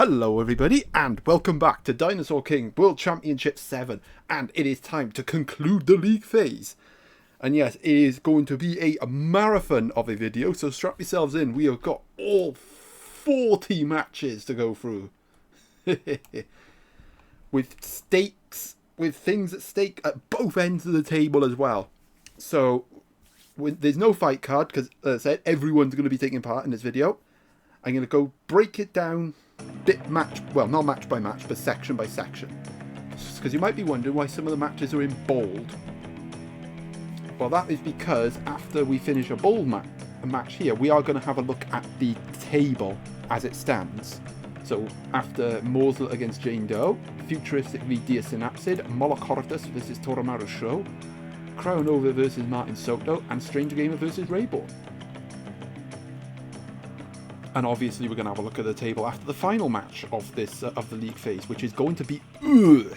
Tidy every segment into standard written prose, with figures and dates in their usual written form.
Hello everybody and welcome back to Dinosaur King World Championship 7, and it is time to conclude the league phase. And yes, it is going to be a marathon of a video, so strap yourselves in. We have got all 40 matches to go through. With stakes, with things at stake at both ends of the table as well. So there's no fight card because, as I said, everyone's going to be taking part in this video. I'm going to go break it down not match by match, but section by section. Because you might be wondering why some of the matches are in bold. Well, that is because after we finish a bold match here, we are going to have a look at the table as it stands. So after Morsel against Jane Doe, Futuristic v Diasynapsid, Molochortus versus Toromaru Show, Crownova versus Martin Soto, and Stranger Gamer versus Rayborn. And obviously we're going to have a look at the table after the final match of this of the league phase, which is going to be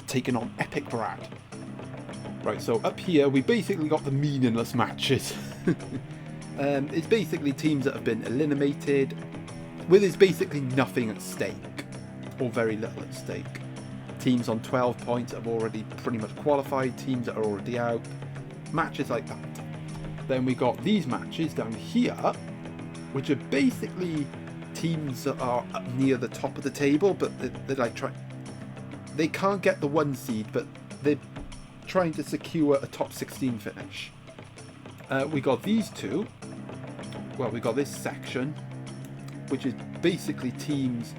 taking on Epic Brad. Right, so up here we basically got the meaningless matches. It's basically teams that have been eliminated, where there's basically nothing at stake, or very little at stake. Teams on 12 points have already pretty much qualified, teams that are already out, matches like that. Then we got these matches down here, which are basically teams that are up near the top of the table, but they're like they can't get the 1 seed, but they're trying to secure a top 16 finish. We got these two. Well, we got this section, which is basically teams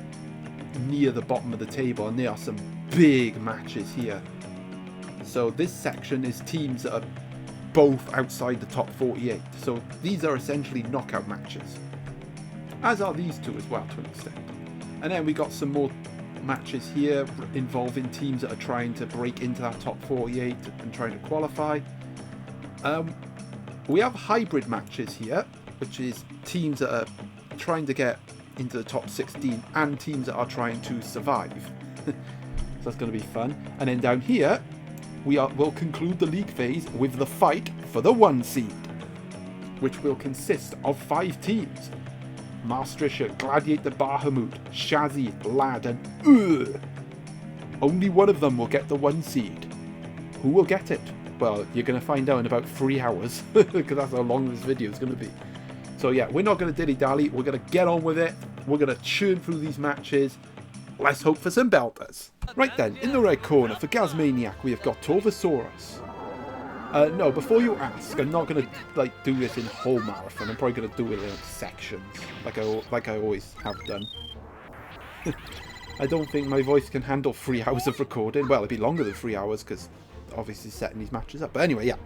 near the bottom of the table, and there are some big matches here. So this section is teams that are both outside the top 48. So these are essentially knockout matches, as are these two as well to an extent. And then we got some more matches here involving teams that are trying to break into that top 48 and trying to qualify. We have hybrid matches here, which is teams that are trying to get into the top 16 and teams that are trying to survive. So that's going to be fun. And then down here we'll conclude the league phase with the fight for the 1 seed, which will consist of 5 teams: Maastricht, Gladiator, Bahamut, Shazzy, Lad, and only one of them will get the 1 seed. Who will get it? Well, you're going to find out in about 3 hours, because that's how long this video is going to be. So yeah, we're not going to dilly-dally, we're going to get on with it, we're going to churn through these matches. Let's hope for some belters. Right then, in the red corner for Gazmaniac, we have got Torvosaurus. No, before you ask, I'm not going to do this in whole marathon. I'm probably going to do it in sections, like I always have done. I don't think my voice can handle 3 hours of recording. Well, it'd be longer than 3 hours because obviously setting these matches up. But anyway, yeah,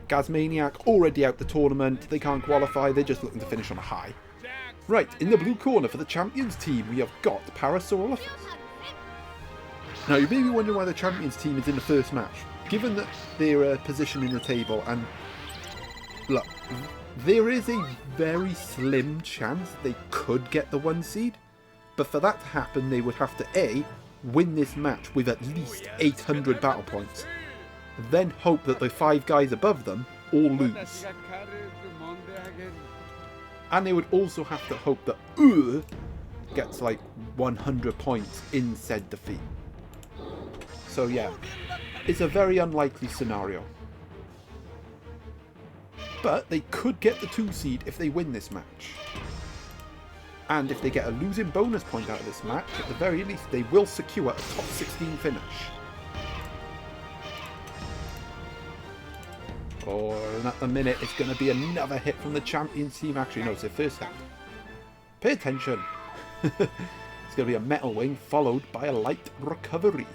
Gazmaniac already out the tournament. They can't qualify. They're just looking to finish on a high. Right, in the blue corner for the champions team, we have got Parasaurolophus. Now, you may be wondering why the champions team is in the first match. Given that their position in the table, and look, there is a very slim chance they could get the 1 seed, but for that to happen, they would have to A, win this match with at least 800 battle points, then hope that the 5 guys above them all lose. And they would also have to hope that gets like 100 points in said defeat. So yeah, it's a very unlikely scenario. But they could get the 2 seed if they win this match. And if they get a losing bonus point out of this match, at the very least they will secure a top 16 finish. Oh, and at the minute it's going to be another hit from the champions team. Actually, no, it's their first hit. Pay attention. It's going to be a metal wing followed by a light recovery.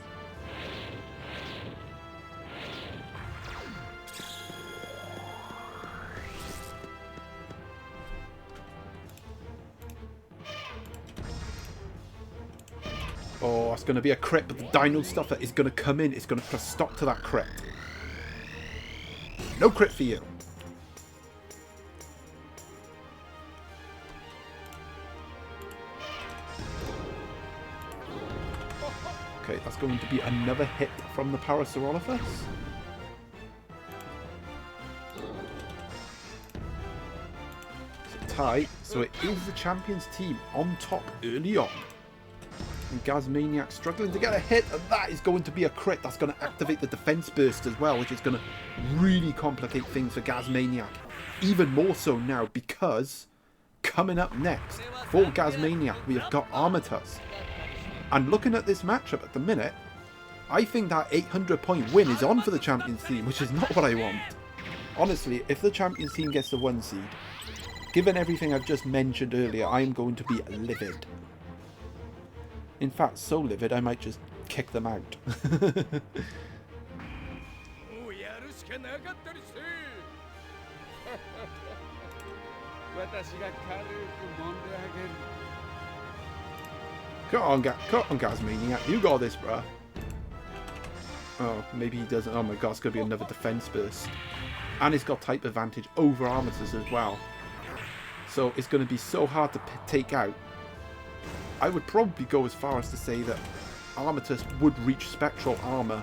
Oh, it's going to be a crit, but the Dino Stuffer is going to come in. It's going to put a stop to that crit. No crit for you. Okay, that's going to be another hit from the Parasaurolophus. It's a tie, so it is the champions team on top early on. And Gazmaniac struggling to get a hit, and that is going to be a crit. That's going to activate the defense burst as well, which is going to really complicate things for Gazmaniac. Even more so now, because coming up next for Gazmaniac, we have got Armatus. And looking at this matchup at the minute, I think that 800-point win is on for the Champions team, which is not what I want. Honestly, if the Champions team gets the 1 seed, given everything I've just mentioned earlier, I am going to be livid. In fact, so livid I might just kick them out. Come on, Gazmaniac, you got this, bruh. Oh, maybe he doesn't. Oh my god, it's going to be another defense burst. And it's got type advantage over Armatus as well. So it's going to be so hard to take out. I would probably go as far as to say that Armatus would reach spectral armor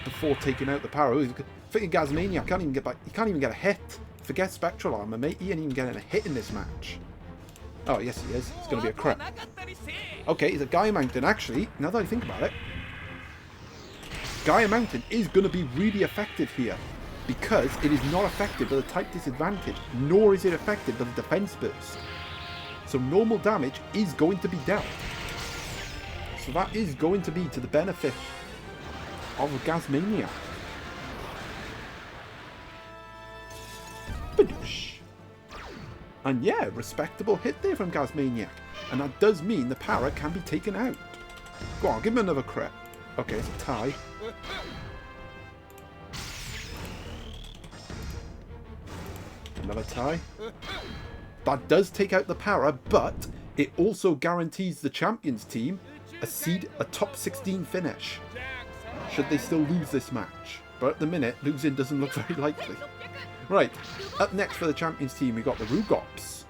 before taking out the Paro. Freaking Gazmaniac can't even get back. He can't even get a hit. Forget spectral armor, mate. He ain't even getting a hit in this match. Oh, yes he is. It's going to be a crit. Okay, he's a Gaia Mountain. Actually, now that I think about it, Gaia Mountain is going to be really effective here, because it is not effective with a type disadvantage, nor is it effective with a defense burst. So normal damage is going to be dealt. So that is going to be to the benefit of Gazmaniac. And yeah, respectable hit there from Gazmaniac. And that does mean the Para can be taken out. Go on, give him another crit. Okay, it's a tie. Another tie. That does take out the Para, but it also guarantees the Champions team a top 16 finish, should they still lose this match. But at the minute, losing doesn't look very likely. Right, up next for the Champions team, we got the Rugops.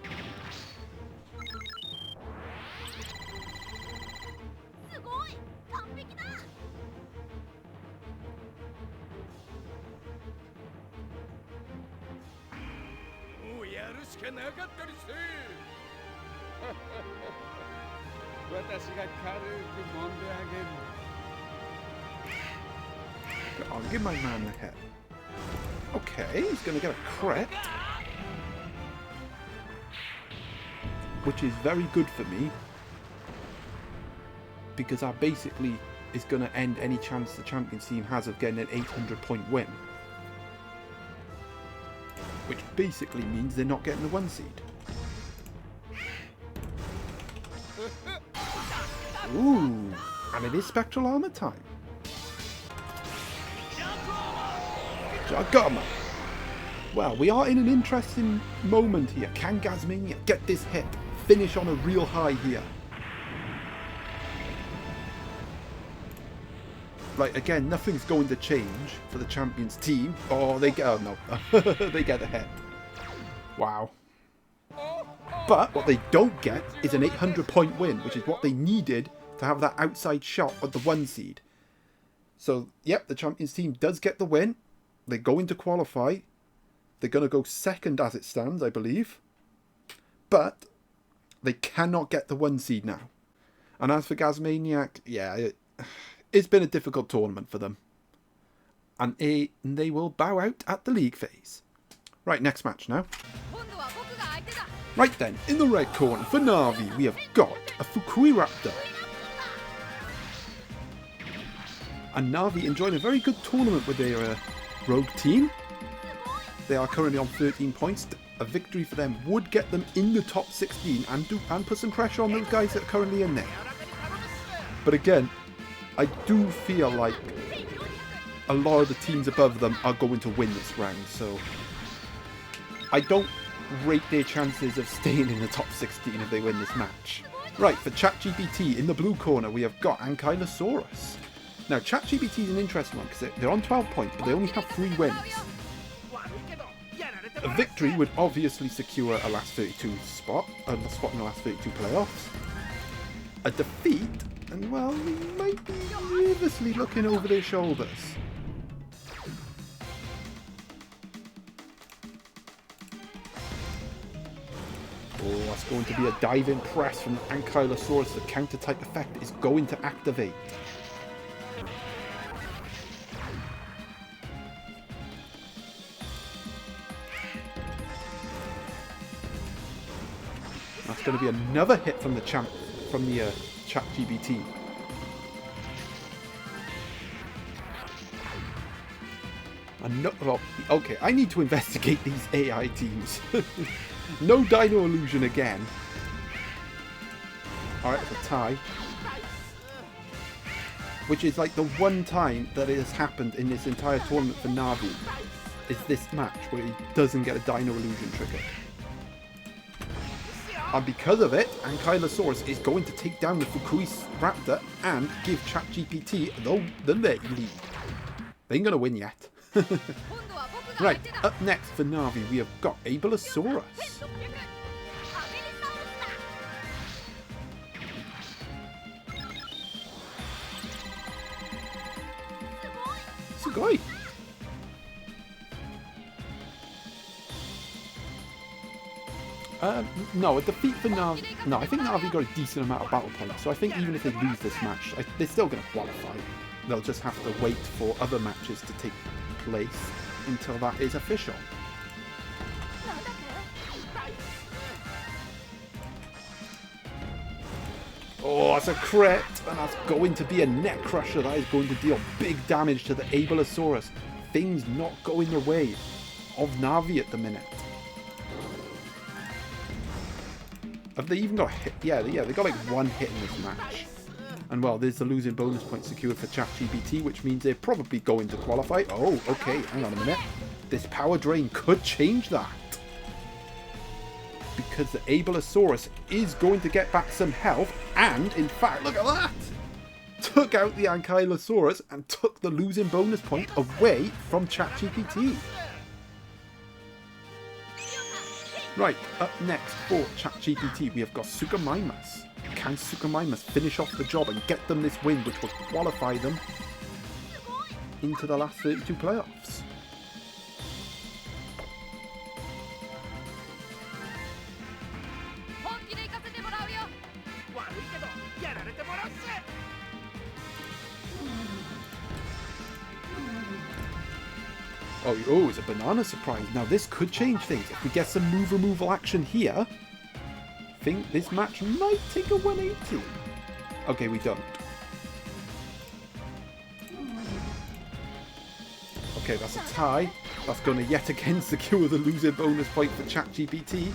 Come on, give my man a hit. Okay, he's going to get a crit, which is very good for me, because that basically is going to end any chance the Champions team has of getting an 800-point win, which basically means they're not getting the 1 seed. Ooh, and it is spectral armor time. Jagama. Well, we are in an interesting moment here. Can Gazmaniac get this hit? Finish on a real high here. Right, again, nothing's going to change for the Champions team. Oh, they get... Oh, no. They get the hit. Wow. But what they don't get is an 800-point win, which is what they needed to have that outside shot at the 1 seed. So, yep, the Champions team does get the win. They're going to qualify. They're going to go second as it stands, I believe. But they cannot get the 1 seed now. And as for Gazmaniac, yeah, it's been a difficult tournament for them. And they will bow out at the league phase. Right, next match now. Right then, in the red corner for Na'vi, we have got a Fukui Raptor. And Na'vi enjoying a very good tournament with their rogue team. They are currently on 13 points. A victory for them would get them in the top 16 and put some pressure on those guys that are currently in there. But again, I do feel like a lot of the teams above them are going to win this round, so I don't rate their chances of staying in the top 16 if they win this match. Right, for ChatGPT, in the blue corner we have got Ankylosaurus. Now, ChatGPT is an interesting one because they're on 12 points, but they only have 3 wins. A victory would obviously secure a last 32 spot, a spot in the last 32 playoffs. A defeat, and well, we might be nervously looking over their shoulders. Oh, that's That's going to be a dive-in press from the Ankylosaurus. The counter-type effect is going to activate. That's going to be another hit from the ChatGPT. Well, okay, I need to investigate these AI teams. No Dino Illusion again. Alright, it's a tie. Which is like the one time that it has happened in this entire tournament for Navi. Is this match where he doesn't get a Dino Illusion trigger. And because of it, Ankylosaurus is going to take down the Fukui Raptor and give ChatGPT the lead. They ain't going to win yet. Right, up next for Navi, we have got Abelisaurus. Sugoi! No, a defeat for Navi... No, I think Navi got a decent amount of battle points, so I think even if they lose this match, they're still going to qualify. They'll just have to wait for other matches to take place until that is official. Oh, that's a crit, and that's going to be a neck crusher. That is going to deal big damage to the Abelisaurus. Things not going the way of Navi at the minute. Have they even got hit? Yeah, they got like one hit in this match. And well, there's the losing bonus point secured for ChatGPT, which means they're probably going to qualify. Oh, okay, hang on a minute. This power drain could change that. Because the Abelisaurus is going to get back some health. And, in fact, look at that! Took out the Ankylosaurus and took the losing bonus point away from ChatGPT. Right, up next for ChatGPT, we have got Suchomimus. Can Suchomimus finish off the job and get them this win, which will qualify them into the last 32 playoffs? Oh, it's a banana surprise. Now this could change things. If we get some move removal action here, I think this match might take a 180. Okay, we don't. Okay, that's a tie. That's going to yet again secure the loser bonus point for ChatGPT.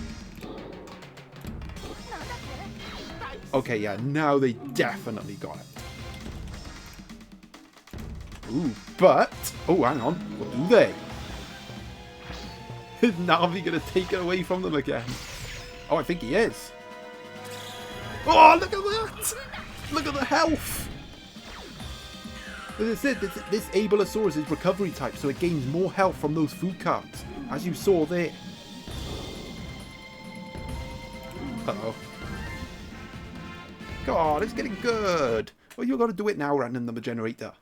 Okay, yeah, now they definitely got it. Ooh, but... Oh, hang on. What do they? Is Navi going to take it away from them again? Oh, I think he is. Oh, look at that! Look at the health! As I said, this Abelisaurus is recovery type, so it gains more health from those food cards, as you saw there. Uh-oh. God, it's getting good. Well, you've got to do it now, random number generator.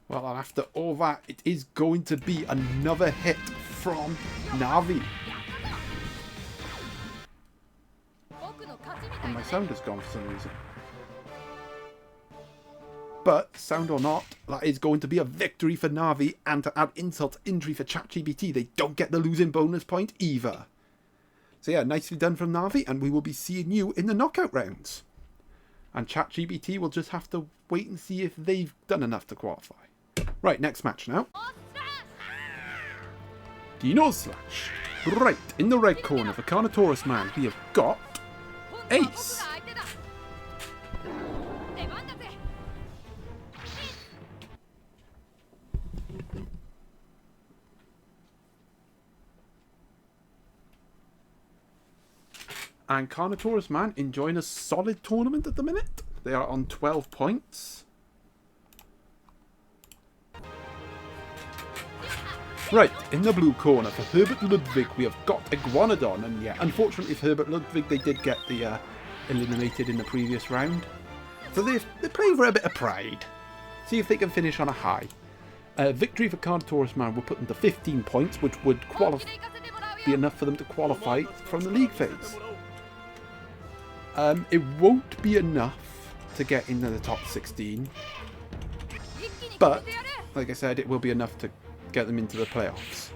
Well, and after all that, it is going to be another hit from Navi. And my sound has gone for some reason. But, sound or not, that is going to be a victory for Navi, and to add insult to injury for ChatGPT, they don't get the losing bonus point either. So yeah, nicely done from Navi, and we will be seeing you in the knockout rounds. And ChatGPT will just have to wait and see if they've done enough to qualify. Right, next match now. Dinosaur. Right, in the red corner for Carnotaurus Man, we have got Ace. And Carnotaurus Man enjoying a solid tournament at the minute. They are on 12 points. Right, in the blue corner for Herbert Ludwig, we have got Iguanodon. And yeah, unfortunately for Herbert Ludwig, they did get the eliminated in the previous round. So they're playing for a bit of pride. See if they can finish on a high. Victory for Carnotaurus Man will put them to 15 points, which would be enough for them to qualify from the league phase. It won't be enough to get into the top 16, but like I said, it will be enough to get them into the playoffs.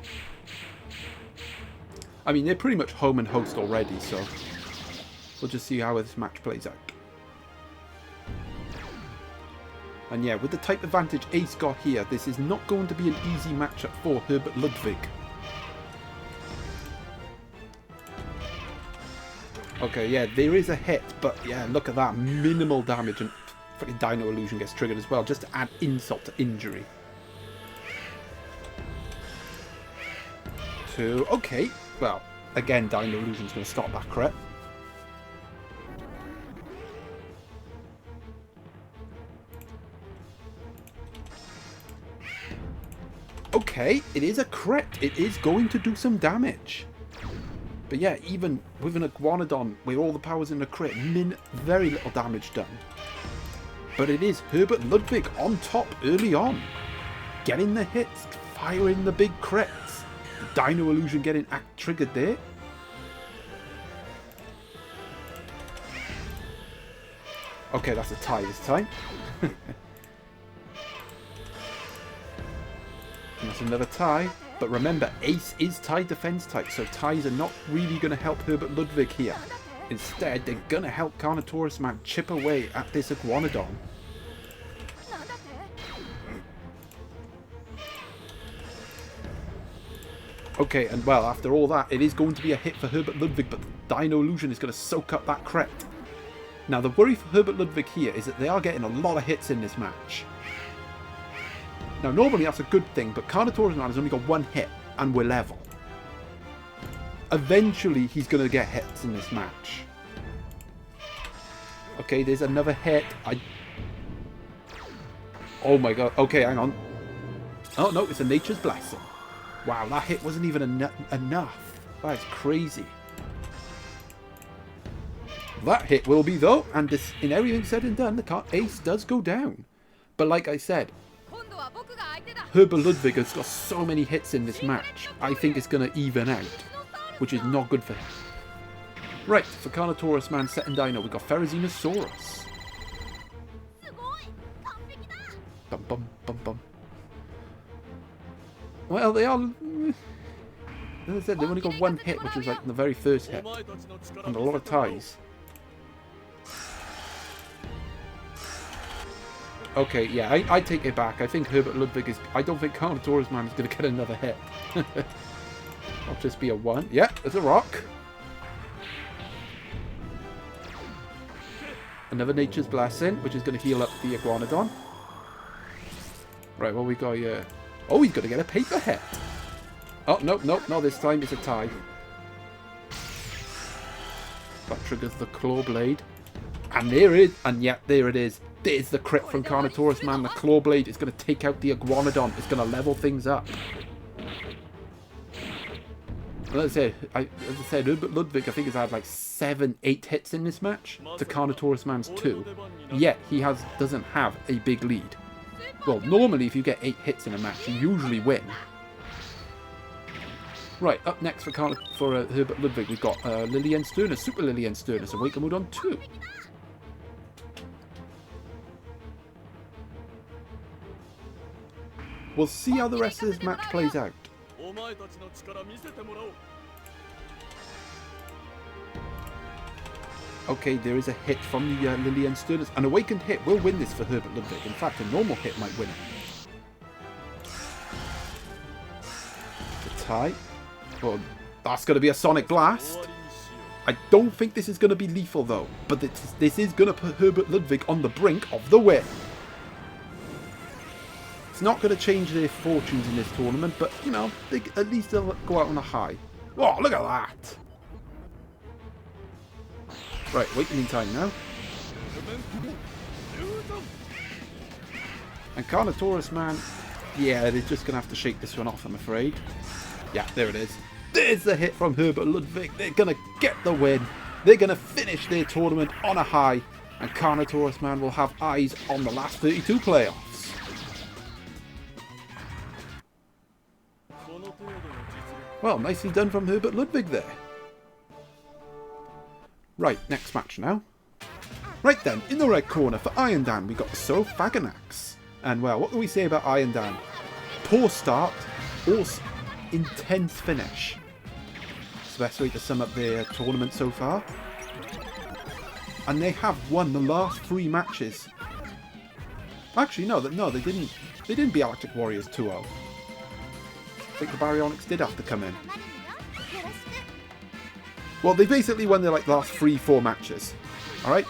I mean, they're pretty much home and host already, so we'll just see how this match plays out. And yeah, with the type advantage Ace got here, this is not going to be an easy matchup for Herbert Ludwig. Okay, yeah, there is a hit, but yeah, look at that. Minimal damage, and fucking Dino Illusion gets triggered as well, just to add insult to injury. 2, okay. Well, again, Dino Illusion's going to stop that crit. Okay, it is a crit. It is going to do some damage. But yeah, even with an Iguanodon, with all the powers in the crit, very little damage done. But it is Herbert Ludwig on top early on. Getting the hits, firing the big crits. The Dino Illusion getting triggered there. Okay, that's a tie this time. And that's another tie. But remember, Ace is tie defense type, so ties are not really going to help Herbert Ludwig here. Instead, they're going to help Carnotaurus Man chip away at this Iguanodon. Okay, and well, after all that, it is going to be a hit for Herbert Ludwig, but the Dino Illusion is going to soak up that crit. Now, the worry for Herbert Ludwig here is that they are getting a lot of hits in this match. Now, normally that's a good thing, but Carnotaurus Man has only got one hit, and we're level. Eventually, he's going to get hits in this match. Okay, there's another hit. Oh my god. Okay, hang on. Oh, no, it's a Nature's Blessing. Wow, that hit wasn't even enough. That is crazy. That hit will be, though, and this, in everything said and done, the Ace does go down. But like I said, Herbert Ludwig has got so many hits in this match. I think it's going to even out, which is not good for him. Right, for Carnotaurus Man set and Dino, we've got Ferrozinosaurus. Bum bum bum bum. Well, they are... As I said, they've only got one hit, which was like the very first hit. And a lot of ties. Okay, yeah, I take it back. I think Herbert Ludwig is... I don't think Carnotaurus Man is going to get another hit. I'll just be a 1. Yeah, there's a rock. Another Nature's Blessing, which is going to heal up the Iguanodon. Right, what we got here? Oh, he's going to get a paper hit. Oh, no, no, no, this time it's a tie. That triggers the Claw Blade. And there it is. And yeah, there it is. There's the crit from Carnotaurus Man. The Claw Blade is going to take out the Iguanodon. It's going to level things up. As I said, Herbert Ludwig, I think, has had like 7, 8 hits in this match to Carnotaurus Man's 2. Yet he doesn't have a big lead. Well, normally if you get 8 hits in a match, you usually win. Right, up next for Herbert Ludwig, we've got Lillian Sternus, Super Lillian Sternus, and Wakamudon 2. We'll see how the rest of this match plays out. Okay, there is a hit from the Lillian Sternus. An awakened hit will win this for Herbert Ludwig. In fact, a normal hit might win it. The tie. Well, that's going to be a Sonic Blast. I don't think this is going to be lethal, though. But this is going to put Herbert Ludwig on the brink of the win. It's not going to change their fortunes in this tournament, but, you know, at least they'll go out on a high. Oh, look at that! Right, awakening time now. And Carnotaurus Man, yeah, they're just going to have to shake this one off, I'm afraid. Yeah, there it is. There's the hit from Herbert Ludwig. They're going to get the win. They're going to finish their tournament on a high. And Carnotaurus Man will have eyes on the last 32 playoffs. Well, nicely done from Herbert Ludwig there. Right, next match now. Right then, in the red corner for Iron Dan, we got Saurophaganax. And well, what can we say about Iron Dan? Poor start, also intense finish. It's the best way to sum up their tournament so far. And they have won the last 3 matches. Actually, no, they didn't. They didn't beat Arctic Warriors 2-0. I think the Baryonyx did have to come in. Well, they basically won their last 3-4 matches. Alright?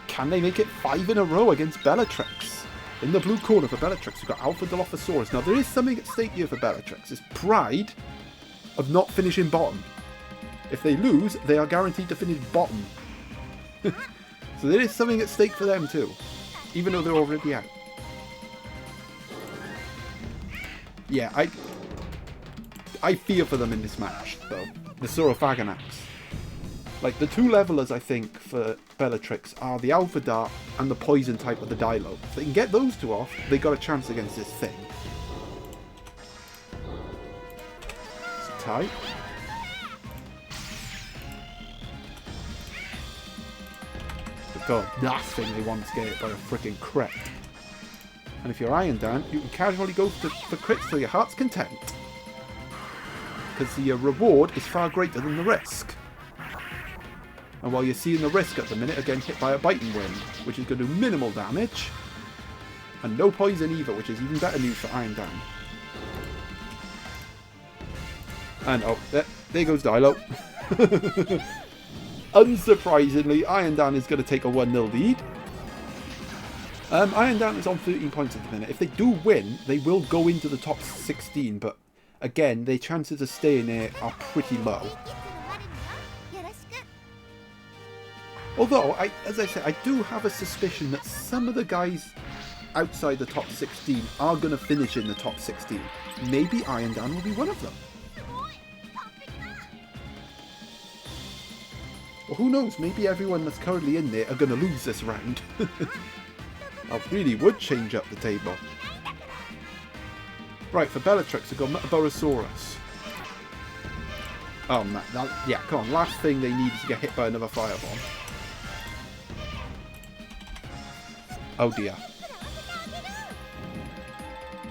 Can they make it 5 in a row against Bellatrix? In the blue corner for Bellatrix, we've got Alpha Dilophosaurus. Now, there is something at stake here for Bellatrix. It's pride of not finishing bottom. If they lose, they are guaranteed to finish bottom. So there is something at stake for them too. Even though they're already out. Yeah, I fear for them in this match, though. The Saurophaganax. Like, the 2 levelers, I think, for Bellatrix are the Alpha Dart and the Poison type of the Dilo. If they can get those 2 off, they got a chance against this thing. It's tight. But the last thing they want is get hit by a freaking crit. And if you're Iron Dan, you can casually go for crits till your heart's content. Because the reward is far greater than the risk. And while you're seeing the risk at the minute of getting hit by a biting wind, which is going to do minimal damage, and no poison either, which is even better news for Iron Dan. And oh, there goes Dilo. Unsurprisingly, Iron Dan is going to take a 1-0 lead. Iron Dan is on 13 points at the minute. If they do win, they will go into the top 16, but again, their chances of staying there are pretty low. Although, as I said, I do have a suspicion that some of the guys outside the top 16 are going to finish in the top 16. Maybe Iron Dan will be one of them. Well, who knows? Maybe everyone that's currently in there are going to lose this round. That really would change up the table. Right, for Bellatrix, we've got Metaborosaurus. Oh, man. Yeah, come on. Last thing they need is to get hit by another fireball. Oh, dear.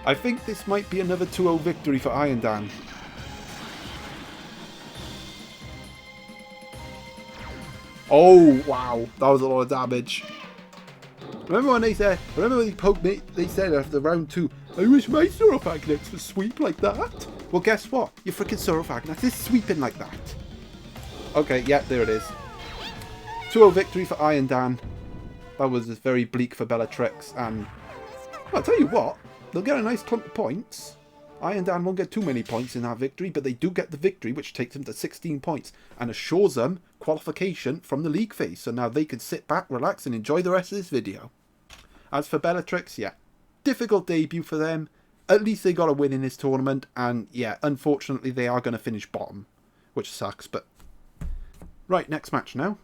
I think this might be another 2-0 victory for Iron Dan. Oh, wow. That was a lot of damage. Remember when they poked me, they said after round 2, I wish my Saurophaganax would sweep like that. Well, guess what? Your freaking Saurophaganax is sweeping like that. Okay, yeah, there it is. 2-0 victory for Iron Dan. That was just very bleak for Bellatrix. And, well, I'll tell you what, they'll get a nice clump of points. Iron Dan won't get too many points in that victory, but they do get the victory, which takes them to 16 points and assures them qualification from the league phase. So now they can sit back, relax, and enjoy the rest of this video. As for Bellatrix, yeah, difficult debut for them. At least they got a win in this tournament, and yeah, unfortunately they are going to finish bottom, which sucks, but... Right, next match now.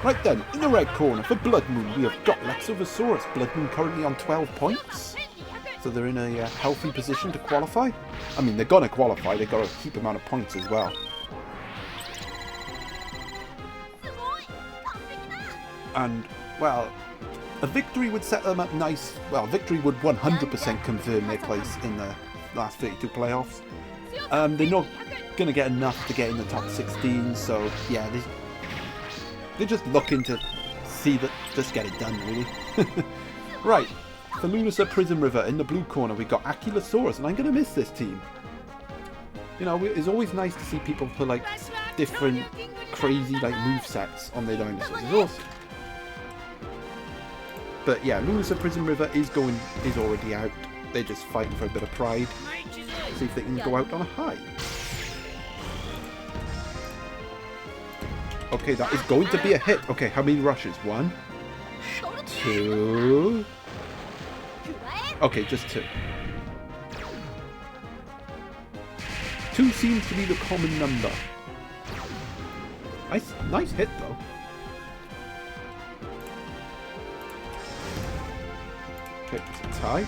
Right then, in the red corner for Blood Moon, we have got Lexovisaurus. Blood Moon currently on 12 points. So they're in a healthy position to qualify. I mean, they're going to qualify. They've got a heap amount of points as well. And, well, a victory would set them up nice. Well, victory would 100% confirm their place in the last 32 playoffs. They're not going to get enough to get in the top 16. So, yeah, they're just looking to see that, just get it done, really. Right. For Lunasa Prism River, in the blue corner, we've got Aculosaurus, and I'm going to miss this team. You know, it's always nice to see people put, like, different, crazy, like, movesets on their dinosaurs. It's awesome. But, yeah, Lunasa Prism River is already out. They're just fighting for a bit of pride. See if they can go out on a high. Okay, that is going to be a hit. Okay, how many rushes? 1, 2... Okay, just 2. 2 seems to be the common number. Nice hit, though. Okay, it's a tie.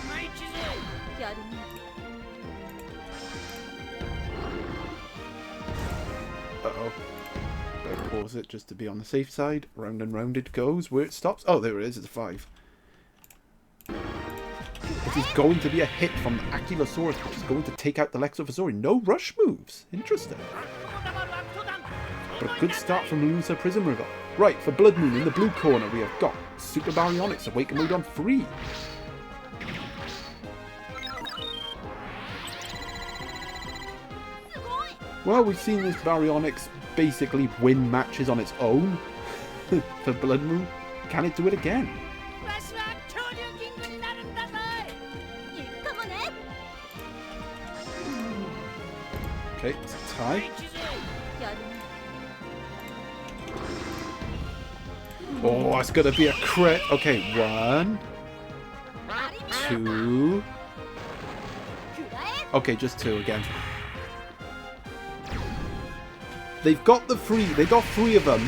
pause it just to be on the safe side. Round and round it goes. Where it stops. Oh, there it is. It's a 5. It is going to be a hit from the Ankylosaurus, which is going to take out the Lexophosaurus. No rush moves. Interesting. But a good start from Lunar Prism River. Right, for Blood Moon in the blue corner, we have got Super Baryonyx Awaken Mode on 3. Well, we've seen this Baryonyx basically win matches on its own for Blood Moon. Can it do it again? Okay, it's a tie. Oh, it's going to be a crit. Okay, 1, 2. Okay, just 2 again. They've got the 3. They got 3 of them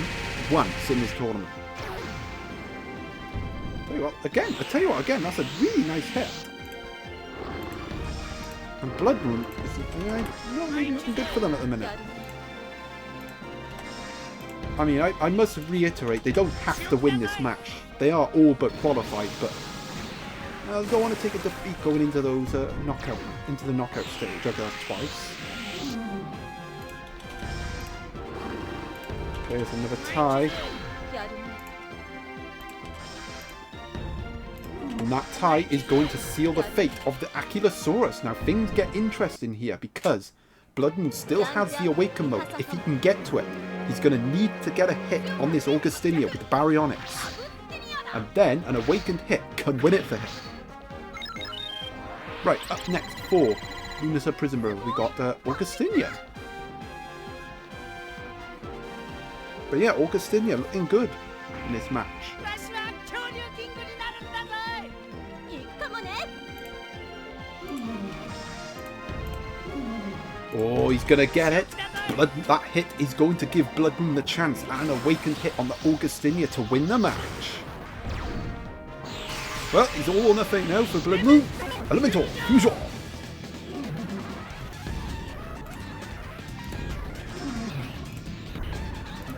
once in this tournament. I tell you what, again, that's a really nice hit. And Blood Moon is not really looking good for them at the minute. I mean, I must reiterate, they don't have to win this match. They are all but qualified, but I don't want to take a defeat going into those the knockout stage. I got that twice. Okay, there's another tie. And that tie is going to seal the fate of the Ankylosaurus. Now, things get interesting here because Blood Moon still has the Awaken mode. If he can get to it, he's going to need to get a hit on this Augustinia with the Baryonyx. And then an Awakened hit can win it for him. Right, up next for Lunar Prism River, we got Augustinia. But yeah, Augustinia looking good in this match. Oh, he's going to get it. That hit is going to give Blood Moon the chance and an Awakened hit on the Augustinia to win the match. Well, he's all or nothing now for Blood Moon. Elemental, Fusion.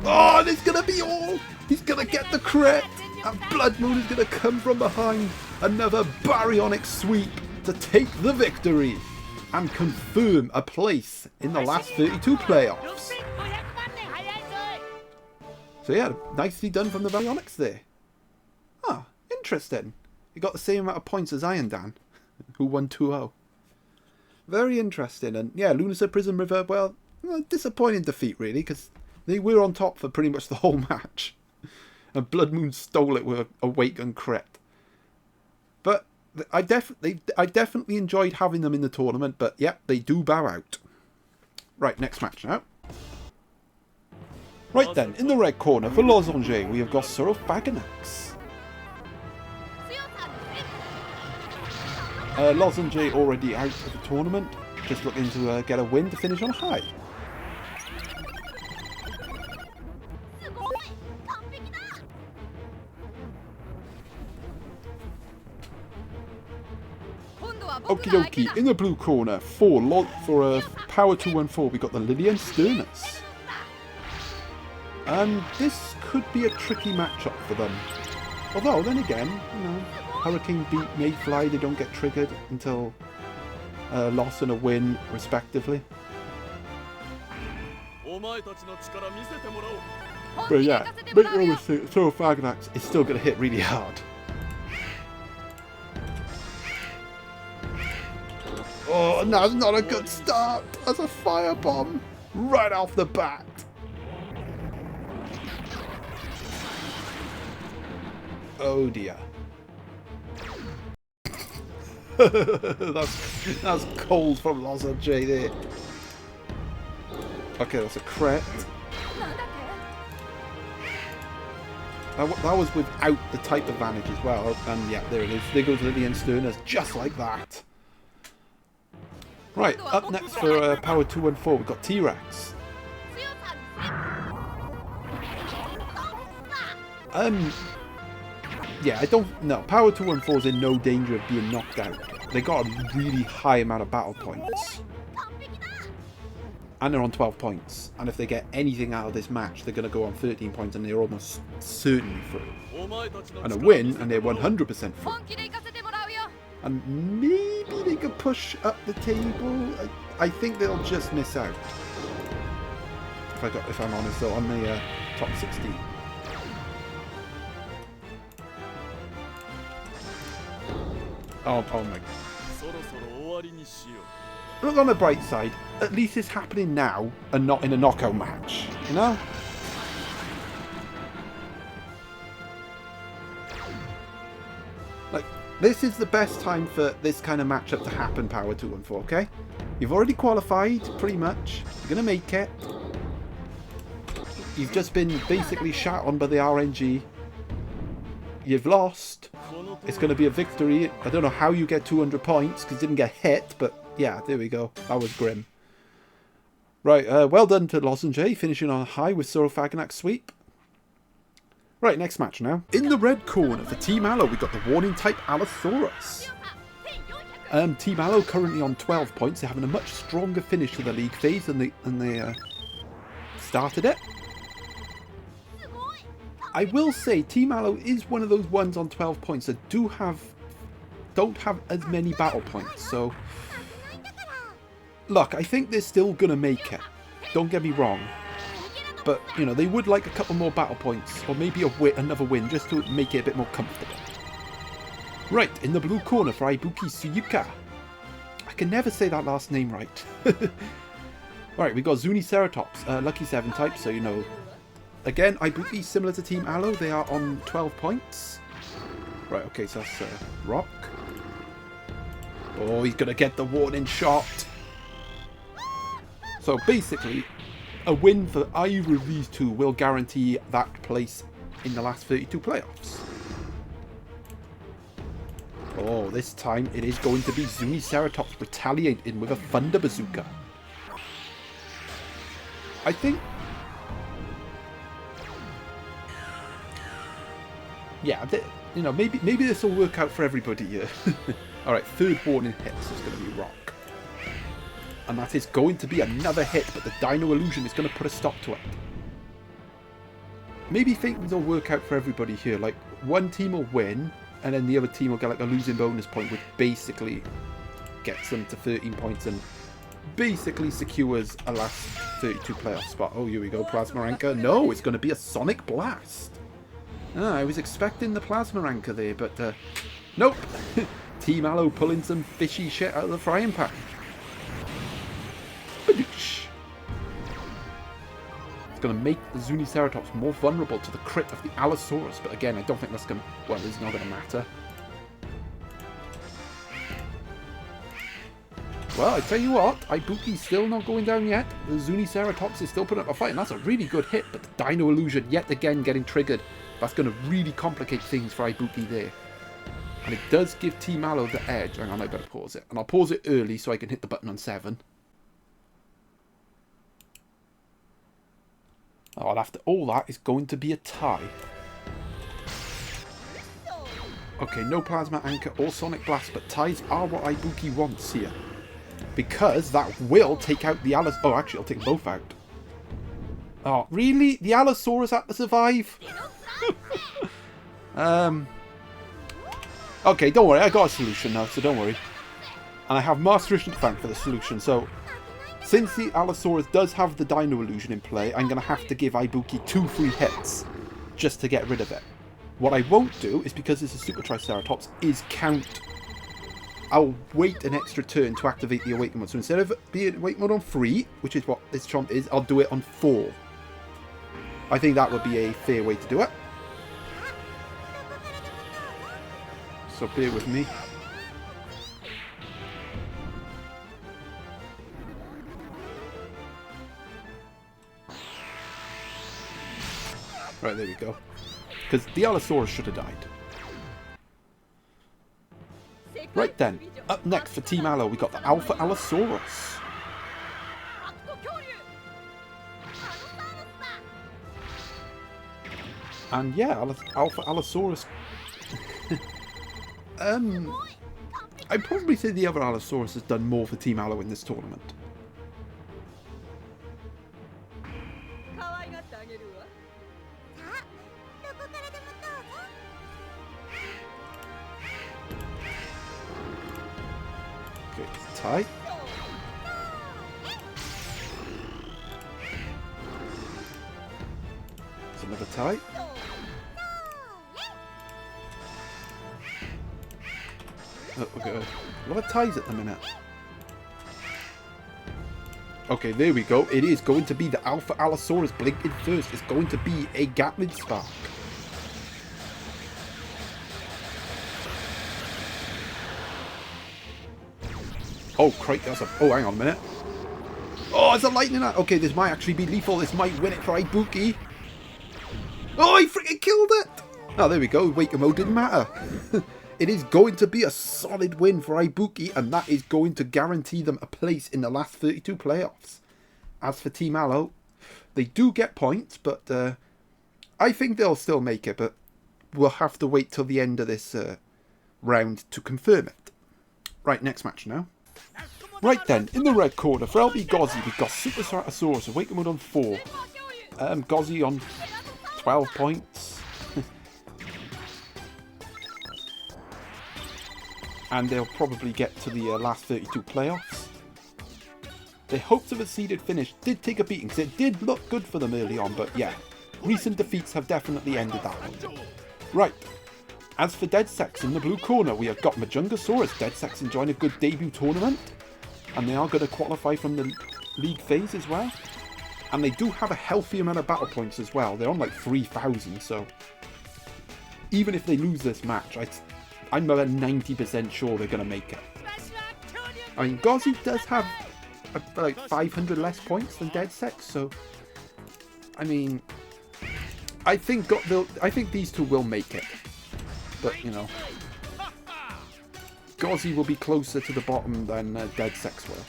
Oh, and it's going to be all. He's going to get the crit. And Blood Moon is going to come from behind. Another Baryonyx sweep to take the victory and confirm a place in the last 32 playoffs. So yeah, nicely done from the Baryonyx there. Ah, interesting. He got the same amount of points as Iron Dan, who won 2-0. Very interesting. And yeah, Lunar Prism River, well, disappointing defeat really, because they were on top for pretty much the whole match. And Blood Moon stole it with a Awaken crit. But I definitely enjoyed having them in the tournament, but yeah, they do bow out. Right, next match now. Right then, in the red corner for Lozenge, we have got Saurophaganax. Lozenge already out of the tournament, just looking to get a win to finish on high. Okie dokie, in the blue corner for Power 214 we got the Lillian Sternus. And this could be a tricky matchup for them. Although then again, you know, Hurricane beat Mayfly, they don't get triggered until a loss and a win respectively. But yeah, make no mistake, Saurophaganax is still going to hit really hard. Oh, no, it's not a good start. That's a firebomb right off the bat. Oh dear. that's cold from Lozenge there. Okay, that's a crit. That was without the type advantage as well. And yeah, there it is. There goes Lillian Sternus just like that. Right, up next for Power 214, we've got T-Rex. Yeah, I don't know. Power 214 is in no danger of being knocked out. They got a really high amount of battle points. And they're on 12 points. And if they get anything out of this match, they're going to go on 13 points and they're almost certainly through. And a win, and they're 100% through. And maybe they could push up the table. I think they'll just miss out. If I'm honest, though, on the top 16. Oh my god. Look on the bright side, at least it's happening now and not in a knockout match, you know? Like, this is the best time for this kind of matchup to happen, Power 2 and 4, okay? You've already qualified, pretty much. You're going to make it. You've just been basically shat on by the RNG. You've lost. It's going to be a victory. I don't know how you get 200 points because you didn't get hit, but yeah, there we go. That was grim. Right, well done to Lozenge, finishing on a high with Saurophaganax sweep. Right, next match now. In the red corner for Team Allo, we got the warning type Allosaurus. Team Allo currently on 12 points. They're having a much stronger finish to the league phase than they started it. I will say Team Allo is one of those ones on 12 points that don't have as many battle points. So, look, I think they're still going to make it. Don't get me wrong. But, you know, they would like a couple more battle points. Or maybe another win just to make it a bit more comfortable. Right, in the blue corner for Ibuki Suyuka. I can never say that last name right. Right, we got Zuniceratops, Lucky 7 type, so you know. Again, Ibuki, similar to Team Allo, they are on 12 points. Right, okay, so that's Rock. Oh, he's going to get the warning shot. So basically, a win for either of these two will guarantee that place in the last 32 playoffs. Oh, this time it is going to be Zuniceratops retaliating with a Thunder Bazooka. I think... yeah, you know, maybe this will work out for everybody here. Alright, third warning hit, so it's going to be Rock. And that is going to be another hit, but the Dino Illusion is going to put a stop to it. Maybe things will work out for everybody here. Like, one team will win, and then the other team will get like a losing bonus point, which basically gets them to 13 points and basically secures a last 32 playoff spot. Oh, here we go, Plasma Anchor. No, it's going to be a Sonic Blast. Ah, I was expecting the Plasma Anchor there, but nope. Team Allo pulling some fishy shit out of the frying pan. Badoosh. It's going to make the Zuniceratops more vulnerable to the crit of the Allosaurus, but again, I don't think that's going to... well, it's not going to matter. Well, I tell you what, Ibuki's still not going down yet. The Zuniceratops is still putting up a fight, and that's a really good hit, but the Dino Illusion yet again getting triggered. That's going to really complicate things for Ibuki there. And it does give Team Allo the edge. Hang on, I better pause it. And I'll pause it early so I can hit the button on 7. Oh, and after all that, it's going to be a tie. Okay, no Plasma Anchor or Sonic Blast, but ties are what Ibuki wants here. Because that will take out the Allosaurus. Oh, actually, I'll take both out. Oh, really? The Allosaurus had to survive? Okay, don't worry. I got a solution now, so don't worry. And I have Masteration to thank for the solution. So, since the Allosaurus does have the Dino Illusion in play, I'm going to have to give Ibuki 2 free hits just to get rid of it. What I won't do is, because this is Super Triceratops, is count. I'll wait an extra turn to activate the Awaken mode. So instead of being Awaken mode on 3, which is what this chomp is, I'll do it on 4. I think that would be a fair way to do it. So bear with me. Right, there we go. Because the Allosaurus should have died. Right then, up next for Team Allo, we got the Alpha Allosaurus. And yeah, Alpha Allosaurus. I'd probably say the other Allosaurus has done more for Team Allo in this tournament. Okay, it's a tie. It's another tie. Oh, we've got a lot of ties at the minute. Okay, there we go. It is going to be the Alpha Allosaurus blinking first. It's going to be a Gatling Spark. Oh, crap, that's a... Oh, hang on a minute. Oh, it's a lightning... Okay, this might actually be lethal. This might win it for Ibuki. Oh, he freaking killed it! Oh, there we go. Wake mode didn't matter. It is going to be a solid win for Ibuki, and that is going to guarantee them a place in the last 32 playoffs. As for Team Allo, they do get points, but I think they'll still make it, but we'll have to wait till the end of this round to confirm it. Right, next match now. Right then, in the red corner, for LB Gozzy, we've got Super Ceratosaurus, Awaken Mode on 4. Gozzy on 12 points. And they'll probably get to the last 32 playoffs. Their hopes of a seeded finish did take a beating, because it did look good for them early on, but yeah, recent defeats have definitely ended that one. Right, as for Dead Sex in the blue corner, we have got Majungasaurus. Dead Sex enjoying a good debut tournament, and they are going to qualify from the league phase as well. And they do have a healthy amount of battle points as well. They're on like 3,000, so even if they lose this match, I'm about 90% sure they're going to make it. I mean, Gozzy does have like 500 less points than Dead Sex, so I mean, I think these two will make it. But you know, Gozzy will be closer to the bottom than Dead Sex will.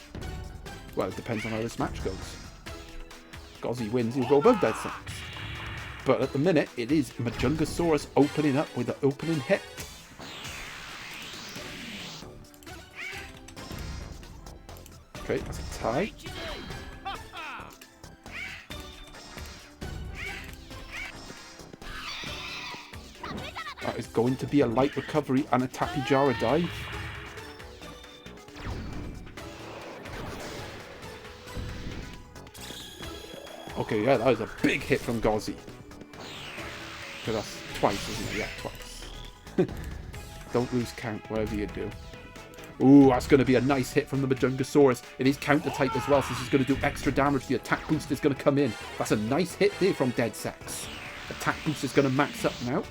Well, it depends on how this match goes. Gozzy wins, he'll go above Dead Sex. But at the minute, it is Majungasaurus opening up with the opening hit. Okay, that's a tie. That is going to be a light recovery and a Tapijara dive. Okay, yeah, that was a big hit from Gozzy. Okay, that's twice, isn't it? Yeah, twice. Don't lose count, whatever you do. Ooh, that's going to be a nice hit from the Majungasaurus. It is counter type as well, so this is going to do extra damage. The attack boost is going to come in. That's a nice hit there from Dead Sex. Attack boost is going to max up now.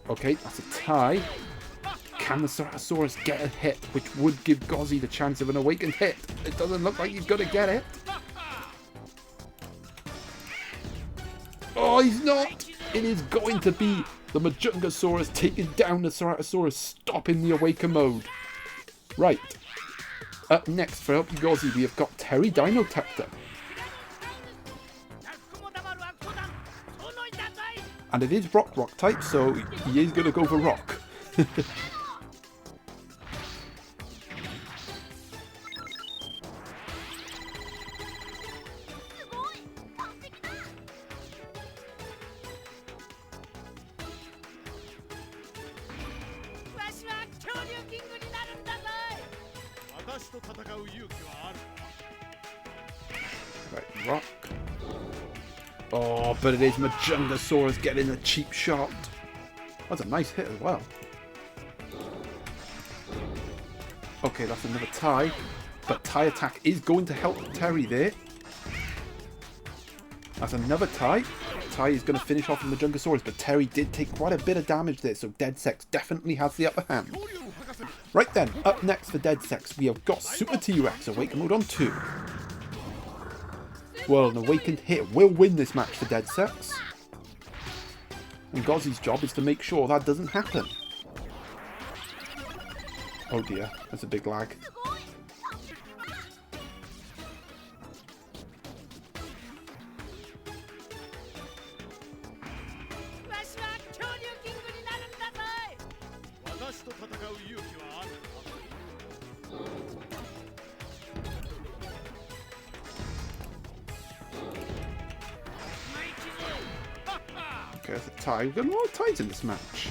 Okay, that's a tie. Can the Ceratosaurus get a hit, which would give Gozzy the chance of an awakened hit? It doesn't look like he's going to get it. Oh, he's not! It is going to be the Majungasaurus taking down the Ceratosaurus, stopping the Awaken mode. Right. Up next for LP Gozzy, we have got Terry Dinotector. And it is rock type, so he is going to go for rock. Right, rock. Oh, but it is Majungasaurus getting a cheap shot. That's a nice hit as well. Okay, that's another tie. But tie attack is going to help Terry there. That's another tie. Tie is going to finish off the Majungasaurus, but Terry did take quite a bit of damage there, so Dead Sex definitely has the upper hand. Right then, up next for Dead Sex, we have got Super T-Rex, Awaken Mode on 2. Well, an awakened hit will win this match for Dead Sex. And Gozzy's job is to make sure that doesn't happen. Oh dear, that's a big lag. Okay, that's a tie. We've got a lot of ties in this match.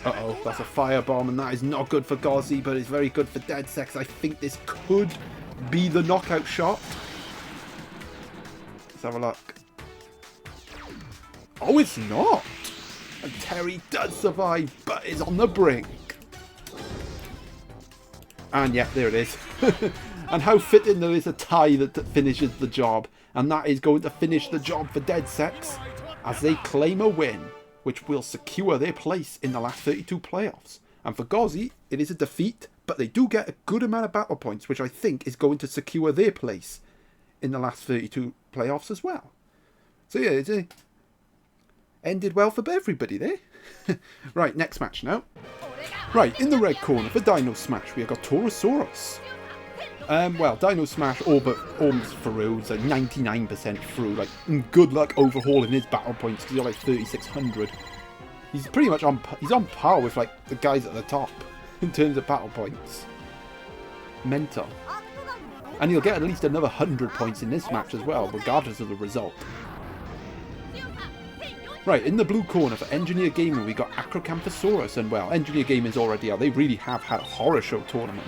Uh-oh, that's a firebomb, and that is not good for Gozzy, but it's very good for Dead Sex. I think this could be the knockout shot. Let's have a look. Oh, it's not! And Terry does survive, but is on the brink. And yeah, there it is. And how fitting there is a tie that finishes the job. And that is going to finish the job for Dead Sex as they claim a win, which will secure their place in the last 32 playoffs. And for Gozzy, it is a defeat, but they do get a good amount of battle points, which I think is going to secure their place in the last 32 playoffs as well. So yeah, it ended well for everybody there. Right, next match now. Right, in the red corner for Dino Smash, we have got Taurosaurus. Well, Dino Smash almost through, so 99% through. Like, good luck overhauling his battle points because he's got like 3,600. He's pretty much on par with like the guys at the top in terms of battle points. Mental. And he'll get at least another 100 points in this match as well, regardless of the result. Right, in the blue corner for Engineer Gaming, we got Acrocanthosaurus, and well, Engineer Gaming's already out. They really have had a horror show tournament.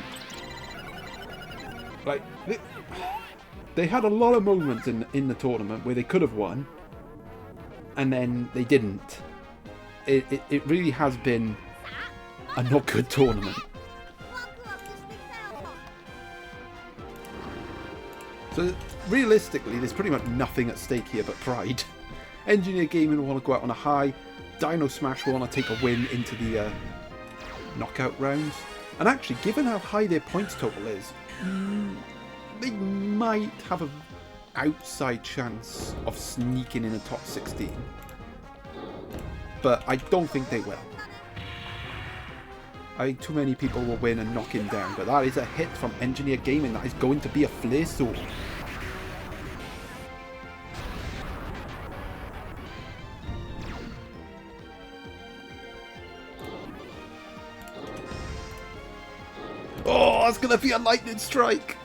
Like, they had a lot of moments in the tournament where they could have won, and then they didn't. It really has been a not good tournament. So, realistically, there's pretty much nothing at stake here but pride. Engineer Gaming will want to go out on a high. Dino Smash will want to take a win into the knockout rounds. And actually, given how high their points total is, they might have an outside chance of sneaking in a top 16. But I don't think they will. I think too many people will win and knock him down. But that is a hit from Engineer Gaming. That is going to be a flare sword. Oh, that's going to be a lightning strike.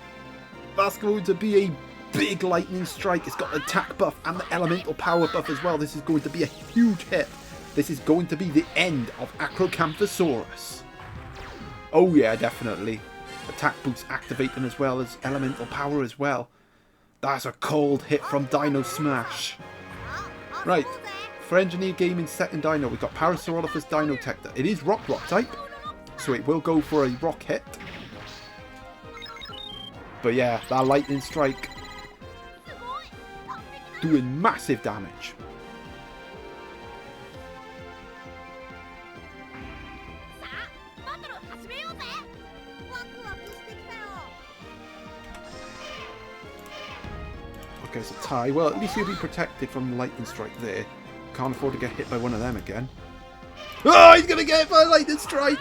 That's going to be a big lightning strike. It's got the attack buff and the elemental power buff as well. This is going to be a huge hit. This is going to be the end of Acrocanthosaurus. Oh yeah, definitely. Attack boots activating as well as elemental power as well. That's a cold hit from Dino Smash. Right, for Engineer Gaming second Dino, we've got Parasaurolophus Dinotector. It is Rock type, so it will go for a rock hit. But yeah, that lightning strike doing massive damage. Okay, it's a tie. Well, at least he'll be protected from the lightning strike there. Can't afford to get hit by one of them again. Oh, he's going to get hit by a lightning strike!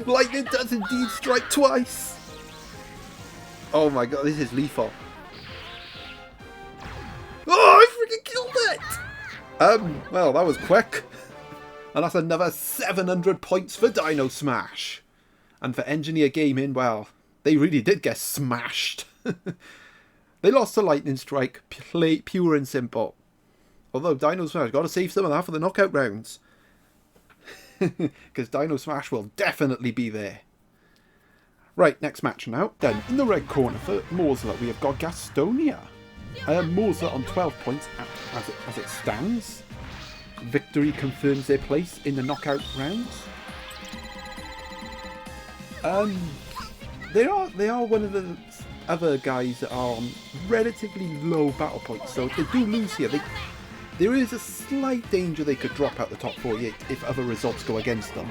Lightning does indeed strike twice! Oh my god, this is lethal. Oh, I freaking killed it! Well, that was quick. And that's another 700 points for Dino Smash. And for Engineer Gaming, well, they really did get smashed. They lost to Lightning Strike, pure and simple. Although Dino Smash got to save some of that for the knockout rounds. Because Dino Smash will definitely be there. Right, next match now. Then, in the red corner for Morsler, we have got Gastonia. Morsler on 12 points as it stands. Victory confirms their place in the knockout rounds. They are one of the other guys that are on relatively low battle points. So if they do lose here, there is a slight danger they could drop out the top 48 if other results go against them.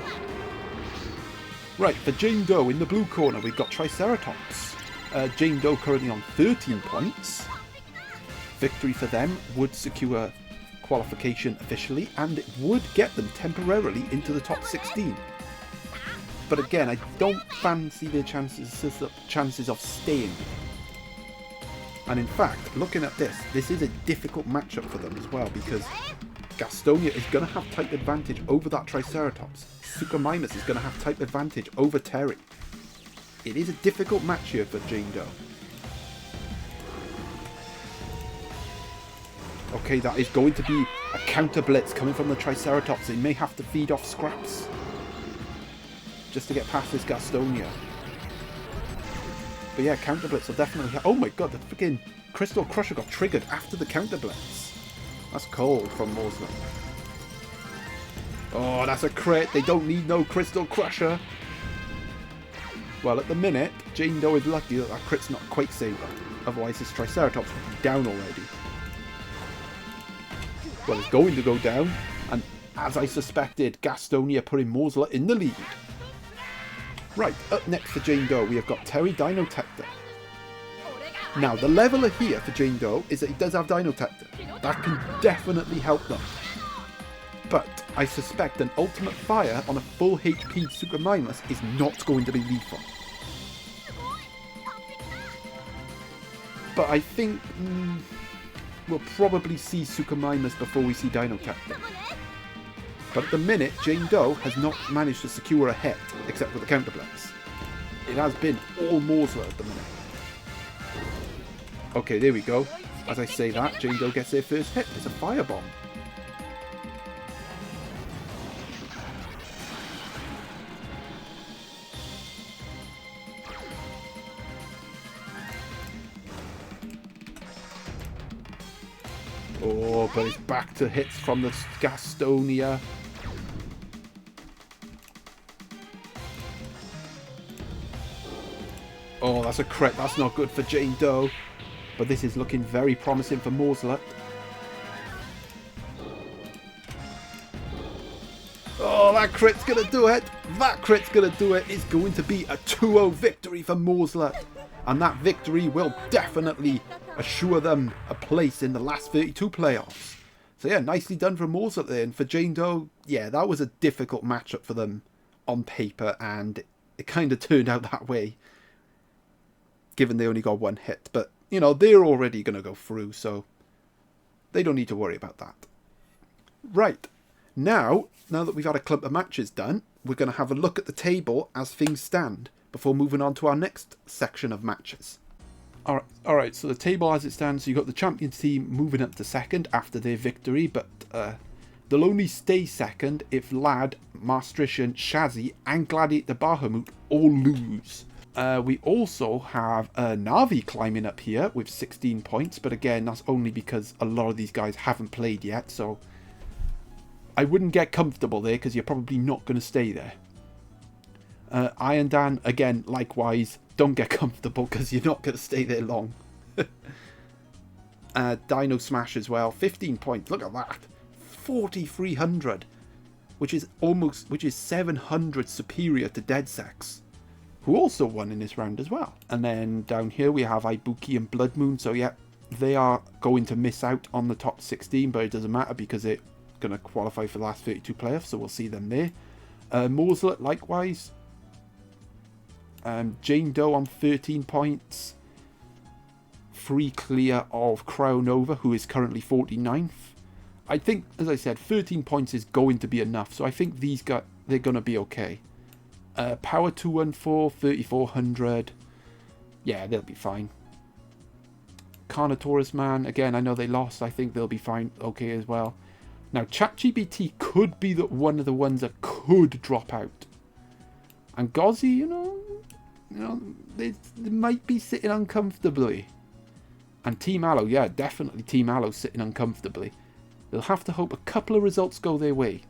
Right, for Jane Doe in the blue corner, we've got Triceratops. Jane Doe currently on 13 points. Victory for them would secure qualification officially, and it would get them temporarily into the top 16. But again, I don't fancy their chances of staying. And in fact, looking at this is a difficult matchup for them as well, because Gastonia is going to have type advantage over that Triceratops. Suchomimus is going to have type advantage over Terry. It is a difficult match here for Jane Doe. Okay, that is going to be a counter blitz coming from the Triceratops. They may have to feed off scraps just to get past this Gastonia. But yeah, counter blitz will definitely... Oh my god, the freaking Crystal Crusher got triggered after the counter blitz. That's cold from Morslet. Oh, that's a crit. They don't need no Crystal Crusher. Well, at the minute, Jane Doe is lucky that that crit's not Quake Saber. Otherwise, this Triceratops would be down already. Well, it's going to go down. And as I suspected, Gastonia putting Morslet in the lead. Right, up next for Jane Doe, we have got Terry Dinotector. Now, the leveler here for Jane Doe is that he does have Dinotector. That can definitely help them. But I suspect an Ultimate Fire on a full HP Suchomimus is not going to be lethal. But I think we'll probably see Suchomimus before we see Dinotector. But at the minute, Jane Doe has not managed to secure a hit, except for the counter blitz. It has been all Morslet at the minute. Okay, there we go. As I say that, Jane Doe gets their first hit. It's a Firebomb. Oh, but it's back to hits from the Gastonia. Oh, that's a crit. That's not good for Jane Doe. But this is looking very promising for Morslet. Oh, that crit's going to do it. That crit's going to do it. It's going to be a 2-0 victory for Morslet. And that victory will definitely assure them a place in the last 32 playoffs. So yeah, nicely done for Morslet there. And for Jane Doe, yeah, that was a difficult matchup for them on paper. And it kind of turned out that way, given they only got one hit. But, you know, they're already going to go through, so they don't need to worry about that. Right, now that we've had a clump of matches done, we're going to have a look at the table as things stand before moving on to our next section of matches. Alright, so the table as it stands, you've got the champions team moving up to second after their victory, but they'll only stay second if Lad, Maastrichtian, Shazzy and Gladiator Bahamut all lose. We also have Na'vi climbing up here with 16 points, but again, that's only because a lot of these guys haven't played yet, so I wouldn't get comfortable there because you're probably not going to stay there. Iron Dan, again, likewise, don't get comfortable because you're not going to stay there long. Dino Smash as well, 15 points, look at that. 4,300, which is 700 superior to Dead Sex, who also won in this round as well. And then down here we have Ibuki and Blood Moon, so yeah, they are going to miss out on the top 16, but it doesn't matter because they're going to qualify for the last 32 playoffs, so we'll see them there. Morslet, likewise. Jane Doe on 13 points. 3 clear of Crow Nova, who is currently 49th. I think, as I said, 13 points is going to be enough, so I think these guys, they're going to be okay. Power 214, 3,400. Yeah, they'll be fine. Carnotaurus Man, again, I know they lost. I think they'll be fine, okay as well. Now, ChatGPT could be one of the ones that could drop out. And Gozzy, you know, they might be sitting uncomfortably. And Team Aloe, yeah, definitely Team Aloe sitting uncomfortably. They'll have to hope a couple of results go their way.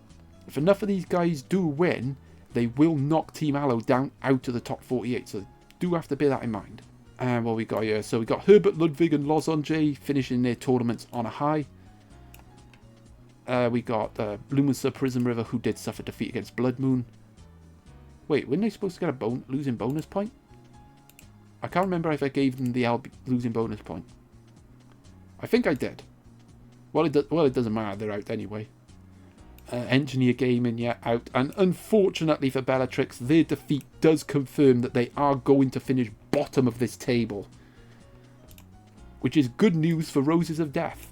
If enough of these guys do win, they will knock Team Aloe down out of the top 48. So do have to bear that in mind. And what we got here? So we got Herbert Ludwig and Lozonje finishing their tournaments on a high. We got Lumiser Prism River, who did suffer defeat against Blood Moon. Wait, weren't they supposed to get a losing bonus point? I can't remember if I gave them the losing bonus point. I think I did. Well, it doesn't matter. They're out anyway. Engineer Gaming, yeah, out. And unfortunately for Bellatrix, their defeat does confirm that they are going to finish bottom of this table. Which is good news for Roses of Death,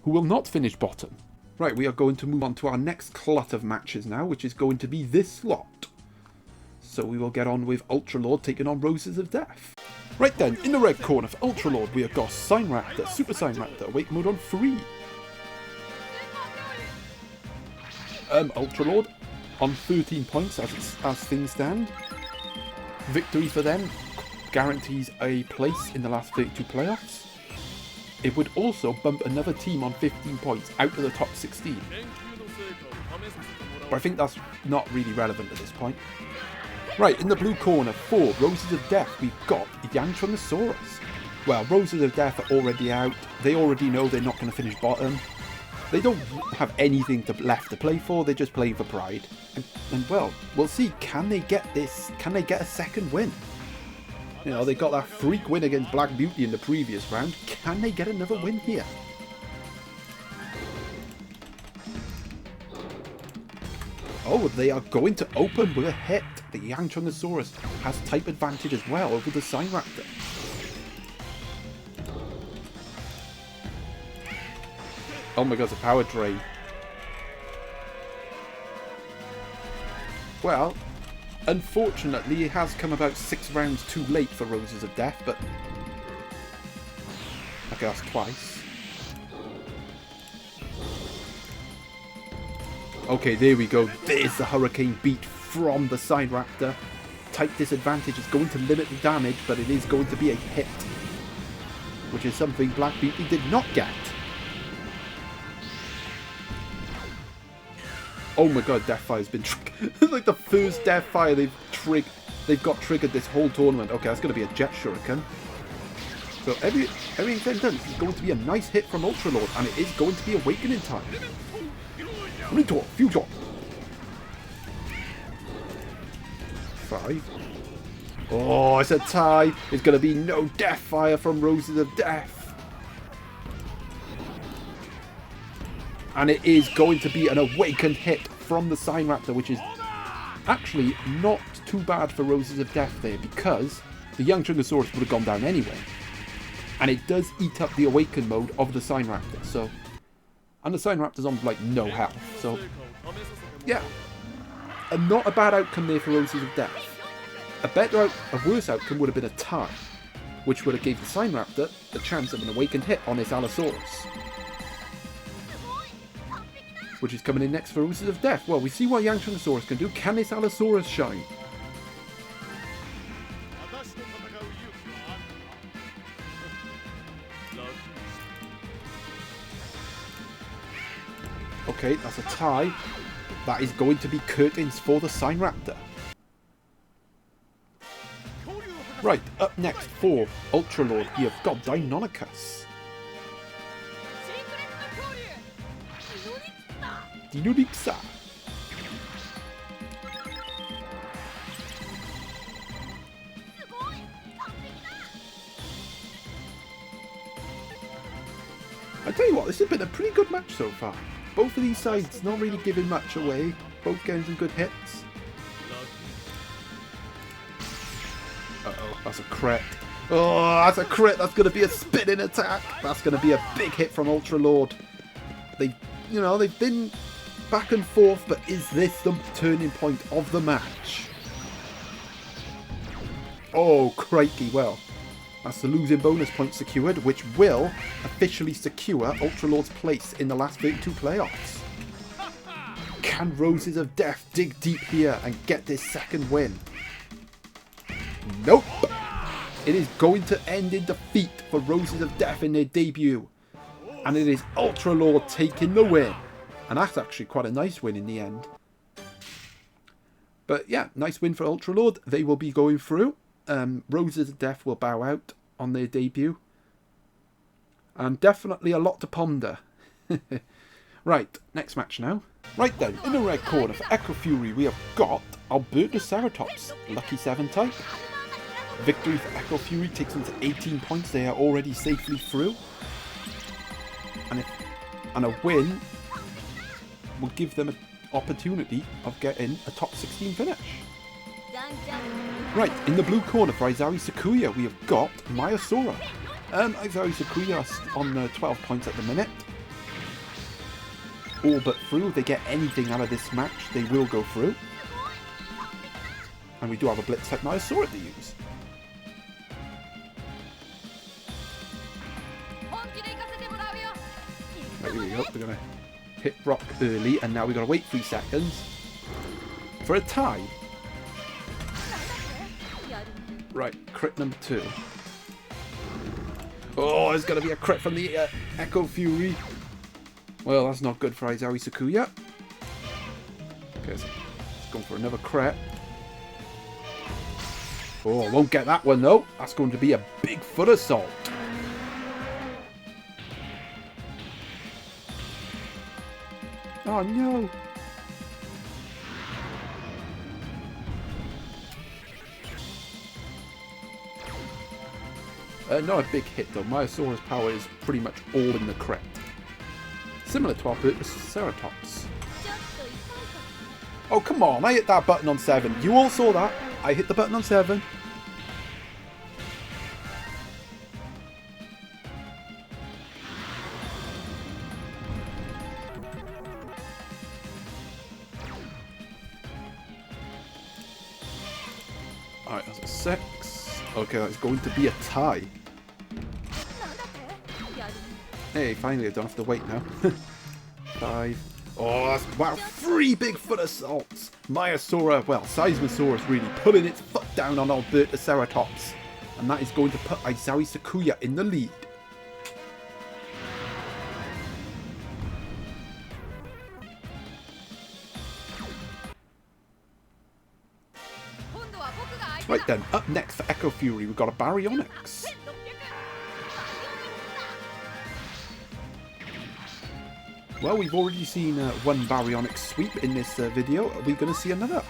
who will not finish bottom. Right, we are going to move on to our next clot of matches now, which is going to be this slot. So we will get on with Ultra Lord taking on Roses of Death. Right then, in the red corner for Ultra Lord, we have got Sign Raptor, Super Sign Raptor, Awaken Mode on 3. Ultra Lord on 13 points as things stand. Victory for them guarantees a place in the last 32 playoffs. It would also bump another team on 15 points out of the top 16. But I think that's not really relevant at this point. Right, in the blue corner for Roses of Death, we've got Dinosaur. Well, Roses of Death are already out. They already know they're not going to finish bottom. They don't have anything left to play for. They're just playing for pride. And well, we'll see. Can they get this? Can they get a second win? You know, they got that freak win against Black Beauty in the previous round. Can they get another win here? Oh, they are going to open with a hit. The Dinosaur has type advantage as well over the Sign Raptor. Oh my god, it's a power drain. Well, unfortunately, it has come about 6 rounds too late for Roses of Death, but... okay, that's twice. Okay, there we go. There's the Hurricane beat from the Sign Raptor. Type disadvantage is going to limit the damage, but it is going to be a hit. Which is something Black Beauty did not get. Oh my god, Deathfire's been triggered. Like the first Deathfire they've got triggered this whole tournament. Okay, that's going to be a Jet Shuriken. So everything said and done, this is going to be a nice hit from Ultra Lord, and it is going to be Awakening time. Mentor, future. 5. Oh, it's a tie. It's going to be no Deathfire from Roses of Death. And it is going to be an Awakened hit from the Sign Raptor, which is actually not too bad for Roses of Death there, because the young Dinosaur would have gone down anyway. And it does eat up the Awakened mode of the Sign Raptor, so... and the Sign Raptor's on, like, no health, so... yeah. Not a bad outcome there for Roses of Death. A worse outcome would have been a tie, which would have gave the Sign Raptor the chance of an Awakened hit on his Allosaurus. Which is coming in next for Roses of Death. Well, we see what young Dinosaurus can do. Can this Allosaurus shine? Okay, that's a tie. That is going to be curtains for the Sign Raptor. Right, up next for Ultra Lord, we have got Deinonychus. Dinosaur. I tell you what, this has been a pretty good match so far. Both of these sides not really giving much away. Both getting some good hits. Uh-oh, that's a crit. Oh, that's a crit. That's going to be a spinning attack. That's going to be a big hit from Ultra Lord. They've been back and forth, but is this the turning point of the match? Oh, crikey. Well, that's the losing bonus point secured, which will officially secure Ultra Lord's place in the last 32 playoffs. Can Roses of Death dig deep here and get this second win? Nope. It is going to end in defeat for Roses of Death in their debut. And it is Ultra Lord taking the win. And that's actually quite a nice win in the end. But yeah, nice win for Ultra Lord. They will be going through. Roses of Death will bow out on their debut. And definitely a lot to ponder. Right, next match now. Right then, in the red corner for Echo Fury, we have got Albertoceratops, Lucky 7 type. Victory for Echo Fury takes them to 18 points. They are already safely through. And a win will give them an opportunity of getting a top 16 finish. Right, in the blue corner for Izari Sakuya, we have got Maiasaura. Izari Sakuya is on 12 points at the minute. All but through. If they get anything out of this match, they will go through. And we do have a Blitz type Maiasaura to use. Right, here we go. We're going to hit rock early, and now we've got to wait 3 seconds for a tie. Right, crit number 2. Oh, there's going to be a crit from the Echo Fury. Well, that's not good for Aizawa Sakuya. Okay, so it's going for another crit. Oh, I won't get that one though. That's going to be a big foot assault. Oh no. Not a big hit though. Myosaurus power is pretty much all in the crit. Similar to our Ceratops. Oh come on, I hit that button on 7. You all saw that. I hit the button on 7. Alright, that's a 6. Okay, that's going to be a tie. Hey, finally I don't have to wait now. 5. Oh, that's, wow, 3 big foot assaults. Myosaurus, well, Seismosaurus really putting its foot down on Albertoceratops. And that is going to put Aizawa Sakuya in the lead. Right then, up next for Echo Fury, we've got a Baryonyx. Well, we've already seen one Baryonyx sweep in this video. Are we going to see another?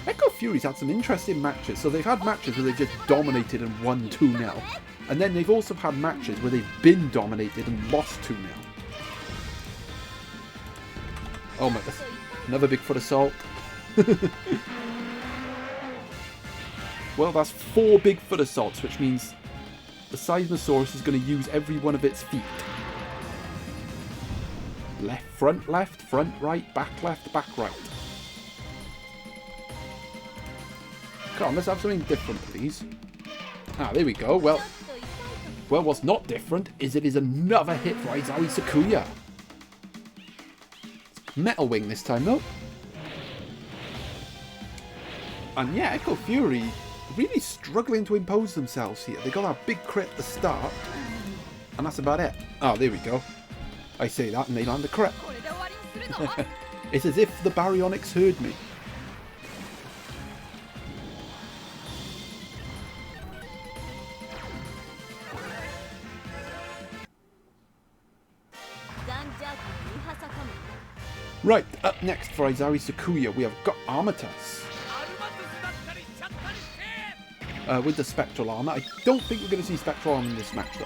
Echo Fury's had some interesting matches. So they've had matches where they've just dominated and won 2-0. And then they've also had matches where they've been dominated and lost 2-0. Oh my god, another big foot assault. Well, that's 4 big foot assaults, which means the Seismosaurus is going to use every one of its feet. Left, front, right, back left, back right. Come on, let's have something different, please. Ah, there we go. Well, what's not different is it is another hit for Aizawa Sakuya. Metal Wing this time, though. And yeah, Echo Fury really struggling to impose themselves here. They got that big crit at the start, and that's about it. Oh, there we go. I say that and they land a crit. It's as if the Baryonyx heard me. Right, up next for Aizawa Sakuya, we have got Armatus. With the Spectral Armor. I don't think we're going to see Spectral Armor in this match, though.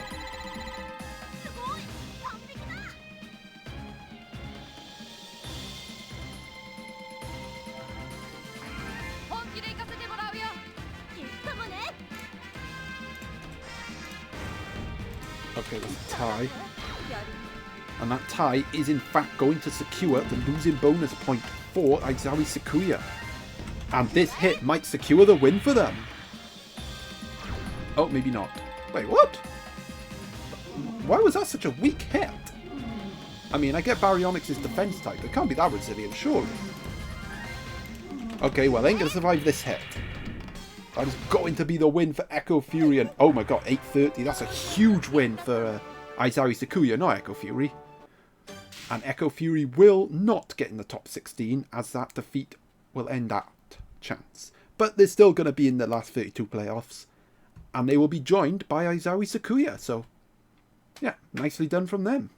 Okay, there's a tie. And that tie is in fact going to secure the losing bonus point for Aizawa Sakuya. And this hit might secure the win for them. Oh, maybe not. Wait, what? Why was that such a weak hit? I mean, I get Baryonyx's defense type. It can't be that resilient, surely. Okay, well, they ain't going to survive this hit. That is going to be the win for Echo Fury. And oh my god, 830. That's a huge win for Aizawa Sakuya, not Echo Fury. And Echo Fury will not get in the top 16, as that defeat will end that chance. But they're still going to be in the last 32 playoffs. And they will be joined by Aizawa Sakuya. So, yeah, nicely done from them.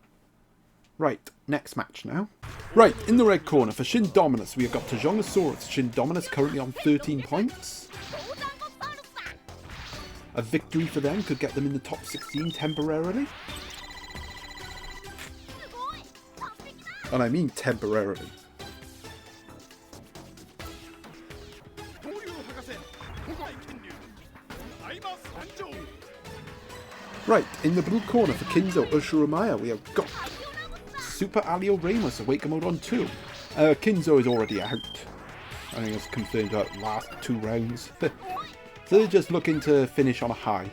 Right, next match now. Right, in the red corner for Shin Dominus, we have got Tajongosaurus. Shin Dominus currently on 13 points. A victory for them could get them in the top 16 temporarily. And I mean temporarily. Right, in the blue corner for Kinzo Ushurumaya, we have got Super Alio Ramos, Awaken Mode on 2. Kinzo is already out. I think it's confirmed out last 2 rounds. So they're just looking to finish on a high.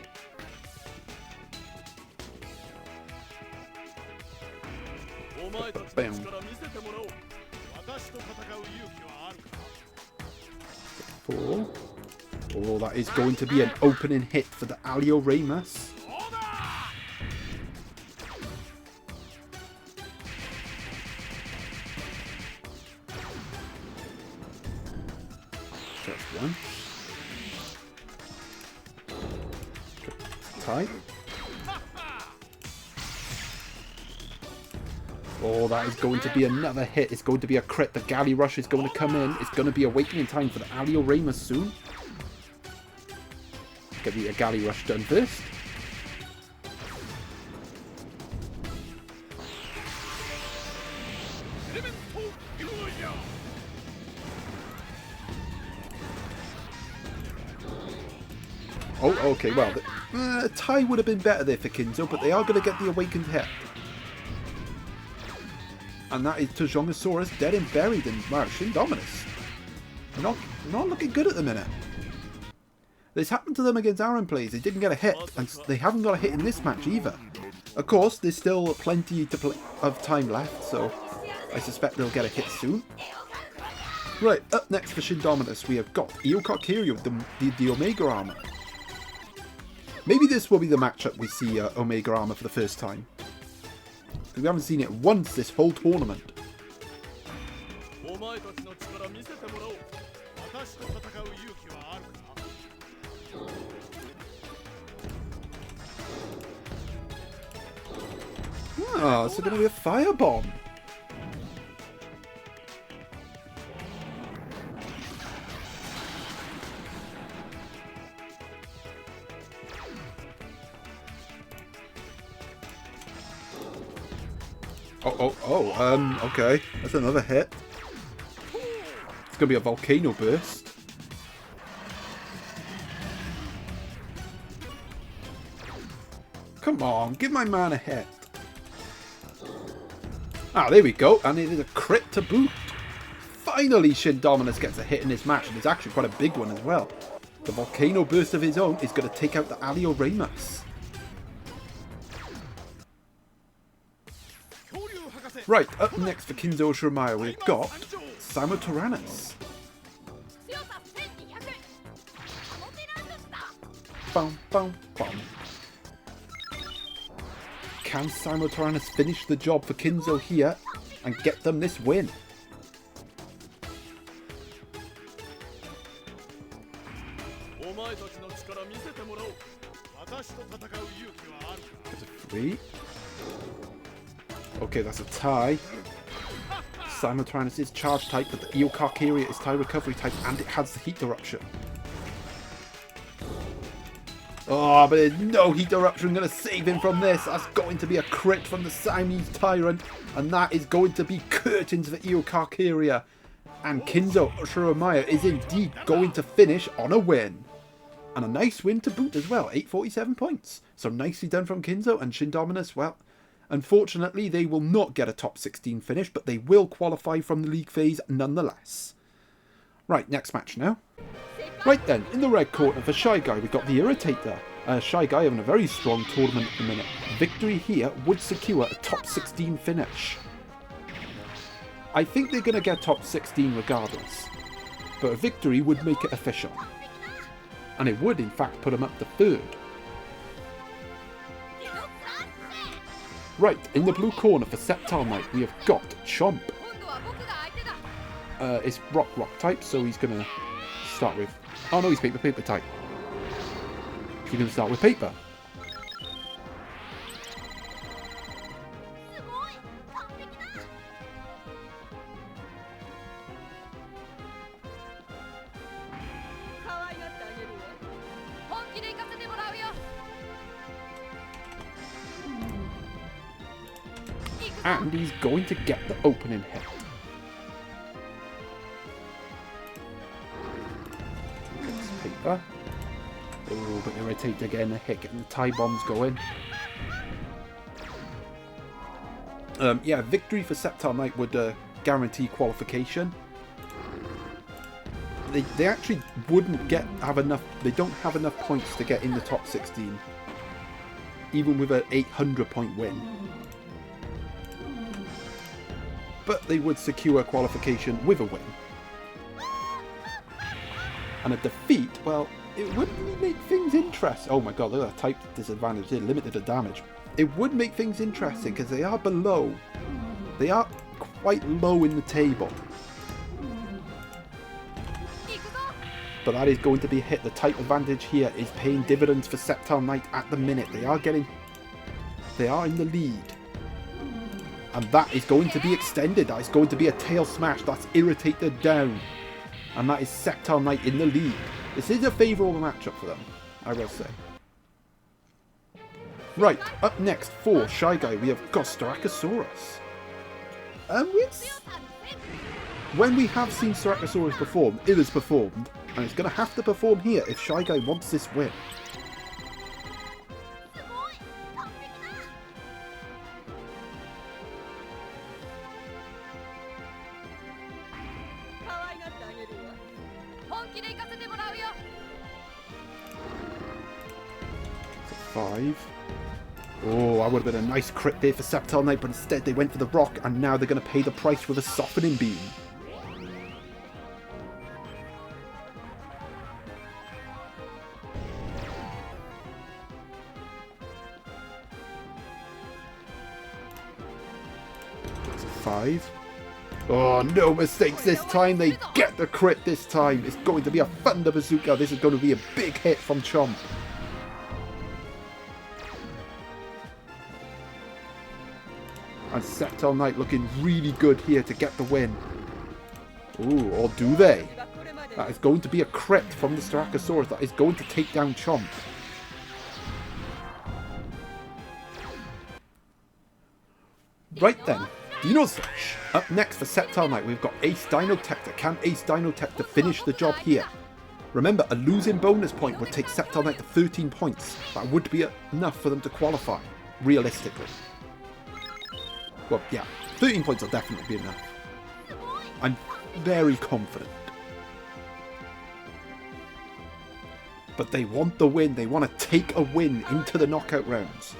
Bam. 4. Oh, that is going to be an opening hit for the Alioramus. Just one. Tie. Oh, that is going to be another hit. It's going to be a crit. The Galley Rush is going to come in. It's going to be awakening time for the Alioramus soon. Get the Galley Rush done first. Oh, okay, well, the tie would have been better there for Kinzo, but they are going to get the awakened hit. And that is Tjongosaurus dead and buried in Shindominus. Not looking good at the minute. This happened to them against Aaron Plays. They didn't get a hit, and they haven't got a hit in this match either. Of course, there's still plenty of time left, so I suspect they'll get a hit soon. Right, up next for Shindominus, we have got Eocarcharia with the Omega Armor. Maybe this will be the matchup we see Omega Armor for the first time. We haven't seen it once this whole tournament. Ah, it's going to be a firebomb. Okay. That's another hit. It's going to be a volcano burst. Come on, give my man a hit. Ah, there we go. And it is a crit to boot. Finally, Shindominus gets a hit in this match, and it's actually quite a big one as well. The volcano burst of his own is going to take out the Alioramus. Right, up next for Kinzo Shiromaya, we've got Simultaneous. Bum, bum, bum. Can Simultaneous finish the job for Kinzo here and get them this win? There's a 3. Okay, that's a tie. Simultaneous is charge type, but the Eocarcharia is tie recovery type, and it has the heat eruption. Oh, but there's no heat eruption going to save him from this. That's going to be a crit from the Siamese Tyrant, and that is going to be curtains for Eocarcharia. And Kinzo Shiromaya is indeed going to finish on a win. And a nice win to boot as well, 847 points. So nicely done from Kinzo, and Shindominus, well, unfortunately they will not get a top 16 finish, but they will qualify from the league phase nonetheless. Right, next match now. Right then, in the red corner for Shy Guy, we've got the Irritator. Shy Guy having a very strong tournament at the minute. Victory here would secure a top 16 finish. I think they're going to get top 16 regardless, but a victory would make it official. And it would in fact put them up to 3rd. Right, in the blue corner for Septile Knight, we have got Chomp. It's rock type, so he's going to start with... Oh no, he's paper type. He's going to start with paper. And he's going to get the opening hit. Paper. Oh, but Irritator getting a hit, getting the tie bombs going. Yeah, victory for Septile Knight would guarantee qualification. they actually wouldn't have enough. They don't have enough points to get in the top 16, even with an 800-point win. But they would secure qualification with a win. And a defeat, well, it would make things interesting. Oh my god, look at that type disadvantage. They're limited to damage. It would make things interesting because they are below. They are quite low in the table. But that is going to be a hit. The type advantage here is paying dividends for Sceptile Knight at the minute. They are in the lead. And that is going to be extended. That is going to be a tail smash. That's irritated down. And that is Sceptile Knight in the lead. This is a favourable matchup for them, I will say. Right, up next for Shy Guy, we have Styracosaurus. When we have seen Styracosaurus perform, it has performed. And it's going to have to perform here if Shy Guy wants this win. So 5. Oh, that would have been a nice crit there for Sceptile Knight, but instead they went for the rock, and now they're going to pay the price with a softening beam. So 5. Oh, no mistakes this time. They get the crit this time. It's going to be a Thunder Bazooka. This is going to be a big hit from Chomp. And Sceptile Knight looking really good here to get the win. Ooh, or do they? That is going to be a crit from the Styracosaurus. That is going to take down Chomp. Right then, Dinosaur. Up next for Sceptile Knight, we've got Ace Dinotector. Can Ace Dinotector finish the job here? Remember, a losing bonus point would take Sceptile Knight to 13 points. That would be enough for them to qualify, realistically. Well, yeah, 13 points will definitely be enough. I'm very confident. But they want the win. They want to take a win into the knockout rounds.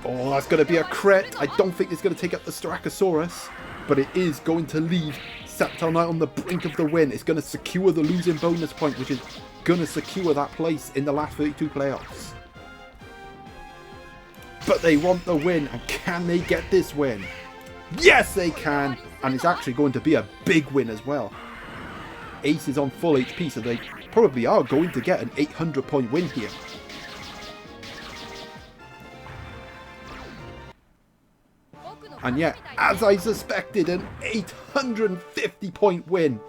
Oh, that's going to be a crit. I don't think it's going to take up the Styracosaurus. But it is going to leave Sceptile Knight on the brink of the win. It's going to secure the losing bonus point, which is going to secure that place in the last 32 playoffs. But they want the win, and can they get this win? Yes, they can! And it's actually going to be a big win as well. Ace is on full HP, so they probably are going to get an 800-point win here. And yet, as I suspected, an 850-point win.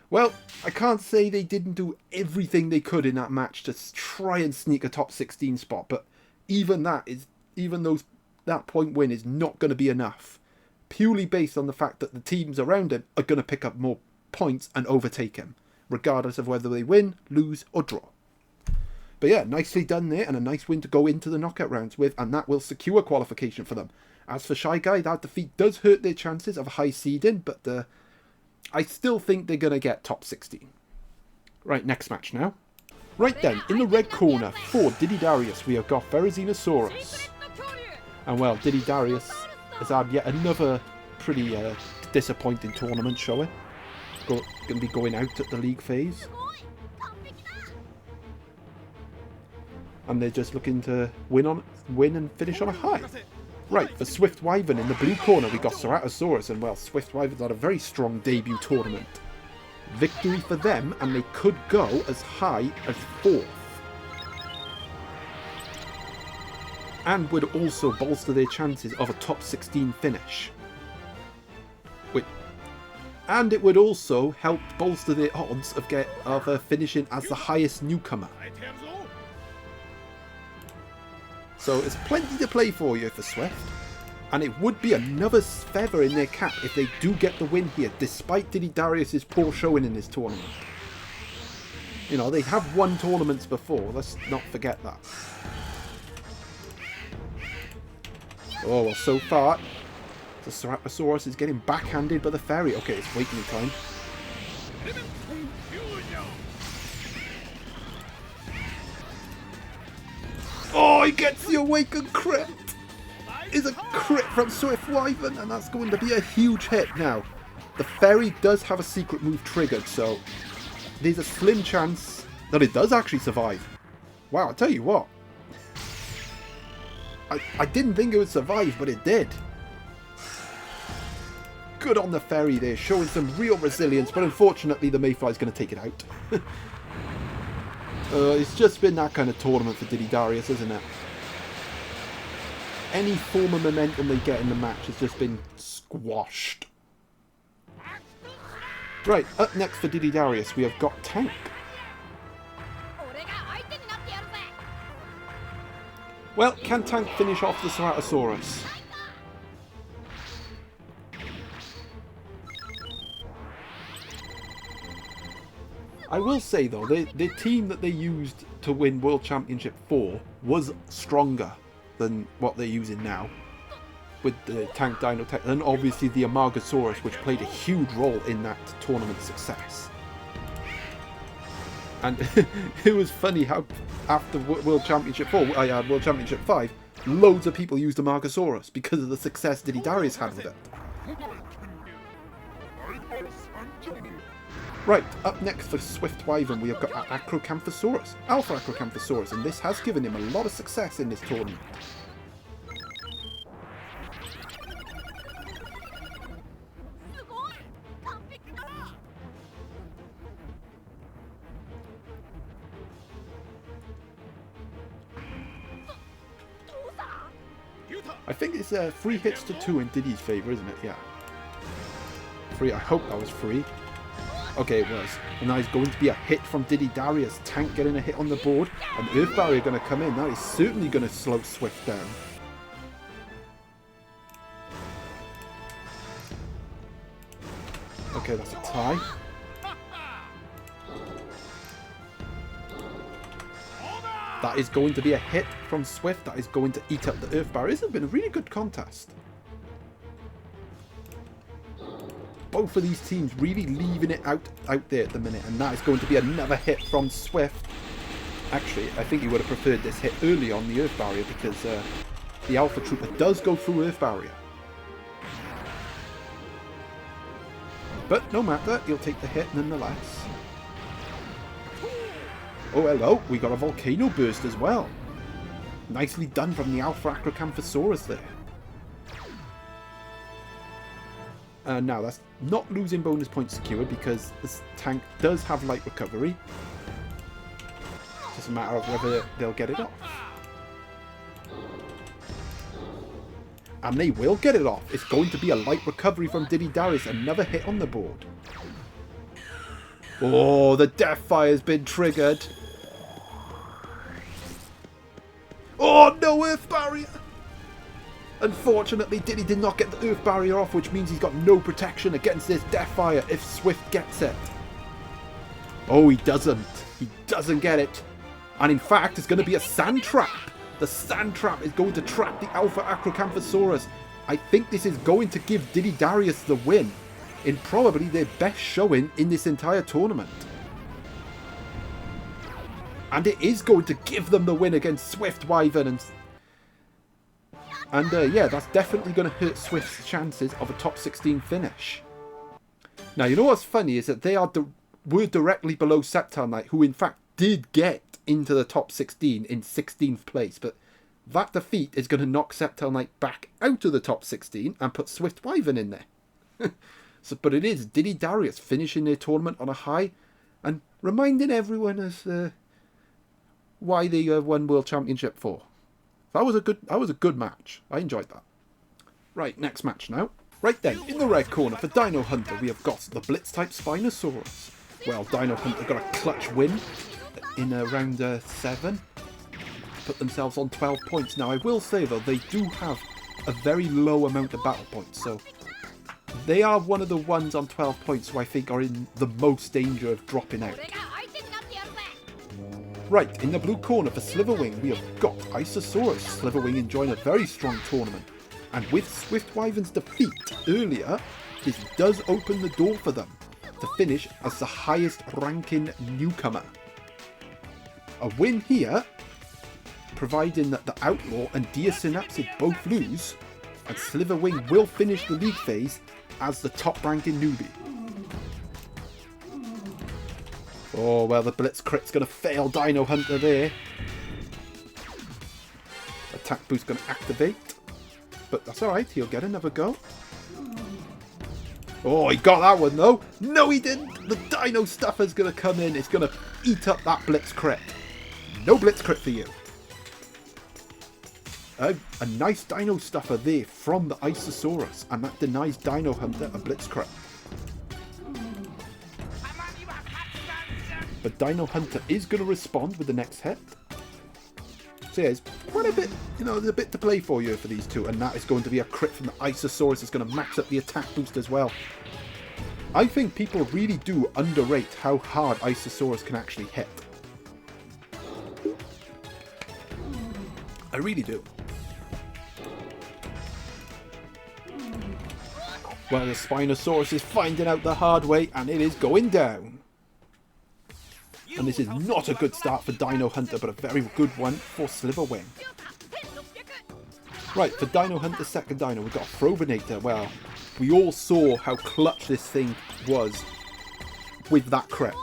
Well, I can't say they didn't do everything they could in that match to try and sneak a top 16 spot, but even that point win is not going to be enough. Purely based on the fact that the teams around him are going to pick up more points and overtake him, regardless of whether they win, lose, or draw. But yeah, nicely done there, and a nice win to go into the knockout rounds with, and that will secure qualification for them. As for Shy Guy, that defeat does hurt their chances of high seeding, but I still think they're going to get top 16. Right, next match now. Right then, in the red corner for Dididarius, we have got Therizinosaurus. And well, Dididarius has had yet another pretty disappointing tournament showing. Going to be going out at the league phase. And they're just looking to win and finish on a high. Right, for Swift Wyvern in the blue corner, we got Ceratosaurus, and well, Swift Wyvern's had a very strong debut tournament. Victory for them, and they could go as high as 4th. And would also bolster their chances of a top 16 finish. And it would also help bolster their odds of finishing as the highest newcomer. So it's plenty to play for you for Swift. And it would be another feather in their cap if they do get the win here, despite Dididarius' poor showing in this tournament. You know, they have won tournaments before, let's not forget that. Oh, well, so far, The Ceratosaurus is getting backhanded by the fairy. Okay, it's awakening time. Oh, he gets the awakened crit! Is a crit from Swift Wyvern, and that's going to be a huge hit now. The fairy does have a secret move triggered, so there's a slim chance that it does actually survive. Wow, I'll tell you what. I didn't think it would survive, but it did. Good on the fairy there, showing some real resilience, but unfortunately the Mayfly's going to take it out. It's just been that kind of tournament for Didydarius, isn't it? Any form of momentum they get in the match has just been squashed. Right, up next for Didydarius, we have got Tank. Well, can Tank finish off the Ceratosaurus? I will say though, the team that they used to win World Championship 4 was stronger than what they're using now. With the Tank Dino Tech, and obviously the Amargasaurus, which played a huge role in that tournament success. And it was funny how after World Championship 4, World Championship 5, loads of people used Amargasaurus because of the success Didydarius had with it. Right, up next for Swift Wyvern, we have got Acrocanthosaurus, Alpha Acrocanthosaurus, and this has given him a lot of success in this tournament. I think it's 3 hits to 2 in Diddy's favour, isn't it? Yeah. 3, I hope that was 3. Okay, it was. And now it's going to be a hit from Didydarius. Tank getting a hit on the board. And Earth Barrier going to come in. That is certainly going to slow Swift down. Okay, that's a tie. That is going to be a hit from Swift. That is going to eat up the Earth Barrier. This has been a really good contest. Both of these teams really leaving it out there at the minute, and that is going to be another hit from Swift. Actually, I think he would have preferred this hit early on the Earth Barrier because the Alpha Trooper does go through Earth Barrier. But no matter, he'll take the hit nonetheless. Oh hello, we got a Volcano Burst as well. Nicely done from the Alpha Acrocanthosaurus there. Now, that's not losing bonus points secured because this tank does have light recovery. It's just a matter of whether they'll get it off. And they will get it off. It's going to be a light recovery from Didydarius. Another hit on the board. Oh, the Deathfire has been triggered. Oh, no Earth Barrier! Unfortunately, Diddy did not get the Earth Barrier off, which means he's got no protection against this Deathfire if Swift gets it. Oh, he doesn't. He doesn't get it. And in fact, it's going to be a Sand Trap. The Sand Trap is going to trap the Alpha Acrocanthosaurus. I think this is going to give Didydarius the win in probably their best showing in this entire tournament. And it is going to give them the win against Swift Wyvern. And yeah, that's definitely going to hurt Swift's chances of a top 16 finish. Now, you know what's funny is that they were directly below Sceptile Knight, who in fact did get into the top 16 in 16th place. But that defeat is going to knock Sceptile Knight back out of the top 16 and put Swift Wyvern in there. But it is Didydarius finishing their tournament on a high and reminding everyone as why they won World Championship 4. That was a good match. I enjoyed that. Right, next match now. Right then, in the red corner for Dino Hunter, we have got the Blitz-type Spinosaurus. Well, Dino Hunter got a clutch win in round 7. Put themselves on 12 points. Now, I will say, though, they do have a very low amount of battle points. So, they are one of the ones on 12 points who I think are in the most danger of dropping out. Right, in the blue corner for Sliverwing, we have got Isosaurus. Sliverwing enjoying a very strong tournament. And with Swift Wyvern's defeat earlier, this does open the door for them to finish as the highest ranking newcomer. A win here, providing that the Outlaw and Diasynapsid both lose, and Sliverwing will finish the league phase as the top ranking newbie. Oh, well, the Blitz Crit's going to fail Dino Hunter there. Attack boost going to activate. But that's alright, he'll get another go. Oh, he got that one though. No, he didn't. The Dino Stuffer's going to come in. It's going to eat up that Blitz Crit. No Blitz Crit for you. A nice Dino Stuffer there from the Isosaurus. And that denies Dino Hunter a Blitz Crit. But Dino Hunter is going to respond with the next hit. So yeah, it's quite a bit, there's a bit to play for you for these two. And that is going to be a crit from the Isosaurus. It's going to max up the attack boost as well. I think people really do underrate how hard Isosaurus can actually hit. I really do. Well, the Spinosaurus is finding out the hard way, and it is going down. And this is not a good start for Dino Hunter, but a very good one for Sliverwing. Right, for Dino Hunter's second dino, we've got a Frobinator. Well, we all saw how clutch this thing was with that crit.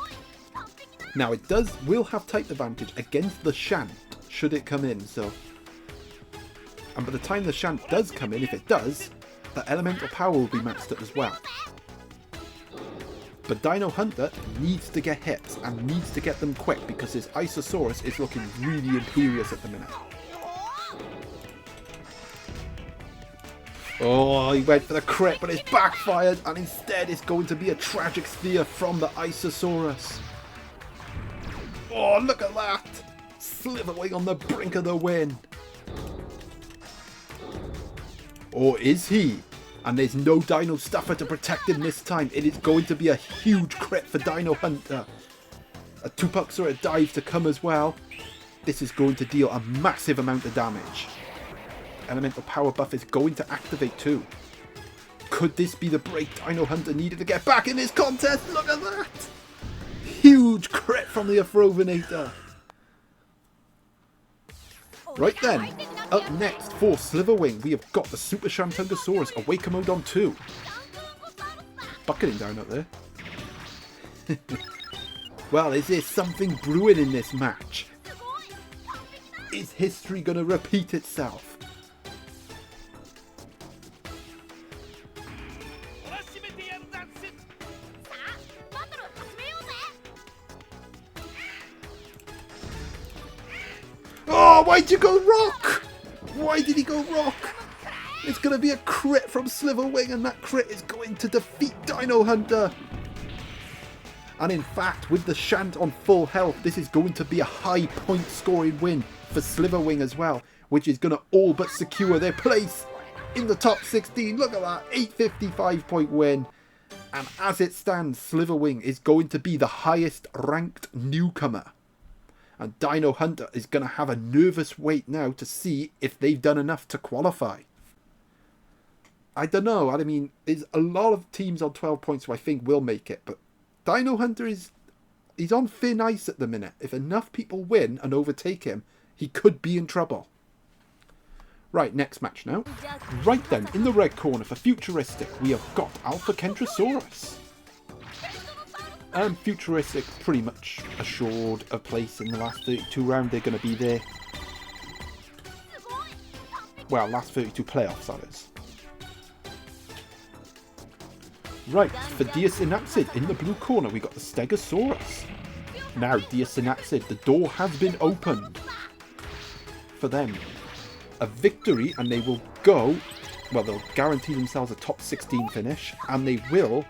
Now, it will have type advantage against the Shant, should it come in, so... And by the time the Shant does come in, if it does, the elemental power will be maxed up as well. But Dino Hunter needs to get hits and needs to get them quick because his Isosaurus is looking really imperious at the minute. Oh, he went for the crit, but it's backfired, and instead it's going to be a Tragic Sphere from the Isosaurus. Oh, look at that! Sliverwing on the brink of the win. Or is he? And there's no Dino Stuffer to protect him this time. It is going to be a huge crit for Dino Hunter. A Tupaxura dive to come as well. This is going to deal a massive amount of damage. Elemental Power Buff is going to activate too. Could this be the break Dino Hunter needed to get back in this contest? Look at that! Huge crit from the Afrovinator. Right then, up next for Sliverwing, we have got the Super Shantungosaurus Awakenodon 2. Bucketing down up there. Well, is there something brewing in this match? Is history going to repeat itself? Oh, why'd you go rock? Why did he go rock? It's going to be a crit from Sliverwing, and that crit is going to defeat Dino Hunter. And in fact, with the Shant on full health, this is going to be a high point scoring win for Sliverwing as well, which is going to all but secure their place in the top 16. Look at that, 855 point win. And as it stands, Sliverwing is going to be the highest ranked newcomer. And Dino Hunter is going to have a nervous wait now to see if they've done enough to qualify. I don't know. I mean, there's a lot of teams on 12 points who I think will make it. But Dino Hunter he's on thin ice at the minute. If enough people win and overtake him, he could be in trouble. Right, next match now. Right then, in the red corner for Futuristic, we have got Alpha Kentrosaurus. Futuristic pretty much assured a place in the last 32 round. They're going to be there. Well, last 32 playoffs, that is. Right, for Diasynapsid in the blue corner, we got the Stegosaurus. Now, Diasynapsid, the door has been opened for them. A victory, and they will go, well, they'll guarantee themselves a top 16 finish, and they will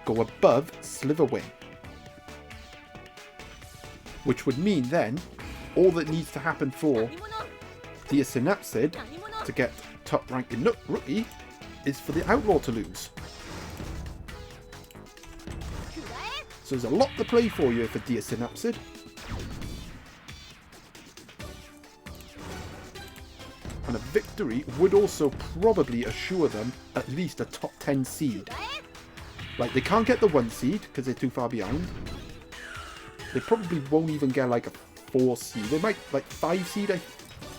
go above Sliverwing. Which would mean then, all that needs to happen for Diasynapsid to get top ranking rookie is for the Outlaw to lose. So there's a lot to play for you for Diasynapsid. And a victory would also probably assure them at least a top 10 seed. Like, they can't get the 1 seed because they're too far behind. They probably won't even get like a 4 seed. They might, like, 5 seed I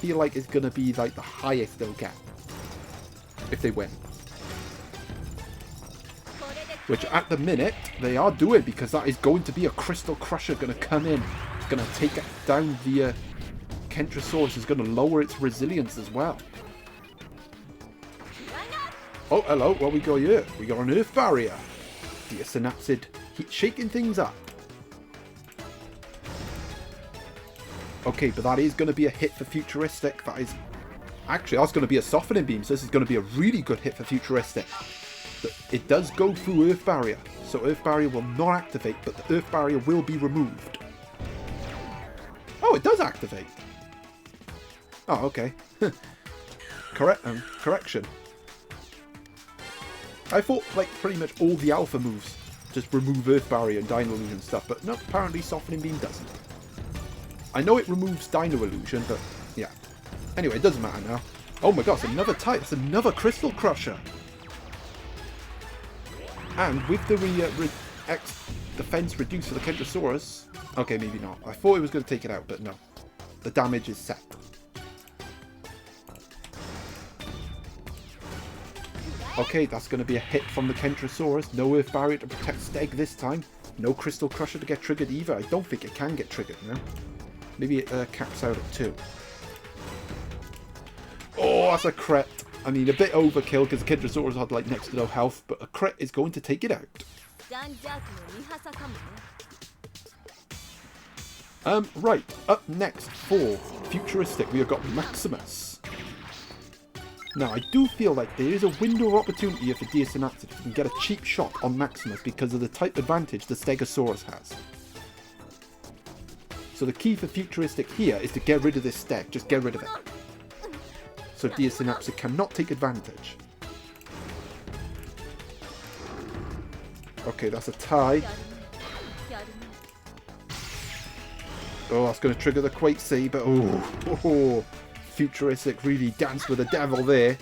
feel like is going to be like the highest they'll get. If they win. Which at the minute they are doing, because that is going to be a Crystal Crusher going to come in. It's going to take down the Kentrosaurus. Is going to lower its resilience as well. Oh, hello. What we got here? We got an Earth Barrier. The Synapsid shaking things up. Okay, but that is going to be a hit for Futuristic. That is... Actually, that's going to be a Softening Beam, so this is going to be a really good hit for Futuristic. But it does go through Earth Barrier, so Earth Barrier will not activate, but the Earth Barrier will be removed. Oh, it does activate. Oh, okay. Correction. I thought, like, pretty much all the Alpha moves just remove Earth Barrier and Dino Illusion stuff, but no, apparently Softening Beam doesn't. I know it removes Dino Illusion, but yeah. Anyway, it doesn't matter now. Oh my gosh, another type. It's another Crystal Crusher. And with the defense reduced for the Kentrosaurus... Okay, maybe not. I thought it was going to take it out, but no. The damage is set. Okay, that's going to be a hit from the Kentrosaurus. No Earth Barrier to protect Steg this time. No Crystal Crusher to get triggered either. I don't think it can get triggered now. Maybe it caps out at 2. Oh, that's a crit. I mean, a bit overkill because the Kentrosaurus had like next to no health, but a crit is going to take it out. Right, up next for Futuristic, we have got Maximus. Now, I do feel like there is a window of opportunity here for Deosynapsid to get a cheap shot on Maximus because of the type advantage the Stegosaurus has. So the key for Futuristic here is to get rid of this Steg, just get rid of it. So Deosynapsid cannot take advantage. Okay, that's a tie. Oh, that's going to trigger the Quake Saber. Oh, Futuristic really danced with the devil there.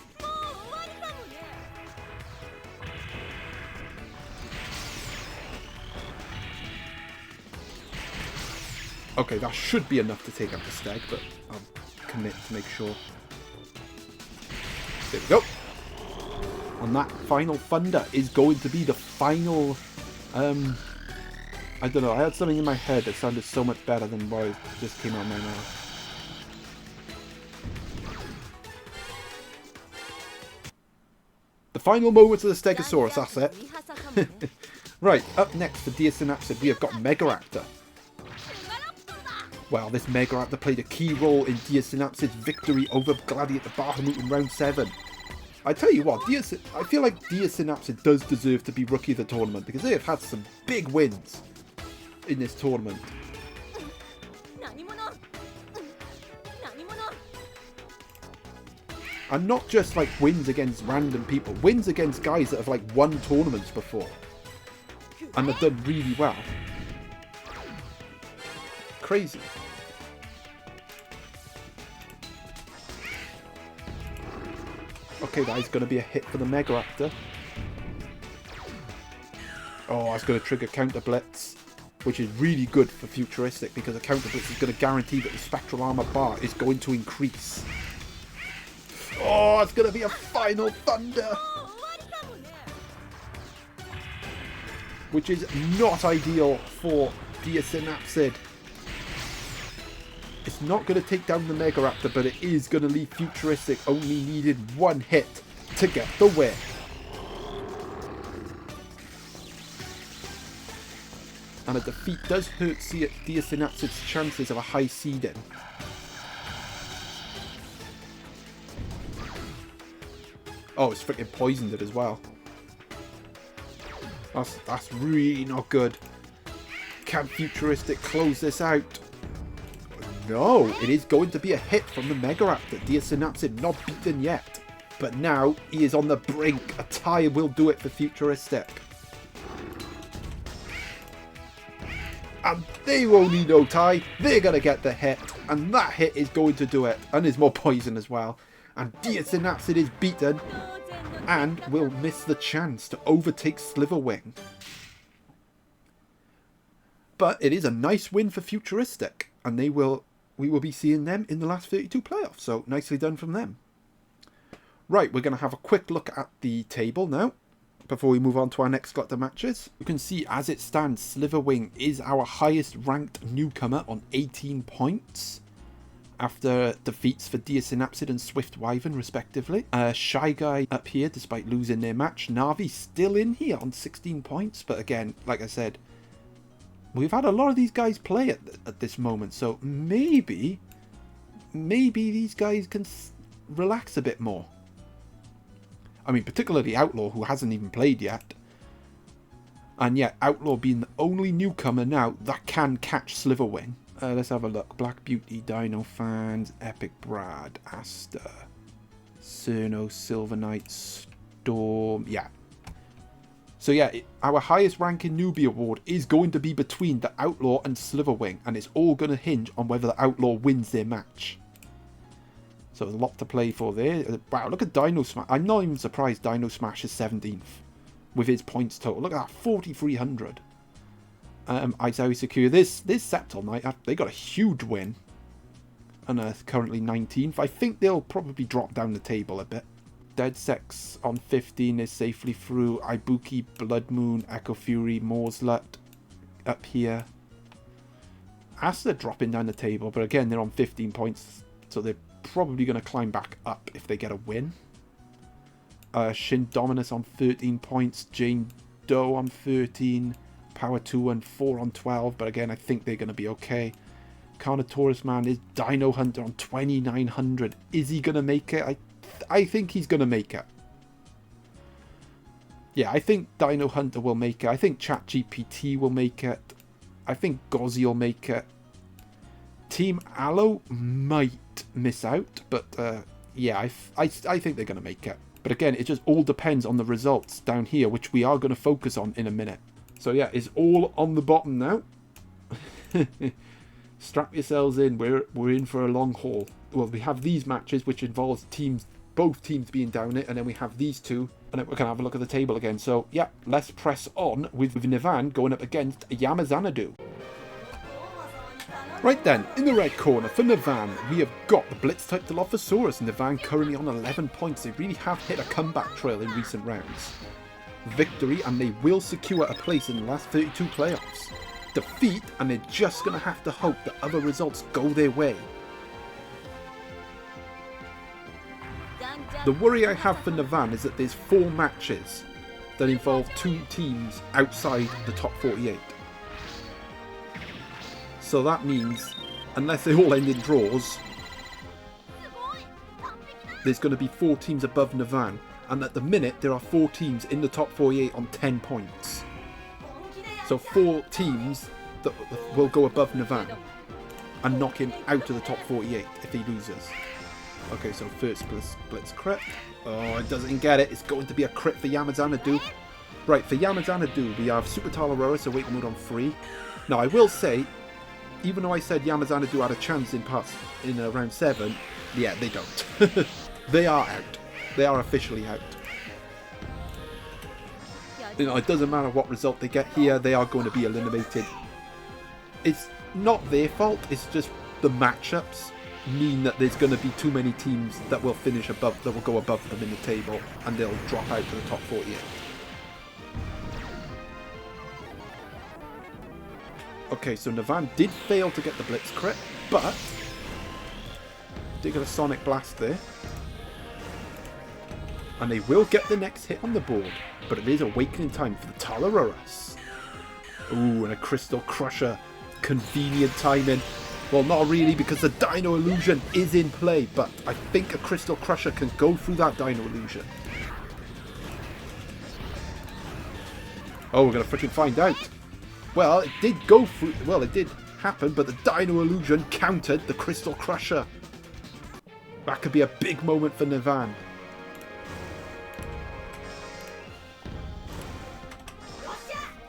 Okay, that should be enough to take out the Steg, but I'll commit to make sure. There we go. And that final Thunder is going to be the final... I don't know, I had something in my head that sounded so much better than what just came out of my mouth. The final moments of the Stegosaurus, that's it. Right, up next for Deosynapsid, we have got Megaraptor. Well, this Megaraptor played a key role in Deosynapsid's victory over Gladiator Bahamut in round 7. I tell you what, I feel like Deosynapsid does deserve to be Rookie of the Tournament because they have had some big wins in this tournament. And not just like wins against random people, wins against guys that have like won tournaments before and have done really well. Crazy. Okay, that is going to be a hit for the Megaraptor. Oh, that's going to trigger Counter Blitz, which is really good for Futuristic because a Counter Blitz is going to guarantee that the Spectral Armor bar is going to increase. Oh, it's going to be a final Thunder! Which is not ideal for Deosynapsid. It's not going to take down the Megaraptor, but it is going to leave Futuristic only needed 1 hit to get the win. And a defeat does hurt Deosynapsid's chances of a high seeding. Oh, it's freaking poisoned it as well. That's really not good. Can Futuristic close this out? No, it is going to be a hit from the Megaraptor. Deosynapsid not beaten yet. But now he is on the brink. A tie will do it for Futuristic. And they won't need no tie. They're going to get the hit. And that hit is going to do it. And there's more poison as well. And Dinosaur is beaten and will miss the chance to overtake Sliverwing. But it is a nice win for Futuristic, and we will be seeing them in the last 32 playoffs, so nicely done from them. Right, we're going to have a quick look at the table now, before we move on to our next lot of matches. You can see as it stands, Sliverwing is our highest ranked newcomer on 18 points, after defeats for Deosynapsid and Swift Wyvern respectively. Shy Guy up here despite losing their match. Navi still in here on 16 points, but again, like I said, we've had a lot of these guys play at this moment, so maybe these guys can relax a bit more. I mean, particularly Outlaw, who hasn't even played yet. And yet, Outlaw being the only newcomer now that can catch Sliverwing. Let's have a look. Black Beauty, Dino Fans, Epic Brad, Aster, Cerno, Silver Knight, Storm. Yeah. So yeah, our highest ranking newbie award is going to be between the Outlaw and Sliverwing, and it's all going to hinge on whether the Outlaw wins their match. So there's a lot to play for there. Wow, look at Dino Smash. I'm not even surprised Dino Smash is 17th with his points total. Look at that, 4,300. Izawi Secure. This Septal Knight, they got a huge win. And currently 19th. I think they'll probably drop down the table a bit. Dead Sex on 15 is safely through. Ibuki, Blood Moon, Echo Fury, Morslut up here. Aster dropping down the table, but again, they're on 15 points, so they're probably going to climb back up if they get a win. Shin Dominus on 13 points. Jane Doe on 13. Power 2 and 4 on 12, but again, I think they're going to be okay. Carnotaurus Man is Dino Hunter on 2,900. Is he going to make it? I think he's going to make it. Yeah, I think Dino Hunter will make it. I think ChatGPT will make it. I think Gozzy will make it. Team Aloe might miss out, but yeah, I think they're going to make it. But again, it just all depends on the results down here, which we are going to focus on in a minute. So yeah, it's all on the bottom now. Strap yourselves in. We're in for a long haul. Well, we have these matches, which involves both teams being down it, and then we have these two, and then we're going to have a look at the table again. So yeah, let's press on with Nivan going up against Yamazanadu. Right then, in the red corner for Nivan, we have got the Blitz-type Dilophosaurus. Nivan currently on 11 points. They really have hit a comeback trail in recent rounds. Victory, and they will secure a place in the last 32 playoffs. Defeat, and they're just going to have to hope that other results go their way. The worry I have for Nivan is that there's 4 matches that involve 2 teams outside the top 48. So that means, unless they all end in draws, there's going to be 4 teams above Nivan. And at the minute, there are 4 teams in the top 48 on 10 points. So 4 teams that will go above Nivan and knock him out of the top 48 if he loses. Okay, so first Blitz crit. Oh, it doesn't get it. It's going to be a crit for Yamazanadu. Right, for Yamazanadu, we have Super Talaroris awaiting mode on 3. Now, I will say, even though I said Yamazanadu had a chance in round 7, yeah, they don't. They are out. They are officially out. You know, it doesn't matter what result they get here, they are going to be eliminated. It's not their fault, it's just the matchups mean that there's going to be too many teams that will finish above, that will go above them in the table, and they'll drop out to the top 48. Okay, so Nivan did fail to get the Blitz crit, but did get a Sonic Blast there. And they will get the next hit on the board, but it is awakening time for the Talaroris. Ooh, and a Crystal Crusher. Convenient timing. Well, not really, because the Dino Illusion is in play, but I think a Crystal Crusher can go through that Dino Illusion. Oh, we're going to freaking find out. Well, it did go through, well, it did happen, but the Dino Illusion countered the Crystal Crusher. That could be a big moment for Nivan.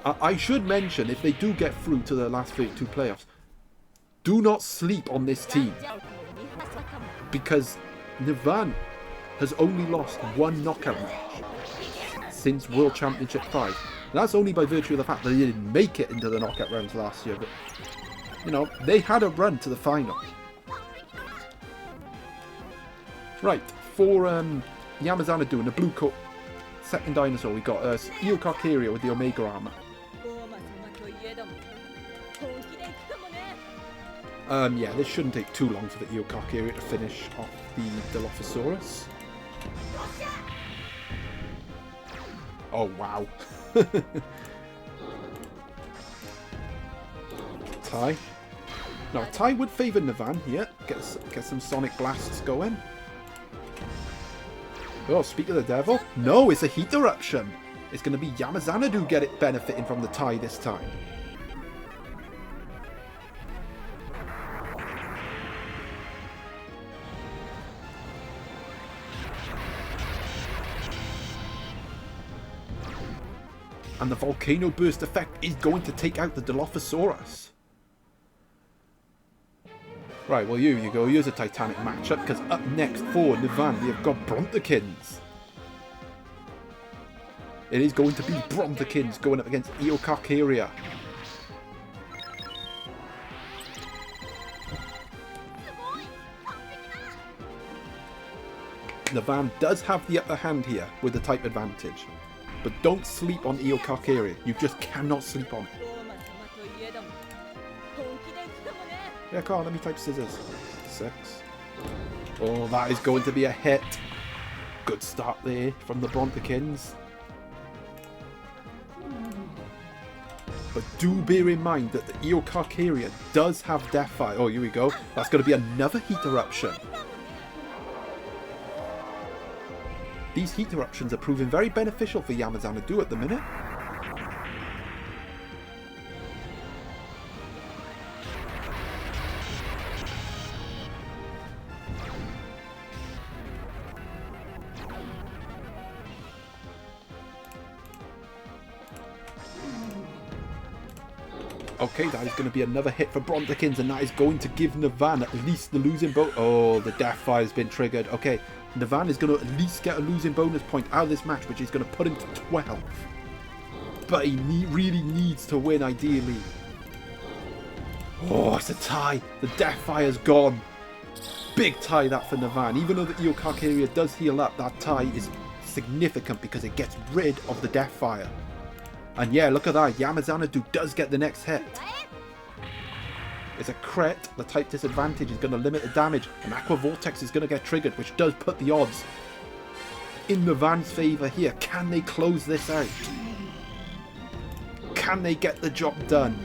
I should mention, if they do get through to the last 32 playoffs, do not sleep on this team. Because Nivan has only lost one knockout match since World Championship 5. And that's only by virtue of the fact that they didn't make it into the knockout rounds last year. But, you know, they had a run to the final. Right, for Yamazana in the blue coat second dinosaur, we got Eocarcharia with the Omega armor. Yeah, this shouldn't take too long for the Eocarcharia to finish off the Dilophosaurus. Oh, wow. Tai. Now, Tai would favour Navan here. Get some Sonic Blasts going. Oh, speak of the devil. No, it's a Heat Eruption. It's going to be Yamazana get it benefiting from the Tai this time. And the Volcano Burst effect is going to take out the Dilophosaurus. Right, well, here you go. Here's a Titanic matchup, because up next for Navan, we have got Bronthokins. It is going to be Bronthokins going up against Eocarcharia. Navan does have the upper hand here with the type advantage. But don't sleep on Eocarcharia. You just cannot sleep on it. Yeah, come on, let me type scissors. 6. Oh, that is going to be a hit. Good start there from the Bronthokins. But do bear in mind that the Eocarcharia does have Deathfire. Oh, here we go. That's going to be another Heat Eruption. These Heat Eruptions are proving very beneficial for Yamazana at the minute. Okay, that is going to be another hit for Bronthokins, and that is going to give Navan at least the losing bonus. Oh, the Deathfire has been triggered. Okay, Navan is going to at least get a losing bonus point out of this match, which is going to put him to 12. But he really needs to win, ideally. Oh, it's a tie. The Deathfire's gone. Big tie that for Navan. Even though the Eocarcharia does heal up, that tie is significant because it gets rid of the Deathfire. And yeah, look at that. Yamazana does get the next hit. It's a crit. The type disadvantage is going to limit the damage. And Aqua Vortex is going to get triggered, which does put the odds in Navan's favour here. Can they close this out? Can they get the job done?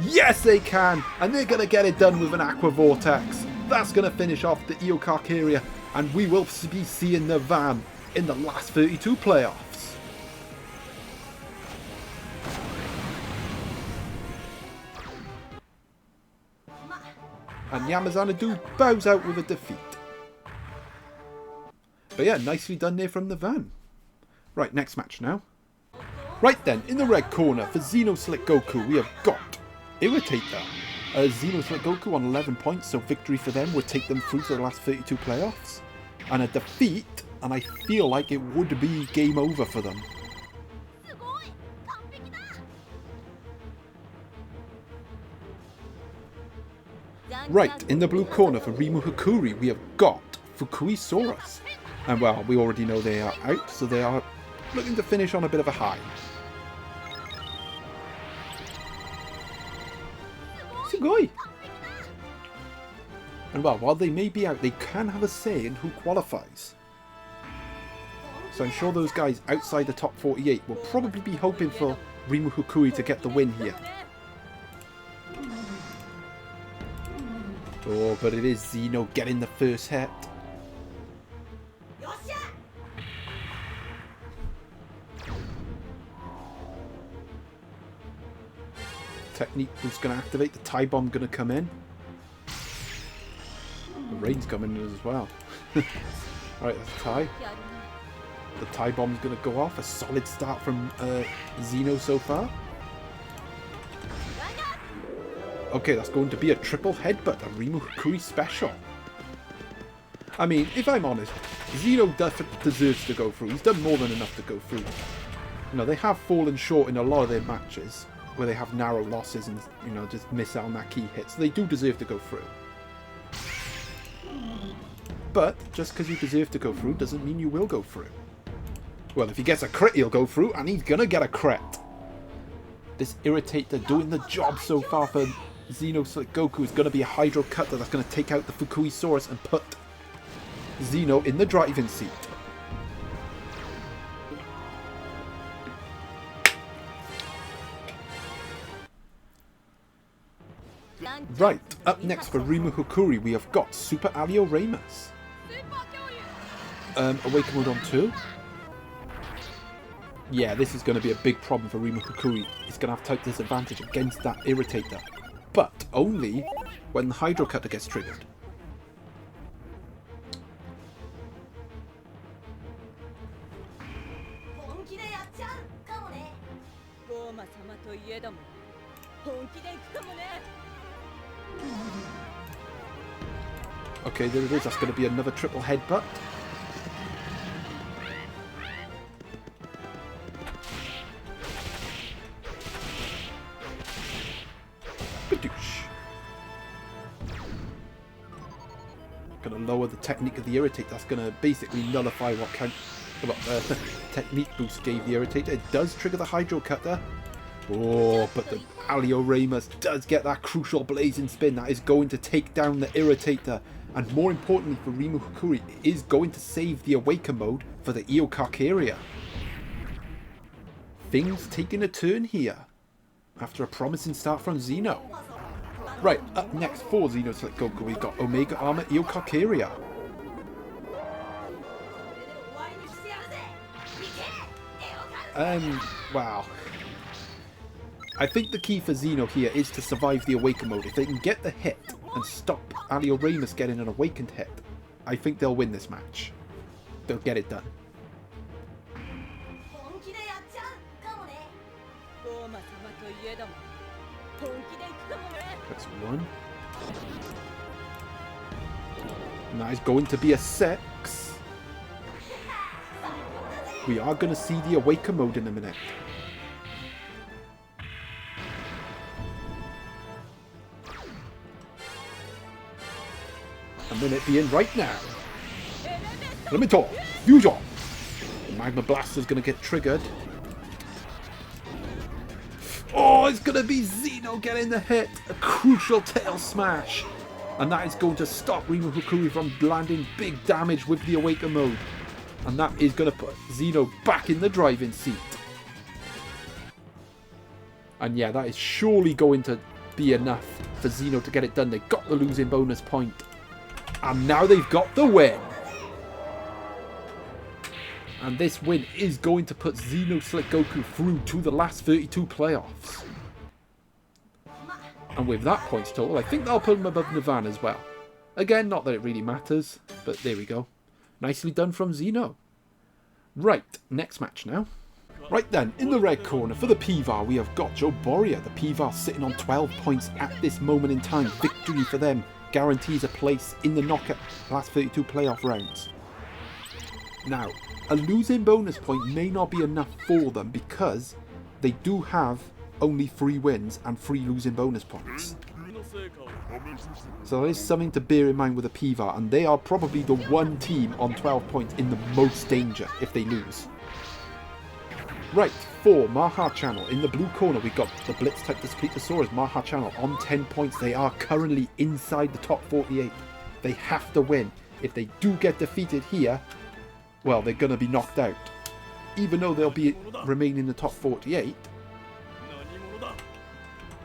Yes, they can. And they're going to get it done with an Aqua Vortex. That's going to finish off the Eocarcharia. And we will be seeing Navan in the last 32 playoffs. And Yamazana bows out with a defeat. But yeah, nicely done there from Navan. Right, next match now. Right then, in the red corner for Xenoslick Goku, we have got Irritator. Xenoslick Goku on 11 points, so victory for them would take them through to the last 32 playoffs. And a defeat, and I feel like it would be game over for them. Right, in the blue corner for Rimu Hikuri, we have got Fukuisaurus. And well, we already know they are out, so they are looking to finish on a bit of a high. Sugoi! And well, while they may be out, they can have a say in who qualifies. So I'm sure those guys outside the top 48 will probably be hoping for Rimu Hikuri to get the win here. Oh, but it is Xeno getting the first hit. Technique boost going to activate. The tie bomb going to come in. The rain's coming in as well. Right, that's a tie. The tie bomb's going to go off. A solid start from Xeno so far. Okay, that's going to be a triple headbutt, a Rimu Hikuri special. I mean, if I'm honest, Xeno deserves to go through. He's done more than enough to go through. You know, they have fallen short in a lot of their matches where they have narrow losses and, you know, just miss out on that key hit. So they do deserve to go through. But just because you deserve to go through doesn't mean you will go through. Well, if he gets a crit, he'll go through, and he's going to get a crit. This Irritator doing the job so far for Xeno Slick Goku is going to be a Hydro Cutter that's going to take out the Fukuisaurus and put Xeno in the driving seat. Right, up next for Rimu Hukuri, we have got Super Alio Ramus. Awaken mode on 2. Yeah, this is going to be a big problem for Rimu Hukuri. He's going to have type disadvantage against that Irritator. But only when the Hydro Cutter gets triggered. Okay, there it is. That's going to be another triple headbutt. Badoosh. Going to lower the technique of the Irritator. That's going to basically nullify what technique boost gave the Irritator. It does trigger the Hydro Cutter. Oh, but the Alio Ramus does get that crucial blazing spin that is going to take down the Irritator. And more importantly for Rimu Hukuri, it is going to save the Awaken mode for the Eocarcharia. Things taking a turn here after a promising start from Xeno. Right, up next for Xeno Slick Goku, we've got Omega Armor Eocarcharia. Wow. I think the key for Xeno here is to survive the Awaken mode. If they can get the hit and stop Alio Ramus getting an awakened hit, I think they'll win this match. They'll get it done. That's one. And that is going to be a 6. We are going to see the Awaken mode in a minute. A minute being right now. Elementor, Fusion. Magma Blaster is going to get triggered. Oh, it's going to be Xeno getting the hit. A crucial tail smash. And that is going to stop Rimu Hukuri from landing big damage with the Awaken mode. And that is going to put Xeno back in the driving seat. And yeah, that is surely going to be enough for Xeno to get it done. They got the losing bonus point. And now they've got the win. And this win is going to put Xeno Slick Goku through to the last 32 playoffs. And with that points total, I think that'll put him above Nirvana as well. Again, not that it really matters, but there we go. Nicely done from Xeno. Right, next match now. Right then, in the red corner for the P-VAR, we have got Joboria. The P-VAR sitting on 12 points at this moment in time. Victory for them guarantees a place in the knockout last 32 playoff rounds. Now, a losing bonus point may not be enough for them because they do have only 3 wins and 3 losing bonus points. So there is something to bear in mind with the P-VAR, and they are probably the one team on 12 points in the most danger if they lose. Right, for Maha Channel, in the blue corner we've got the Blitz type Despleetosaurus. Maha Channel on 10 points. They are currently inside the top 48. They have to win. If they do get defeated here, well, they're going to be knocked out. Even though they'll be remaining in the top 48,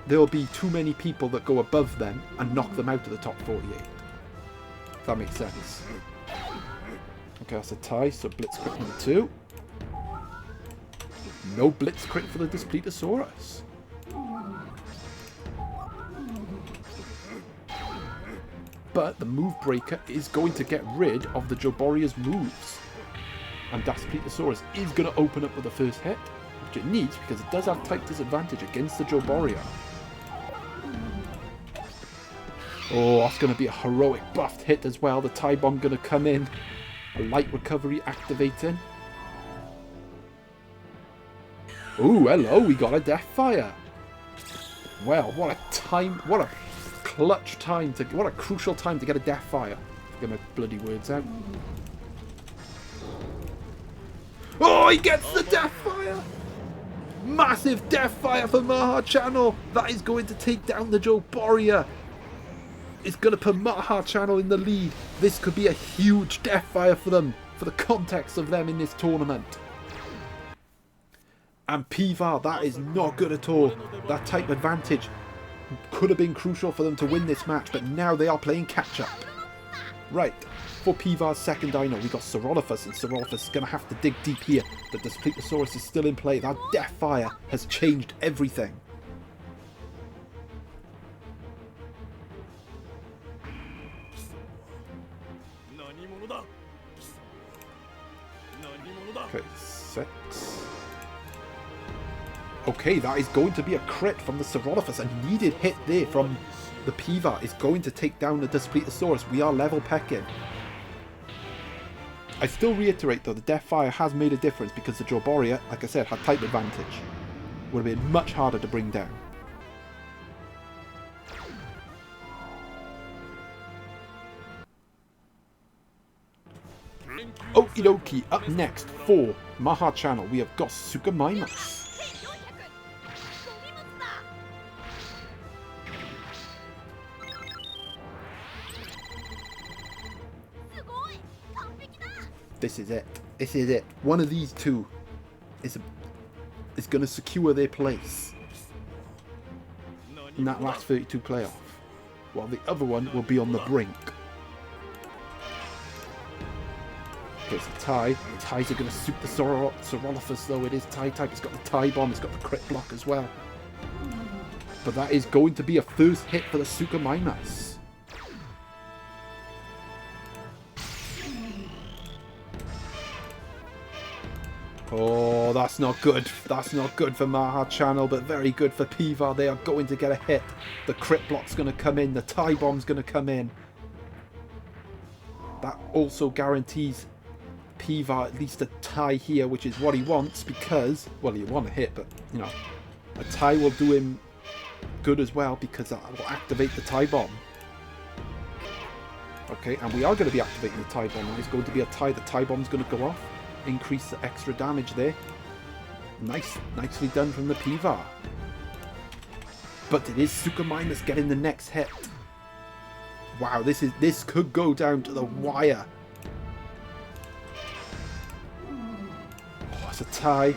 there'll be too many people that go above them and knock them out of the top 48. If that makes sense. Okay, that's a tie, so Blitz crit number 2. No Blitz crit for the Despleetosaurus. But the move breaker is going to get rid of the Joboria's moves. And Despleetosaurus is going to open up with the first hit, which it needs because it does have type disadvantage against the Joboria. Oh, that's going to be a heroic buffed hit as well. The tie bomb going to come in. A light recovery activating. Oh, hello, we got a death fire. Well, what a time, what a clutch time, what a crucial time to get a death fire. Get my bloody words out. Oh, he gets the death fire. Massive death fire for Maha Channel. That is going to take down the Joboria. It's going to put Maha Channel in the lead. This could be a huge death fire for them, for the context of them in this tournament. And Pivar, that is not good at all. That type advantage could have been crucial for them to win this match, but now they are playing catch-up. Right, for Pivar's second dino, we got Saurolophus, and Saurolophus is going to have to dig deep here. The Displetosaurus is still in play. That death fire has changed everything. Okay, 6. Okay, that is going to be a crit from the Saurolophus. A needed hit there from the Pivar is going to take down the Displetosaurus. We are level pecking. I still reiterate though, the death fire has made a difference because the Joboria, like I said, had type advantage. Would have been much harder to bring down. Okie dokie, up next for Maha Channel, we have got Suchomimus. This is it. This is it. One of these two is going to secure their place in that last 32 playoff, while the other one will be on the brink. Okay, it's a tie. The ties are going to suit the Saurolophus, though. It is tie type. It's got the tie bomb. It's got the crit block as well. But that is going to be a first hit for the Suchomimus. Oh, that's not good. That's not good for Maha Channel, but very good for Pivar. They are going to get a hit. The crit block's going to come in. The tie bomb's going to come in. That also guarantees Pivar at least a tie here, which is what he wants because, well, you want a hit, but, you know, a tie will do him good as well because that will activate the tie bomb. Okay, and we are going to be activating the tie bomb. It's going to be a tie. The tie bomb's going to go off. Increase the extra damage there. Nicely done from the Pivar. But it is Suchomimus getting the next hit. Wow, this could go down to the wire. Oh, it's a tie.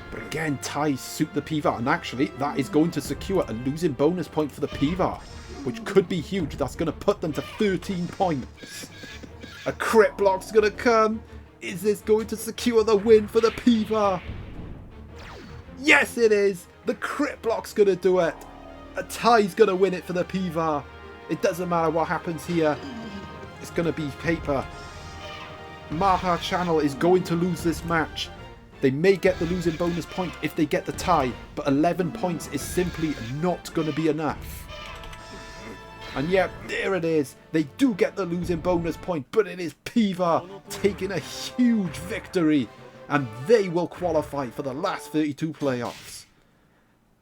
But again, ties suit the Pivar. And actually, that is going to secure a losing bonus point for the Pivar, which could be huge. That's going to put them to 13 points. A crit block's going to come. Is this going to secure the win for the Pivar? Yes, it is. The crit block's going to do it. A tie's going to win it for the Pivar. It doesn't matter what happens here. It's going to be paper. Maha Channel is going to lose this match. They may get the losing bonus point if they get the tie, but 11 points is simply not going to be enough. And yeah, there it is. They do get the losing bonus point, but it is Pivar taking a huge victory. And they will qualify for the last 32 playoffs.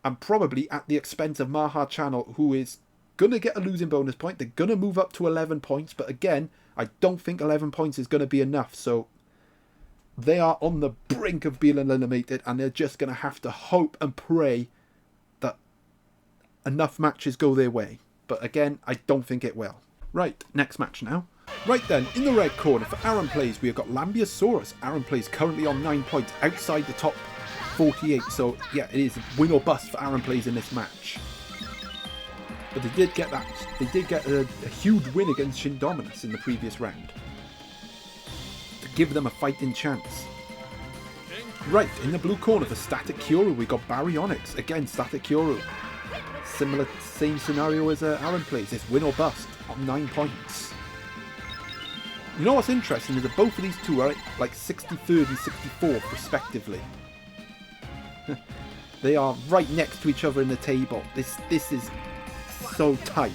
And probably at the expense of Maha Channel, who is going to get a losing bonus point. They're going to move up to 11 points. But again, I don't think 11 points is going to be enough. So they are on the brink of being eliminated. And they're just going to have to hope and pray that enough matches go their way. But again, I don't think it will. Right, next match now. Right then, in the red corner for Aaron Plays, we have got Lambeosaurus. Aaron Plays currently on 9 points, outside the top 48. So yeah, it is win or bust for Aaron Plays in this match. But they did get that. They did get a huge win against Shindominus in the previous round to give them a fighting chance. Right, in the blue corner for Static Kyoru, we got Baryonyx. Again, Static Kyoru. Similar, same scenario as Aaron Plays. It's win or bust on 9 points. You know what's interesting is that both of these two are like 63rd and 64th respectively. They are right next to each other in the table. This is so tight.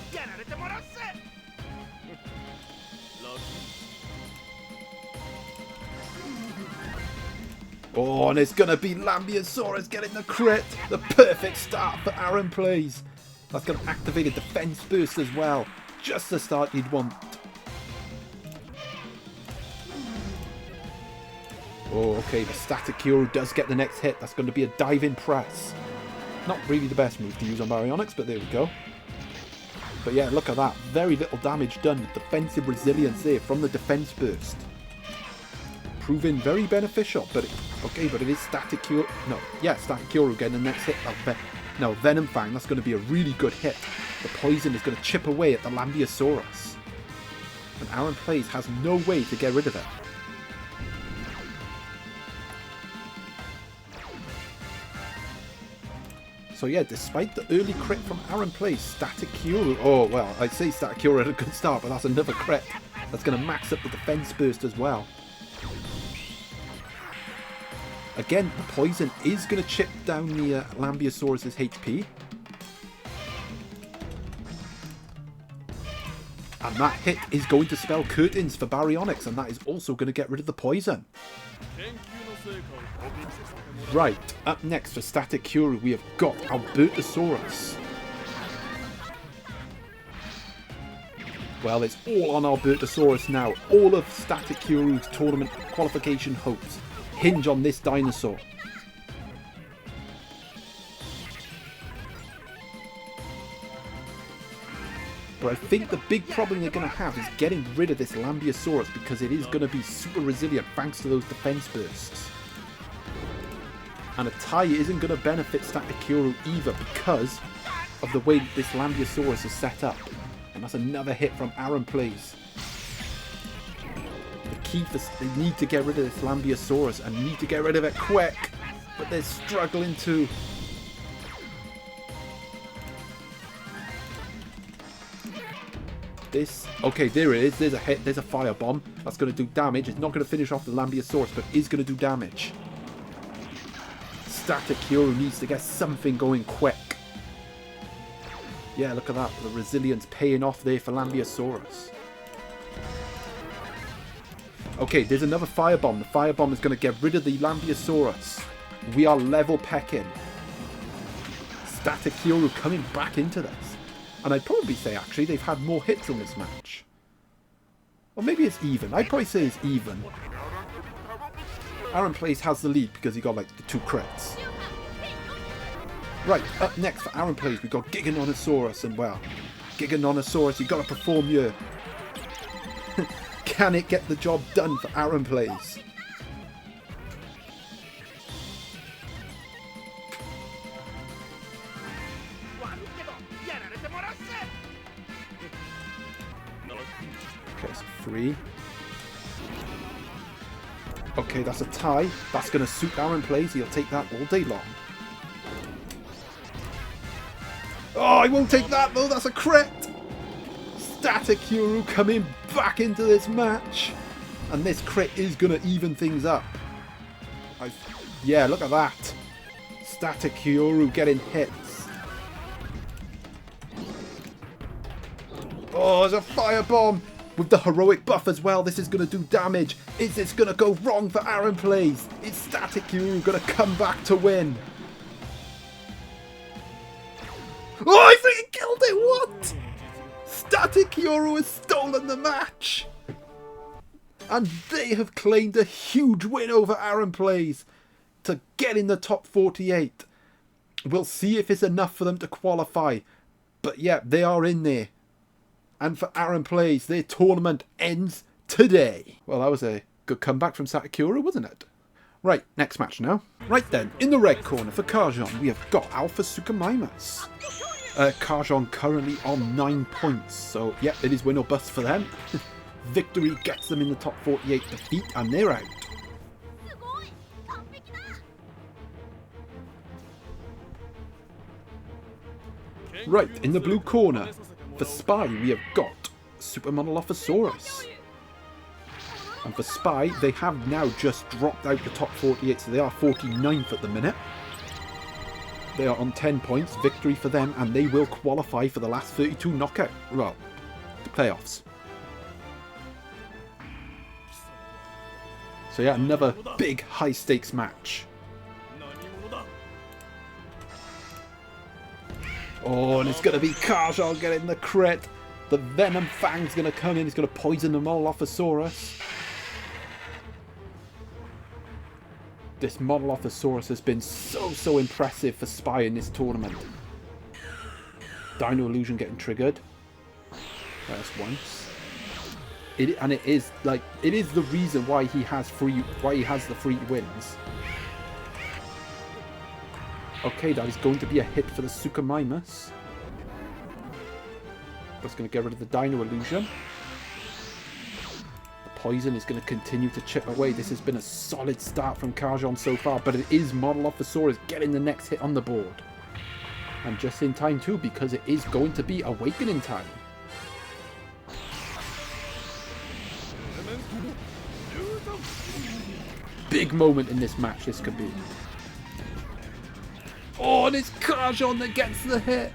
Oh, and it's going to be Lambeosaurus getting the crit. The perfect start for Aaron Plays. That's going to activate a defense burst as well. Just the start you'd want. Oh, okay, the Static Hero does get the next hit. That's going to be a diving press. Not really the best move to use on Baryonyx, but there we go. But yeah, look at that. Very little damage done with defensive resilience there from the defense burst. Proving very beneficial, but it is Static Hero. No, yeah, Static Hero getting the next hit. No, Venom Fang, that's going to be a really good hit. The poison is going to chip away at the Lambeosaurus. And Aaron Plays has no way to get rid of it. So yeah, despite the early crit from Aaron Plays, Static Hero... Oh, well, I'd say Static Hero had a good start, but that's another crit. That's going to max up the defense burst as well. Again, the poison is going to chip down the Lambeosaurus' HP. And that hit is going to spell curtains for Baryonyx, and that is also going to get rid of the poison. Right, up next for Static Hero, we have got Albertosaurus. Well, it's all on Albertosaurus now. All of Static Hero's tournament qualification hopes hinge on this dinosaur. But I think the big problem they're going to have is getting rid of this Lambeosaurus, because it is going to be super resilient thanks to those defense bursts. And a tie isn't going to benefit Static Hero either because of the way this Lambeosaurus is set up. And that's another hit from Aaron Plays. The key for they need to get rid of this Lambeosaurus and need to get rid of it quick. But they're struggling to. Okay, there it is. There's a hit. There's a firebomb. That's going to do damage. It's not going to finish off the Lambeosaurus, but is going to do damage. Static Hero needs to get something going quick. Yeah, look at that. The resilience paying off there for Lambeosaurus. Okay, there's another firebomb. The firebomb is going to get rid of the Lambeosaurus. We are level pecking. Static Hero coming back into this. And I'd probably say, actually, they've had more hits in this match. Or maybe it's even. I'd probably say it's even. Aaron Plays has the lead because he got, like, the 2 crits. Right, up next for Aaron Plays, we've got Giganotosaurus. And, well, Giganotosaurus, you've got to perform here. Can it get the job done for Aaron Plays? Okay, so 3. Okay, that's a tie. That's going to suit Aaron Plays. He'll take that all day long. Oh, I won't take that though. That's a crit. Static Hero coming back into this match. And this crit is going to even things up. Yeah, look at that. Static Hero getting hits. Oh, there's a firebomb. With the heroic buff as well, this is going to do damage. Is this going to go wrong for Aaron Plays? Is Static Hero going to come back to win? Oh, I freaking killed it! What? Static Hero has stolen the match. And they have claimed a huge win over Aaron Plays to get in the top 48. We'll see if it's enough for them to qualify. But yeah, they are in there. And for Aaron Plays, their tournament ends today. Well, that was a good comeback from Static Hero, wasn't it? Right, next match now. Right then, in the red corner for Karjon, we have got Alpha Suchomimus. Karjon currently on 9 points, so yeah, it is win or bust for them. Victory gets them in the top 48 defeat, and they're out. Right, in the blue corner, for Spy, we have got Super Monolophosaurus. And for Spy, they have now just dropped out the top 48, so they are 49th at the minute. They are on 10 points, victory for them, and they will qualify for the last 32 knockout. Well, the playoffs. So yeah, another big high stakes match. Oh, and it's going to be Karjan getting the crit. The Venom Fang's going to come in. He's going to poison the Monolophosaurus. This Monolophosaurus has been so impressive for Spy in this tournament. Dino Illusion getting triggered. That's once. It is the reason why he has the free wins. Okay, that is going to be a hit for the Suchomimus. That's going to get rid of the Dino Illusion. The poison is going to continue to chip away. This has been a solid start from Karjan so far, but it is Monolophosaurus getting the next hit on the board. And just in time too, because it is going to be Awakening time. Big moment in this match this could be. Oh, and it's Karjan that gets the hit.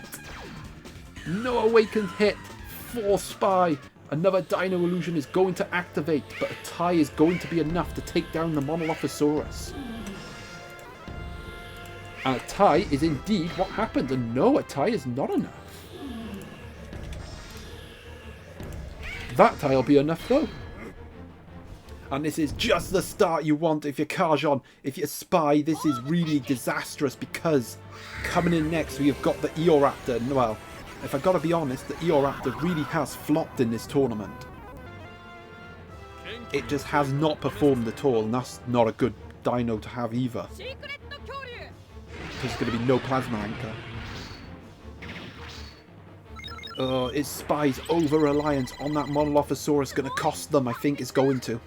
No awakened hit for Spy. Another Dino Illusion is going to activate, but a tie is going to be enough to take down the Monolophosaurus. And a tie is indeed what happened. And no, a tie is not enough. That tie will be enough though. And this is just the start you want if you're Karjan. If you're Spy, this is really disastrous because coming in next we have got the Eoraptor. Well, if I've got to be honest, the Eoraptor really has flopped in this tournament. It just has not performed at all, and that's not a good dino to have either. Because there's going to be no Plasma Anchor. Is Spy's over-reliance on that Monolophosaurus going to cost them? I think it's going to.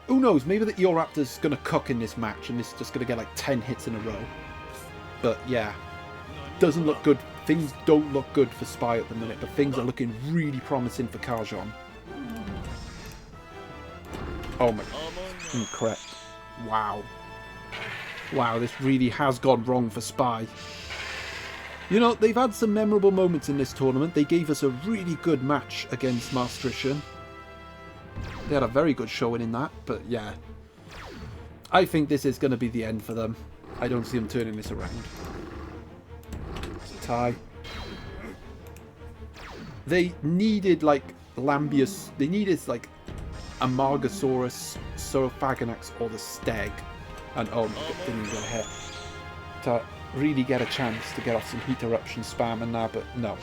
Who knows, maybe the Eoraptor's going to cook in this match and it's just going to get like 10 hits in a row. But yeah, doesn't look good. Things don't look good for Spy at the minute, but things are looking really promising for Karjan. Oh my, incorrect. Wow. Wow, this really has gone wrong for Spy. You know, they've had some memorable moments in this tournament. They gave us a really good match against Maastrichtian. They had a very good showing in that, but yeah. I think this is going to be the end for them. I don't see them turning this around. It's a tie. They needed, like, Lambius. They needed, like, Amargasaurus, Saurophaganax, or the Steg. And, oh my god, didn't even get a hit. To really get a chance to get off some Heat Eruption spam and that, but no.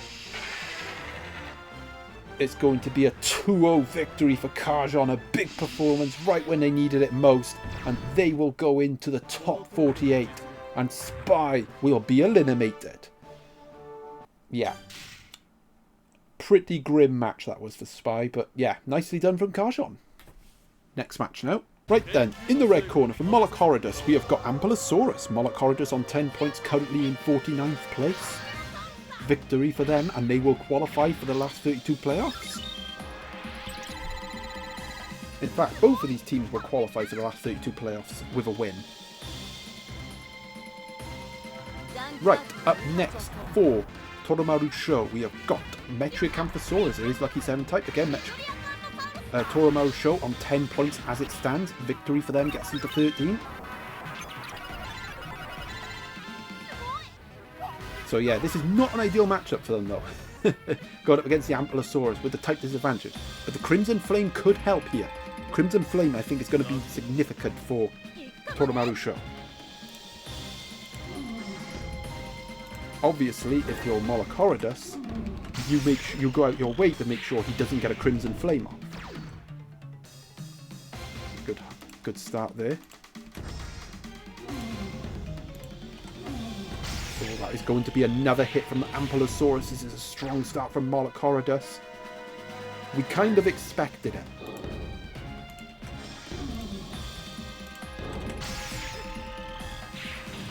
It's going to be a 2-0 victory for Karjan, a big performance right when they needed it most, and they will go into the top 48, and Spy will be eliminated. Yeah. Pretty grim match that was for Spy, but yeah, nicely done from Karjan. Next match now. Right then, in the red corner for Molochorodus, we have got Ampelosaurus. Molochorodus on 10 points, currently in 49th place. Victory for them, and they will qualify for the last 32 playoffs. In fact, both of these teams will qualify for the last 32 playoffs with a win. Right, up next for Toromaru Show, we have got Metriacanthosaurus. It is Lucky 7 type again. Toromaru Show on 10 points as it stands. Victory for them gets them to 13. So yeah, this is not an ideal matchup for them though. Going up against the Ampelosaurus with the type disadvantage. But the Crimson Flame could help here. Crimson Flame I think is going to be significant for Toromaru Show. Obviously, if you're Molochorodus, you go out your way to make sure he doesn't get a Crimson Flame off. Good start there. So that is going to be another hit from the Ampelosaurus. This is a strong start from Molochorodus. We kind of expected it.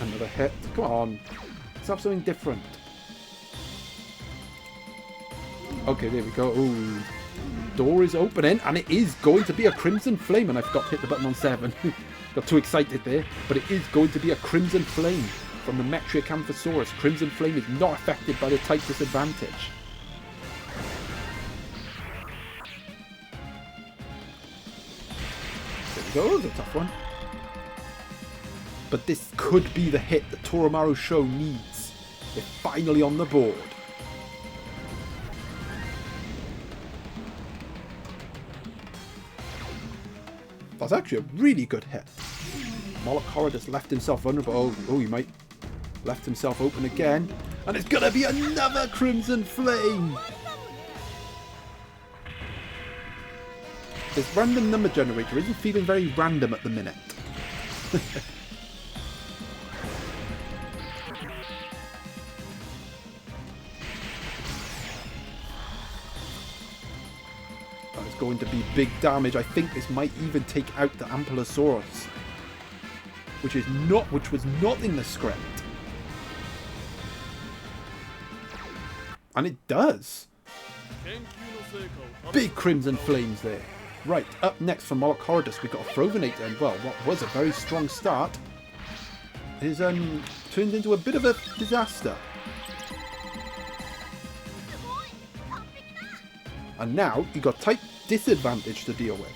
Another hit. Come on. Let's have something different. Okay, there we go. Ooh. Door is opening, and it is going to be a Crimson Flame, and I forgot to hit the button on 7. Got too excited there, but it is going to be a Crimson Flame from the Metriacanthosaurus. Crimson Flame is not affected by the type disadvantage. There we go. That's a tough one. But this could be the hit that Toromaru Show needs. They're finally on the board. That's actually a really good hit. Moloch left himself vulnerable. Oh, he might left himself open again. And it's gonna be another Crimson Flame. This random number generator isn't feeling very random at the minute. It's going to be big damage. I think this might even take out the Ankylosaurus, which was not in the script. And it does. Big Crimson Flames there. Right, up next for Moloch we've got a Frovinator, and well, what was a very strong start is turned into a bit of a disaster. And now you got type disadvantage to deal with.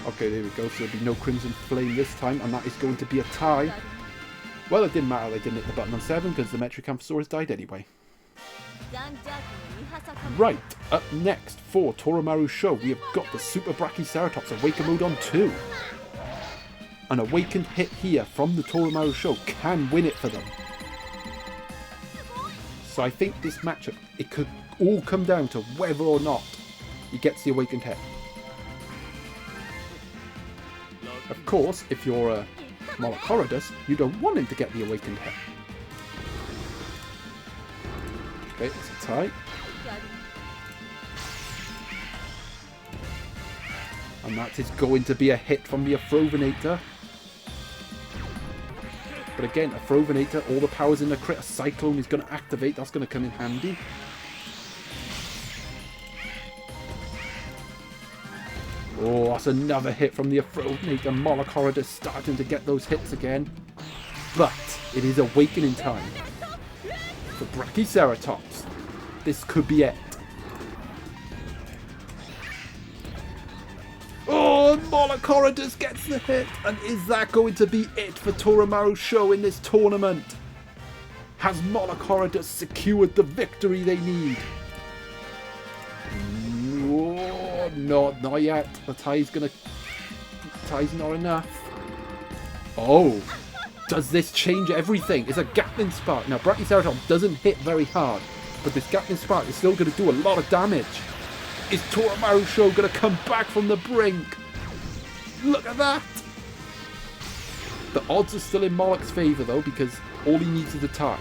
Okay, there we go. So there'll be no Crimson Flame this time, and that is going to be a tie. Well, it didn't matter. They didn't hit the button on 7 because the Metriacanthosaurus died anyway. Right, up next for Toromaru Show, we have got the Super Brachyceratops Awaken Mode on 2. An awakened hit here from the Toromaru Show can win it for them. So I think this matchup, it could all come down to whether or not he gets the awakened hit. Of course, if you're a Moloch, you don't want him to get the awakened hit. Okay, it's a tie. And that is going to be a hit from the Frovinator. But again, a Frovinator, all the powers in the crit, a Cyclone is going to activate. That's going to come in handy. Oh, that's another hit from the Frovinator. Moloch starting to get those hits again. But it is awakening time for Brachyceratops. This could be it. Oh, Moloch gets the hit. And is that going to be it for Toromaru Show in this tournament? Has Moloch secured the victory they need? Oh, no, not yet. The tie's not enough. Oh, does this change everything? It's a Gatling Spark. Now, Brachyceratops doesn't hit very hard, but this Gatling Spark is still going to do a lot of damage. Is Toromaru Show going to come back from the brink? Look at that! The odds are still in Moloch's favour though, because all he needs is a tie.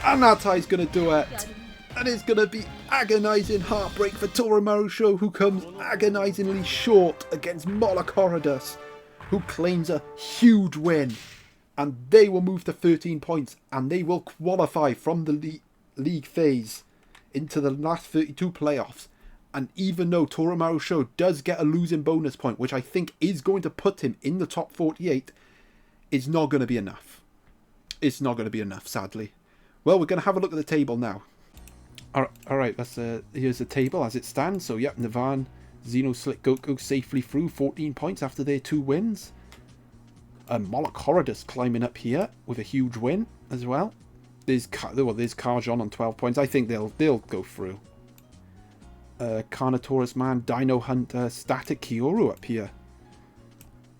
And that tie's going to do it. And it's going to be agonising heartbreak for Toromaru Show, who comes agonisingly short against Moloch, who claims a huge win. And they will move to 13 points, and they will qualify from the league phase into the last 32 playoffs. And even though Toromaru Show does get a losing bonus point, which I think is going to put him in the top 48, it's not going to be enough. It's not going to be enough, sadly. Well, we're going to have a look at the table now. Alright, here's the table as it stands. So, yep, Navan, Xeno, Slick Goku safely through 14 points after their 2 wins. Moloch climbing up here with a huge win as well. There's Karjon on 12 points. I think they'll go through. Carnotaurus Man, Dino Hunter, Static Kyoru up here.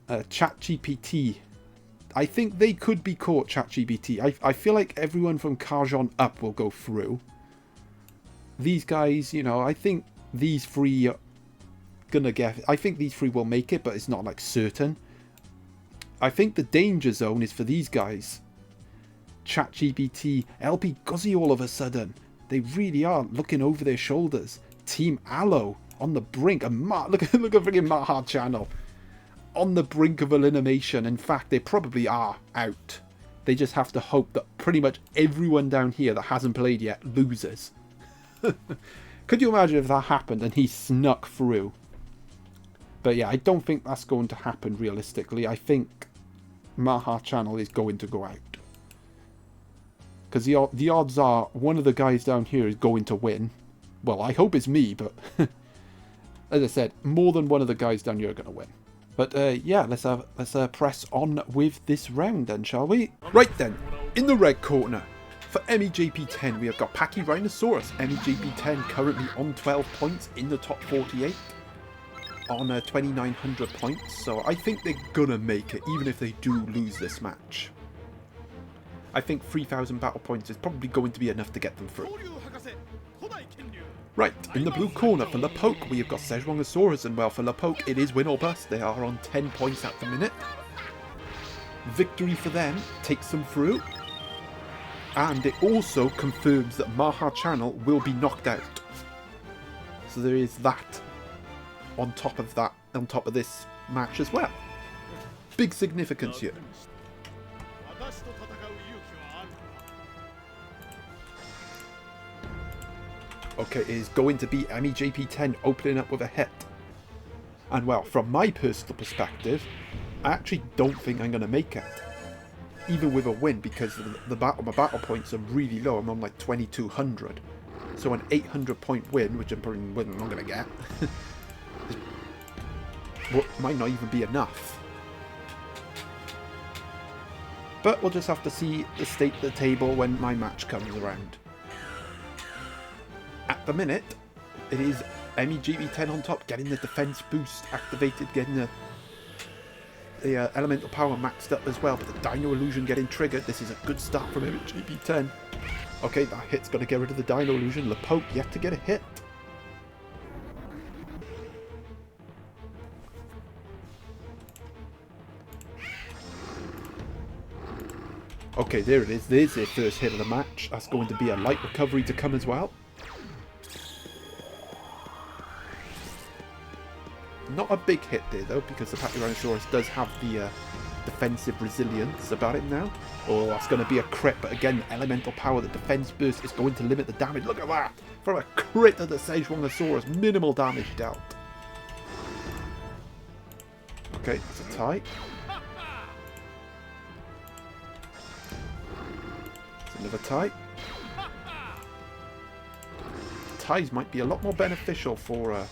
ChatGPT. I think they could be caught, ChatGPT. I feel like everyone from Karjon up will go through. These guys, you know, I think these 3 are gonna get... I think these 3 will make it, but it's not like certain. I think the danger zone is for these guys. ChatGPT, LP Guzzy all of a sudden. They really are looking over their shoulders. Team Aloe on the brink. And look at freaking Maha Channel. On the brink of elimination. In fact, they probably are out. They just have to hope that pretty much everyone down here that hasn't played yet loses. Could you imagine if that happened and he snuck through? But yeah, I don't think that's going to happen realistically. I think Maha Channel is going to go out. Because the odds are one of the guys down here is going to win. Well, I hope it's me, but as I said, more than one of the guys down here are going to win. But yeah, let's press on with this round then, shall we? Right then, in the red corner, for MEJP10, we have got Pachyrhinosaurus. MEJP10 currently on 12 points in the top 48 on 2,900 points. So I think they're going to make it, even if they do lose this match. I think 3,000 battle points is probably going to be enough to get them through. Right, in the blue corner for Lapoke, we have got Szechuanosaurus, and well, for Lapoke, it is win or bust. They are on 10 points at the minute. Victory for them takes them through. And it also confirms that Maha Channel will be knocked out. So there is that on top of this match as well. Big significance here. Okay, it is going to be MEJP10 opening up with a hit. And well, from my personal perspective, I actually don't think I'm going to make it. Even with a win, because my battle points are really low. I'm on like 2,200. So an 800 point win, which I'm probably not going to get, might not even be enough. But we'll just have to see the state of the table when my match comes around. At the minute, it is MEJP10 on top, getting the defense boost activated, getting the elemental power maxed up as well, but the Dino Illusion getting triggered. This is a good start from MEJP10. Okay, that hit's got to get rid of the Dino Illusion. Lapoke yet to get a hit. Okay, there it is. There's their first hit of the match. That's going to be a light recovery to come as well. Not a big hit there though, because the Pachyrhinosaurus does have the defensive resilience about it now. Oh, that's going to be a crit, but again, the elemental power, the defense burst is going to limit the damage. Look at that! From a crit of the Szechuanosaurus, minimal damage dealt. Okay, that's a tie. That's another tie. Ties might be a lot more beneficial for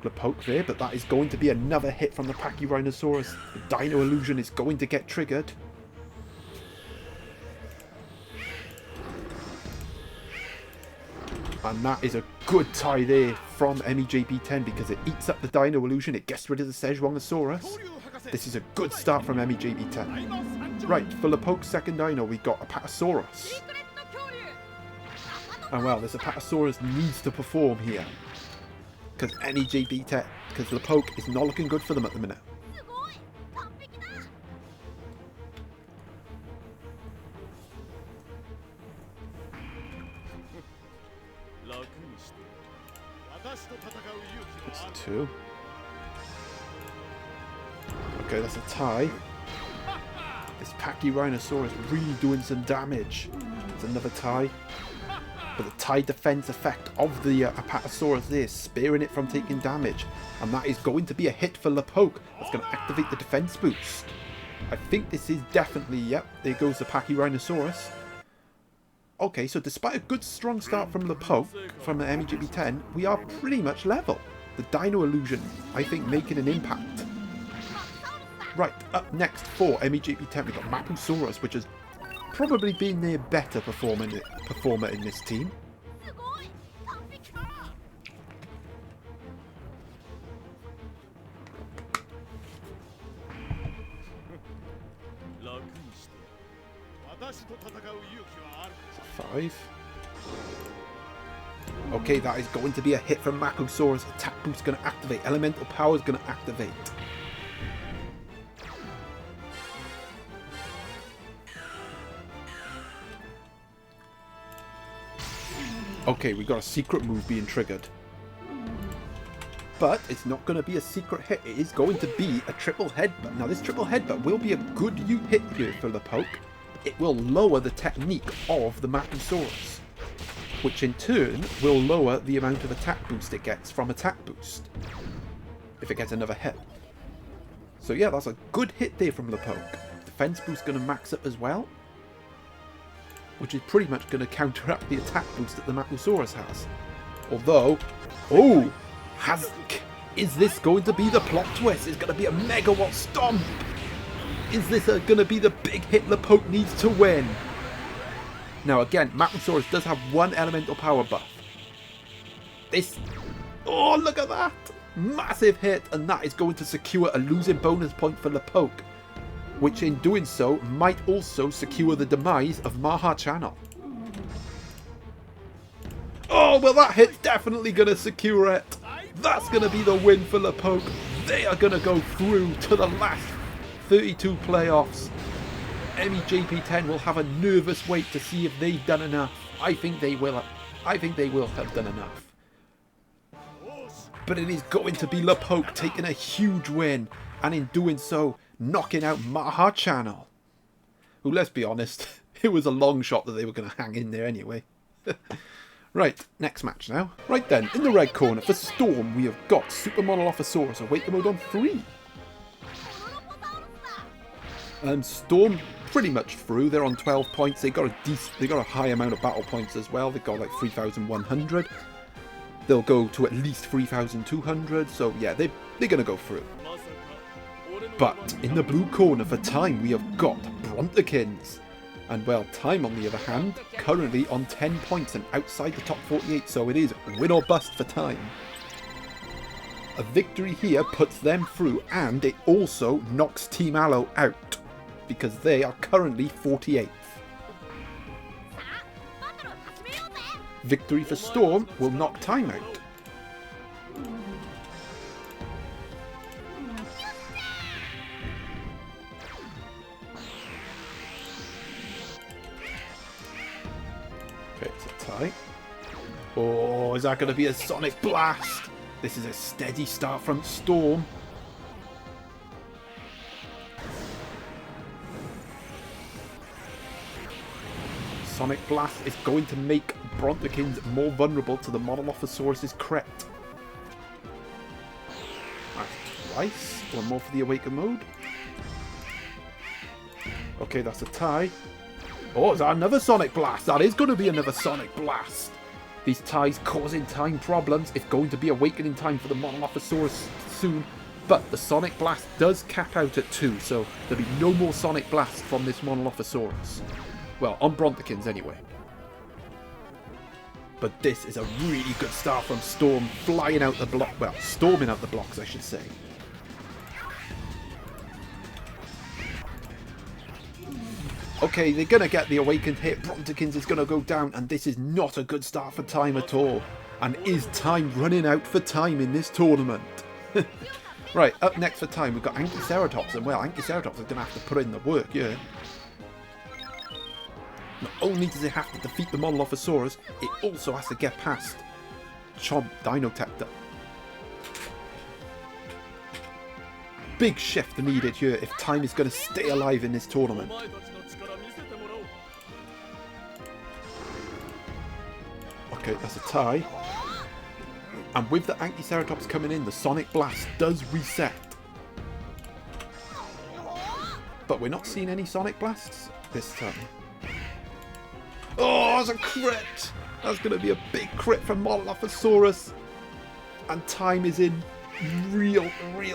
Lapoke there, but that is going to be another hit from the Pachyrhinosaurus. The Dino Illusion is going to get triggered. And that is a good tie there from MEJP10 because it eats up the Dino Illusion, it gets rid of the Szechuanosaurus. This is a good start from MEJP10. Right, for Lapoke's second dino, we got a Apatosaurus. And well, this Apatosaurus needs to perform here. Because MEJP10, because Lapoke is not looking good for them at the minute. That's two. Okay, that's a tie. This Pachyrhinosaurus really doing some damage. It's another tie. But the tie defense effect of the Apatosaurus there, sparing it from taking damage. And that is going to be a hit for Lapoke. That's going to activate the defense boost. I think this is definitely, yep, there goes the Pachyrhinosaurus. Okay, so despite a good strong start from Lapoke, from the MEJP10, we are pretty much level. The Dino Illusion, I think, making an impact. Right, up next for MEJP10, we've got Mapusaurus, which has probably been their better performer in this team. Five. Okay, that is going to be a hit from Mapusaurus. Attack boost is going to activate. Elemental power is going to activate. Okay, we got a secret move being triggered. But it's not going to be a secret hit. It is going to be a triple headbutt. Now, this triple headbutt will be a good hit here for Lapoke. It will lower the technique of the Mapusaurus, which in turn will lower the amount of attack boost it gets from attack boost if it gets another hit. So yeah, that's a good hit there from Lapoke. Defense boost going to max up as well. which is pretty much going to counteract the attack boost that the Maplosaurus has. Although, oh, is this going to be the plot twist? It's going to be a megawatt stomp. Is this going to be the big hit Lepoke needs to win? Now again, Maplosaurus does have one elemental power buff. Oh, look at that! Massive hit, and that is going to secure a losing bonus point for Lepoke, which in doing so might also secure the demise of Maha Channel. Oh, well, that hit's definitely going to secure it. That's going to be the win for Lepoke. They are going to go through to the last 32 playoffs. MEJP10 will have a nervous wait to see if they've done enough. I think they will. I think they will have done enough. But it is going to be Lepoke taking a huge win, and in doing so, knocking out Maha Channel. Who, let's be honest, it was a long shot that they were going to hang in there anyway. Right, next match now. Right then, in the red corner for Storm, we have got Super Monolophosaurus Awaken Mode on 3. Storm pretty much through. They're on 12 points. They got a high amount of battle points as well. They got like 3,100. They'll go to at least 3,200. So yeah, they're gonna go through. But in the blue corner for Time, we have got Brontekins. And well, Time on the other hand, currently on 10 points and outside the top 48. So it is win or bust for Time. A victory here puts them through, and it also knocks Team Aloe out, because they are currently 48th. Victory for Storm will knock Time out. Okay, it's a tie. Oh, is that going to be a Sonic Blast? This is a steady start from Storm. Sonic Blast is going to make Brontekins more vulnerable to the Monolophosaurus' crit. That's twice. One more for the Awaken Mode. Okay, that's a tie. Oh, is that another Sonic Blast? That is going to be another Sonic Blast. These ties causing Time problems. It's going to be awakening time for the Monolophosaurus soon. But the Sonic Blast does cap out at 2, so there'll be no more Sonic Blasts from this Monolophosaurus. Well, on Brontekins anyway. But this is a really good start from Storm, flying out the block. Well, storming out the blocks, I should say. Okay, they're going to get the awakened hit. Brontekins is going to go down, and this is not a good start for Time at all. And is Time running out for time in this tournament? Right, up next for Time, we've got Ankyceratops, and well, Ankyceratops is going to have to put in the work, yeah. Not only does it have to defeat the Monolophosaurus, it also has to get past Chomp Dinotector. Big shift needed here if Time is going to stay alive in this tournament. Okay, that's a tie. And with the Ankyceratops coming in, the Sonic Blast does reset. But we're not seeing any Sonic Blasts this time. Oh, that's a crit! That's going to be a big crit from Monolophosaurus. And Time is in real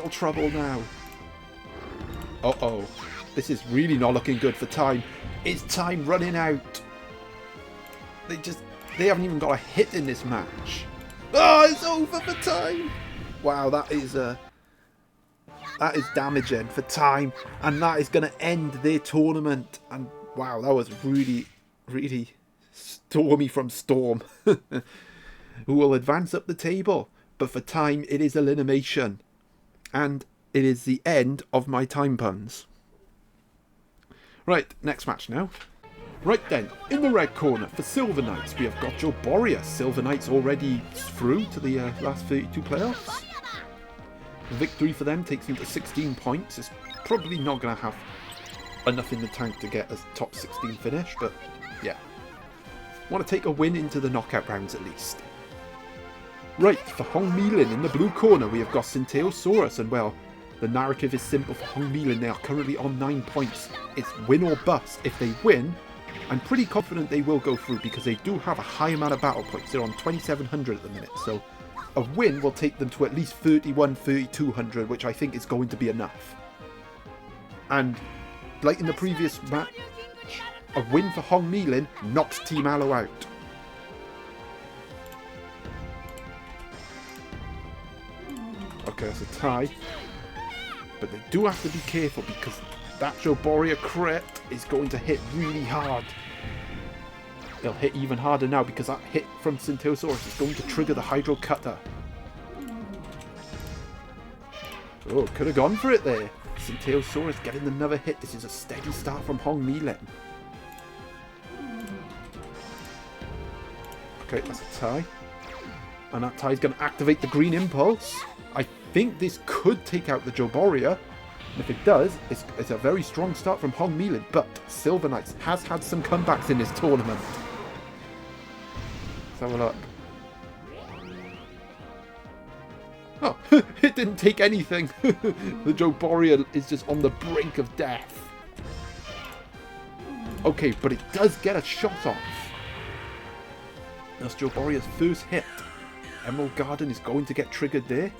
trouble now. Uh-oh. This is really not looking good for Time. Is Time running out? They haven't even got a hit in this match. Oh, it's over for Time! Wow, that is damaging for Time. And that is going to end their tournament. And wow, that was really stormy from Storm. Who will advance up the table. But for Time, it is elimination. And it is the end of my time puns. Right, next match now. Right then, in the red corner for Silver Knights, we have got Joboria. Silver Knights already through to the last 32 playoffs. Victory for them takes them to 16 points. It's probably not going to have enough in the tank to get a top 16 finish, but yeah. Want to take a win into the knockout rounds at least. Right, for Hong Milin in the blue corner, we have got Synteosaurus, and well, the narrative is simple for Hong Milin. They are currently on 9 points. It's win or bust. If they win, I'm pretty confident they will go through because they do have a high amount of battle points. They're on 2,700 at the minute, so a win will take them to at least 3,200, which I think is going to be enough. And like in the previous match, a win for Hong Mi-lin knocks Team Aloe out. Okay, that's a tie. But they do have to be careful because that Joboria crit is going to hit really hard. It'll hit even harder now because that hit from Centiosaurus is going to trigger the Hydro Cutter. Oh, could have gone for it there. Centiosaurus getting another hit. This is a steady start from Hong Mi-lin. Okay, that's a tie. And that tie is going to activate the Green Impulse. I think this could take out the Joboria. And if it does, it's a very strong start from Hong Mi-lin. But Silver Knights has had some comebacks in this tournament. Let's have a look. Oh, it didn't take anything. The Joboria is just on the brink of death. Okay, but it does get a shot off. That's Joboria's first hit. Emerald Garden is going to get triggered there.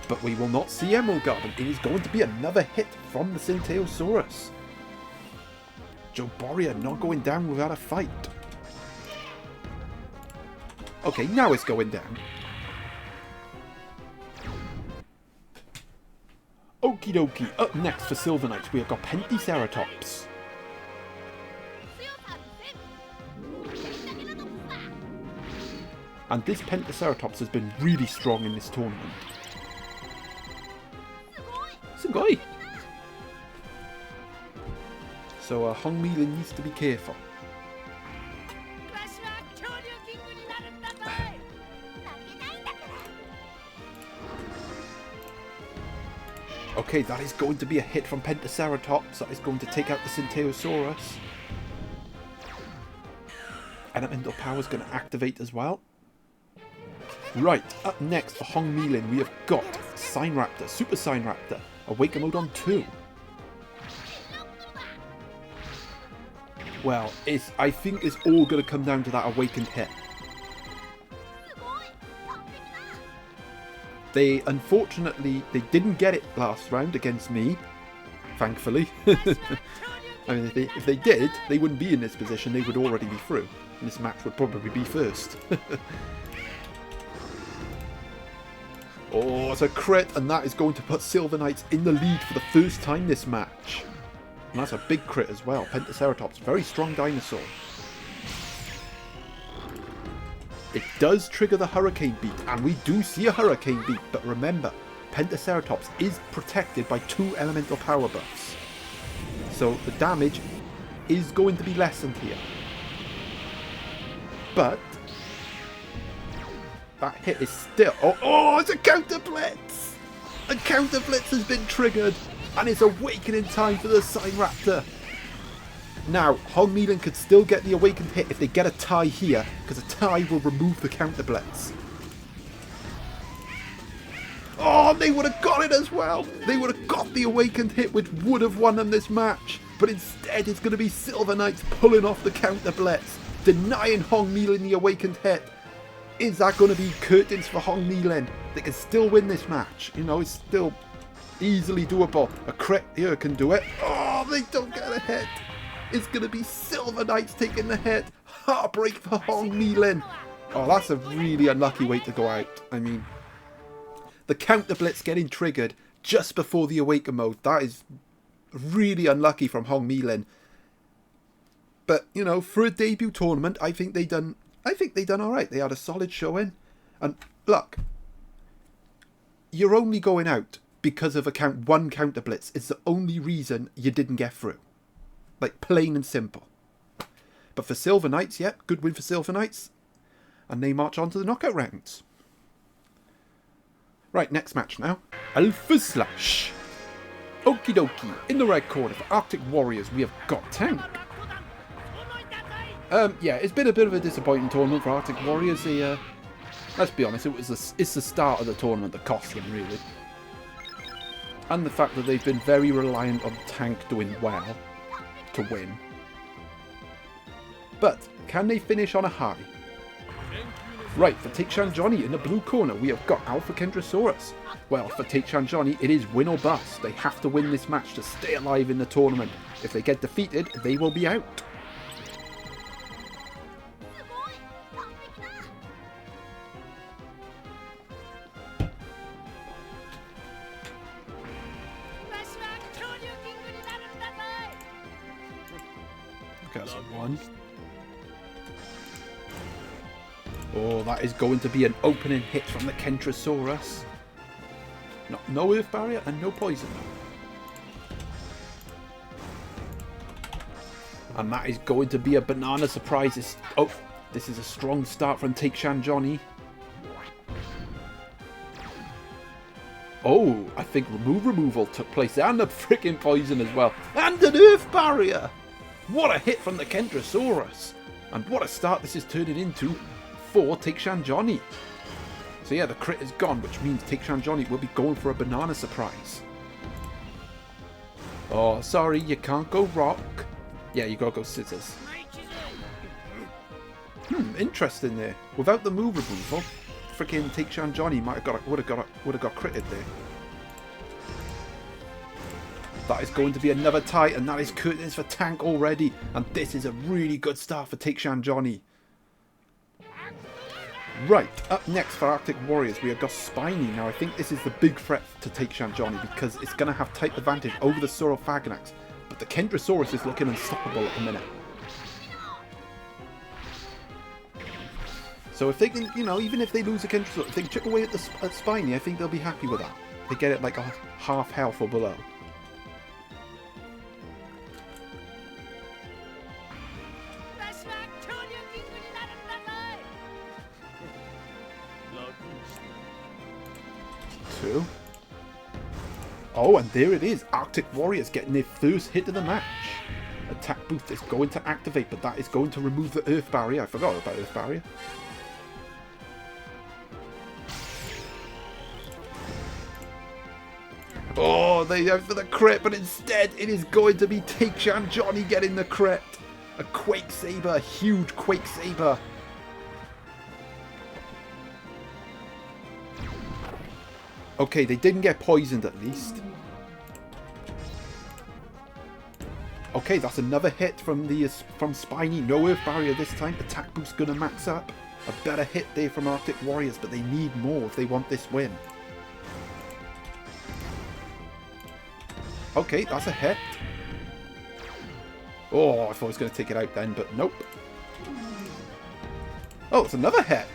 But we will not see Emerald Garden. It is going to be another hit from the Centiosaurus. Joboria not going down without a fight. Okay, now it's going down. Okie dokie. Up next for Silver Knights, we have got Penticeratops. And this Penticeratops has been really strong in this tournament. Sugoi! So Hong Mi-lin needs to be careful. Okay, that is going to be a hit from Penticeratops. That is going to take out the Centiosaurus. Elemental Power is going to activate as well. Right, up next for Hong Mi-lin, we have got Sign Raptor, Super Sign Raptor, Awaken Mode on 2. Well, I think it's all going to come down to that awakened hit. Unfortunately, they didn't get it last round against me, thankfully. I mean, if they did, they wouldn't be in this position, they would already be through. And this match would probably be first. Oh, it's a crit, and that is going to put Silver Knights in the lead for the first time this match. And that's a big crit as well. Penticeratops, very strong dinosaur. It does trigger the Hurricane Beat, and we do see a Hurricane Beat, but remember, Penticeratops is protected by 2 elemental power buffs. So the damage is going to be lessened here. But that hit is still... Oh, it's a Counter Blitz! A Counter Blitz has been triggered, and it's awakening time for the Sign Raptor. Now, Hong Mi-lin could still get the awakened hit if they get a tie here, because a tie will remove the Counter Blitz. Oh, they would have got it as well! They would have got the awakened hit, which would have won them this match. But instead, it's going to be Silver Knights pulling off the Counter Blitz, denying Hong Mi-lin the awakened hit. Is that going to be curtains for Hong Mi-lin? They can still win this match. You know, it's still easily doable. A crit here can do it. Oh, they don't get a hit. It's going to be Silver Knights taking the hit. Heartbreak for Hong Mi-lin. Oh, that's a really unlucky way to go out. I mean, the Counter Blitz getting triggered just before the Awaken mode. That is really unlucky from Hong Mi-lin. But, you know, for a debut tournament, I think they done alright. They had a solid showing. And look, you're only going out because of one Counter Blitz. It's the only reason you didn't get through. Like, plain and simple. But for Silver Knights, yeah, good win for Silver Knights. And they march on to the knockout rounds. Right, next match now. Alpha Slash. Okie dokie. In the red corner for Arctic Warriors, we have got Tank. Yeah, it's been a bit of a disappointing tournament for Arctic Warriors. Let's be honest, it's the start of the tournament that cost them, really. and the fact that they've been very reliant on Tank doing well to win. But can they finish on a high? Right, for Take-Shan Johnny in the blue corner, we have got Alpha Kentrosaurus. Well, for Take-Shan Johnny, it is win or bust. They have to win this match to stay alive in the tournament. If they get defeated, they will be out. Okay, that's a 1. Oh, that is going to be an opening hit from the Kentrosaurus. No earth barrier and no poison. And that is going to be a banana surprise. Oh, this is a strong start from Take-Shan Johnny. Oh, I think removal took place. And a freaking poison as well. And an earth barrier. What a hit from the Kentrosaurus. And what a start this is turning into for Take-Shan Johnny. So yeah, the crit is gone, which means Take-Shan Johnny will be going for a banana surprise. Oh, sorry, you can't go rock. Yeah, you gotta go scissors. Interesting there. Without the move removal, freaking Take-Shan Johnny would have got critted there. That is going to be another tie, and that is curtains for Tank already. And this is a really good start for Take-Shan Johnny. Right, up next for Arctic Warriors, we have got Spiny. Now, I think this is the big threat to Take-Shan Johnny because it's going to have type advantage over the Saurophaganax. But the Kentrosaurus is looking unstoppable at the minute. So if they can, you know, even if they lose the Kentrosaurus, if they can chip away at Spiny, I think they'll be happy with that. They get it like a half health or below. Oh, and there it is. Arctic Warriors getting their first hit of the match. Attack boost is going to activate, but that is going to remove the earth barrier. I forgot about earth barrier. Oh, they have for the crit, but instead it is going to be Take-Shan Johnny getting the crit. A Quake Saber, a huge Quake Saber. Okay, they didn't get poisoned at least. Okay, that's another hit from Spiny. No earth barrier this time. Attack boost gonna max up. A better hit there from Arctic Warriors, but they need more if they want this win. Okay, that's a hit. Oh, I thought I was going to take it out then, but nope. Oh, it's another hit.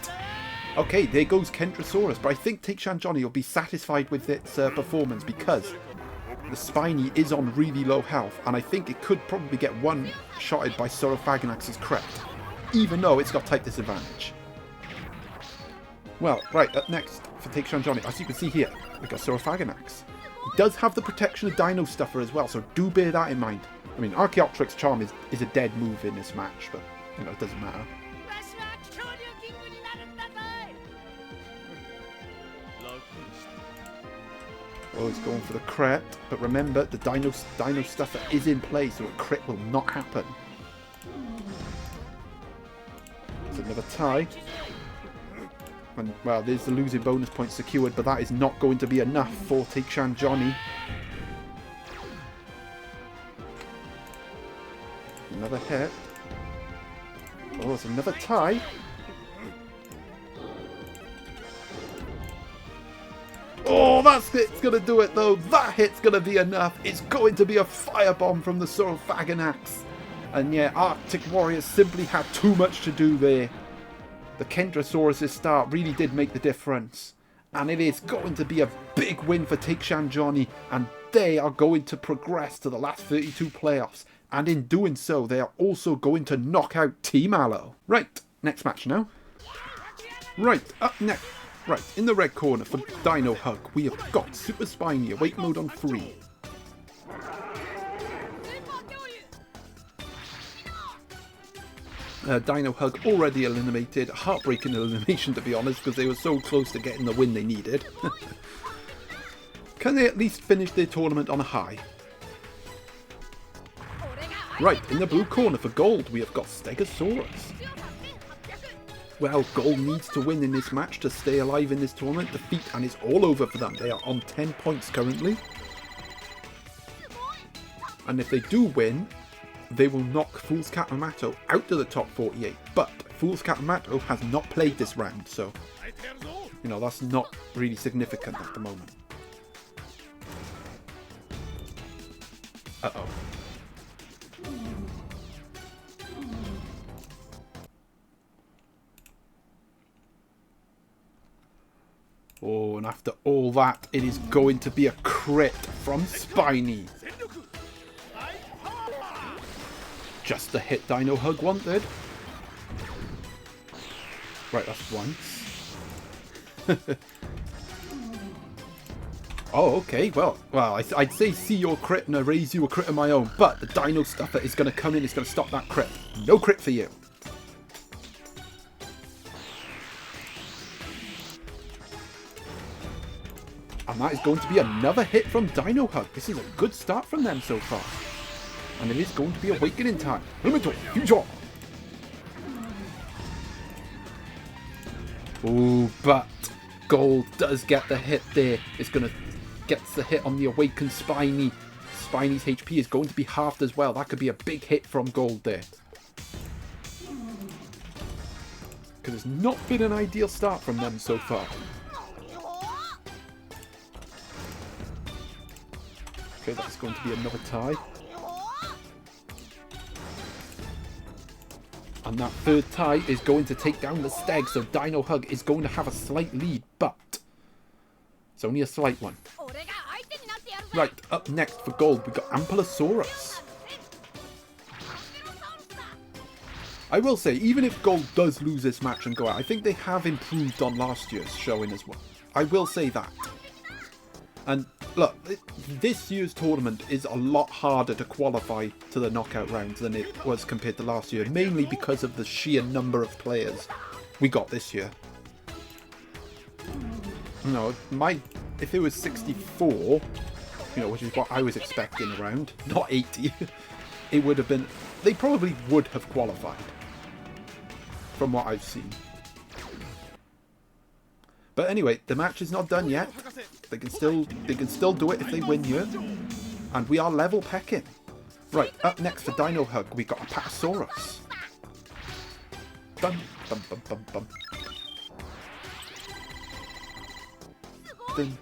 Okay, there goes Kentrosaurus, but I think Take-Shan Johnny will be satisfied with its performance because the Spiny is on really low health, and I think it could probably get one-shotted by Saurophaganax's crit, even though it's got type disadvantage. Well, right, up next for Take-Shan Johnny, as you can see here, we've got Saurophaganax. He does have the protection of Dino Stuffer as well, so do bear that in mind. I mean, Archaeopteryx Charm is a dead move in this match, but, you know, it doesn't matter. Oh, he's going for the crit, but remember, the Dino Stuffer is in play, so a crit will not happen. It's another tie. And, well, there's the losing bonus point secured, but that is not going to be enough for Take-Shan Johnny. Another hit. Oh, it's another tie. Oh, that's it's going to do it, though. That hit's going to be enough. It's going to be a firebomb from the Saurophaganax. And yeah, Arctic Warriors simply had too much to do there. The Kentrosaurus' start really did make the difference. And it is going to be a big win for Take-Shan Johnny. And they are going to progress to the last 32 playoffs. And in doing so, they are also going to knock out Team Aloe. Right, next match now. Right, up next. Right, in the red corner for Dino Hug, we have got Super Spiny, Awake Mode on 3. Dino Hug already eliminated. Heartbreaking elimination, to be honest, because they were so close to getting the win they needed. Can they at least finish their tournament on a high? Right, in the blue corner for gold, we have got Stegosaurus. Well, gold needs to win in this match to stay alive in this tournament. Defeat, and it's all over for them. They are on 10 points currently. And if they do win, they will knock Fool's Catamato out of the top 48. But Fool's Catamato has not played this round, so, you know, that's not really significant at the moment. Uh-oh. Oh, and after all that, it is going to be a crit from Spiny. Just the hit Dino Hug wanted. Right, that's once. Oh, okay. Well, I'd say see your crit and I raise you a crit of my own. But the Dino Stuffer is going to come in. It's going to stop that crit. No crit for you. And that is going to be another hit from Dino Hug. This is a good start from them so far. And it is going to be awakening time. Oh, but gold does get the hit there. It's going to get the hit on the awakened Spiny. Spiny's HP is going to be halved as well. That could be a big hit from gold there. Because it's not been an ideal start from them so far. Okay, that's going to be another tie. And that third tie is going to take down the Steg, so Dino Hug is going to have a slight lead, but it's only a slight one. Right, up next for gold, we've got Ankylosaurus. I will say, even if gold does lose this match and go out, I think they have improved on last year's showing as well. I will say that. And look, this year's tournament is a lot harder to qualify to the knockout rounds than it was compared to last year, mainly because of the sheer number of players we got this year. You know, if it was 64, you know, which is what I was expecting around, not 80, it would have been, they probably would have qualified, from what I've seen. But anyway, the match is not done yet. They can still do it if they win here. And we are level pecking. Right, up next for Dino Hug, we got Apatosaurus. Bum, bum, bum, bum, bum. Dun.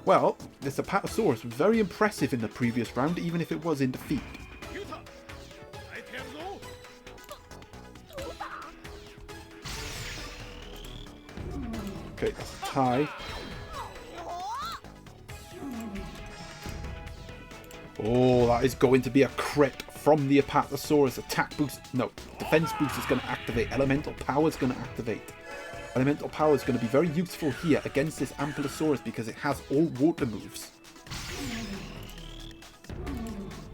Well, this Apatosaurus was very impressive in the previous round, even if it was in defeat. Okay, that's a tie. Oh, that is going to be a crit from the Apatosaurus. Attack boost, no, defense boost is going to activate. Elemental power is going to activate. Elemental power is going to be very useful here against this Ankylosaurus because it has all water moves.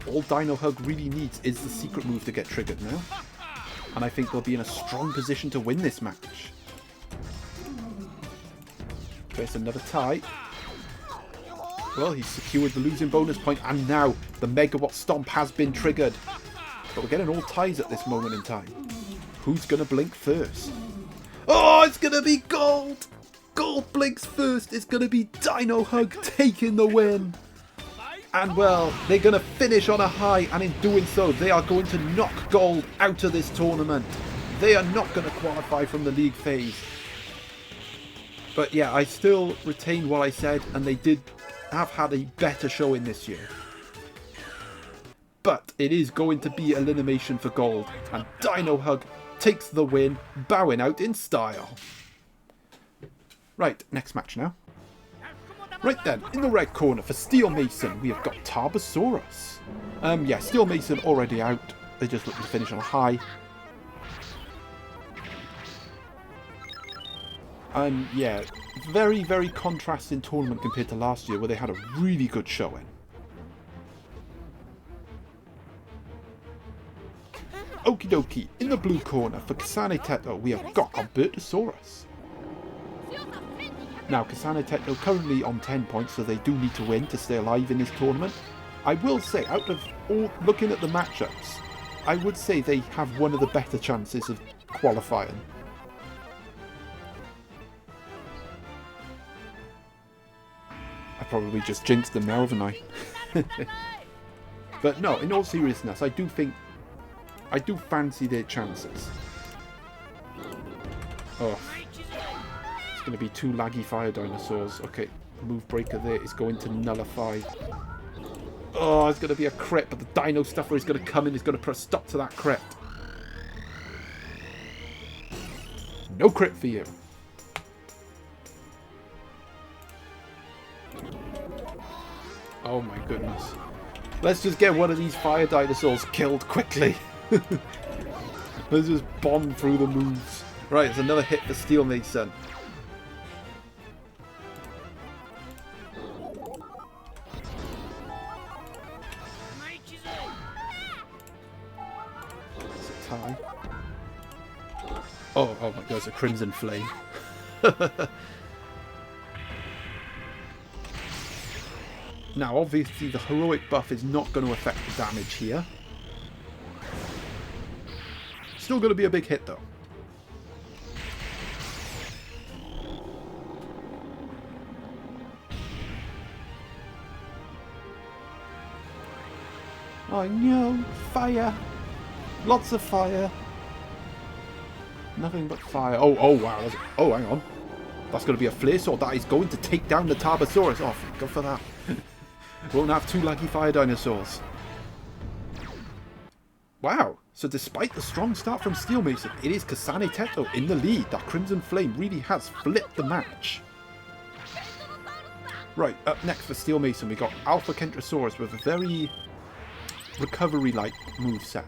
All Dino Hug really needs is the secret move to get triggered now. And I think they'll be in a strong position to win this match. There's another tie. Well, he's secured the losing bonus point, and now the Megawatt Stomp has been triggered. But we're getting all ties at this moment in time. Who's going to blink first? Oh, it's going to be gold! Gold blinks first. It's going to be Dino Hug taking the win. And well, they're going to finish on a high, and in doing so, they are going to knock gold out of this tournament. They are not going to qualify from the league phase. But yeah, I still retain what I said, and they did have had a better showing this year. But it is going to be elimination for gold, and Dino Hug takes the win, bowing out in style. Right, next match now. Right then, in the red corner for Steel Mason, we have got Tarbosaurus. Yeah, Steel Mason already out. They're just looking to finish on a high. And yeah, very, very contrasting tournament compared to last year where they had a really good showing. Okie dokie, in the blue corner for Kasane Teto, we have got Albertosaurus. Now, Kasane Teto currently on 10 points, so they do need to win to stay alive in this tournament. I will say, out of all, looking at the matchups, I would say they have one of the better chances of qualifying. I probably just jinxed them now, haven't I? But no, in all seriousness, I do fancy their chances. Oh, it's going to be 2 laggy fire dinosaurs. Okay, move breaker there is going to nullify. Oh, it's going to be a crit, but the dino stuffer is going to come in. He's going to put a stop to that crit. No crit for you. Oh my goodness. Let's just get one of these fire dinosaurs killed quickly. Let's just bomb through the moves. Right, it's another hit for Steel Mason. It's a tie. Oh my god, it's a Crimson Flame. Now, obviously, the heroic buff is not going to affect the damage here. Still going to be a big hit, though. Oh no, fire! Lots of fire. Nothing but fire. Oh wow. Oh, hang on. That's going to be a flare sword. That is going to take down the Tarbosaurus. Oh, go for that. Won't have 2 laggy fire dinosaurs. Wow. So despite the strong start from Steel Mason, it is Kasane Teto in the lead. That Crimson Flame really has flipped the match. Right, up next for Steel Mason, we got Alpha Kentrosaurus with a very recovery-like moveset.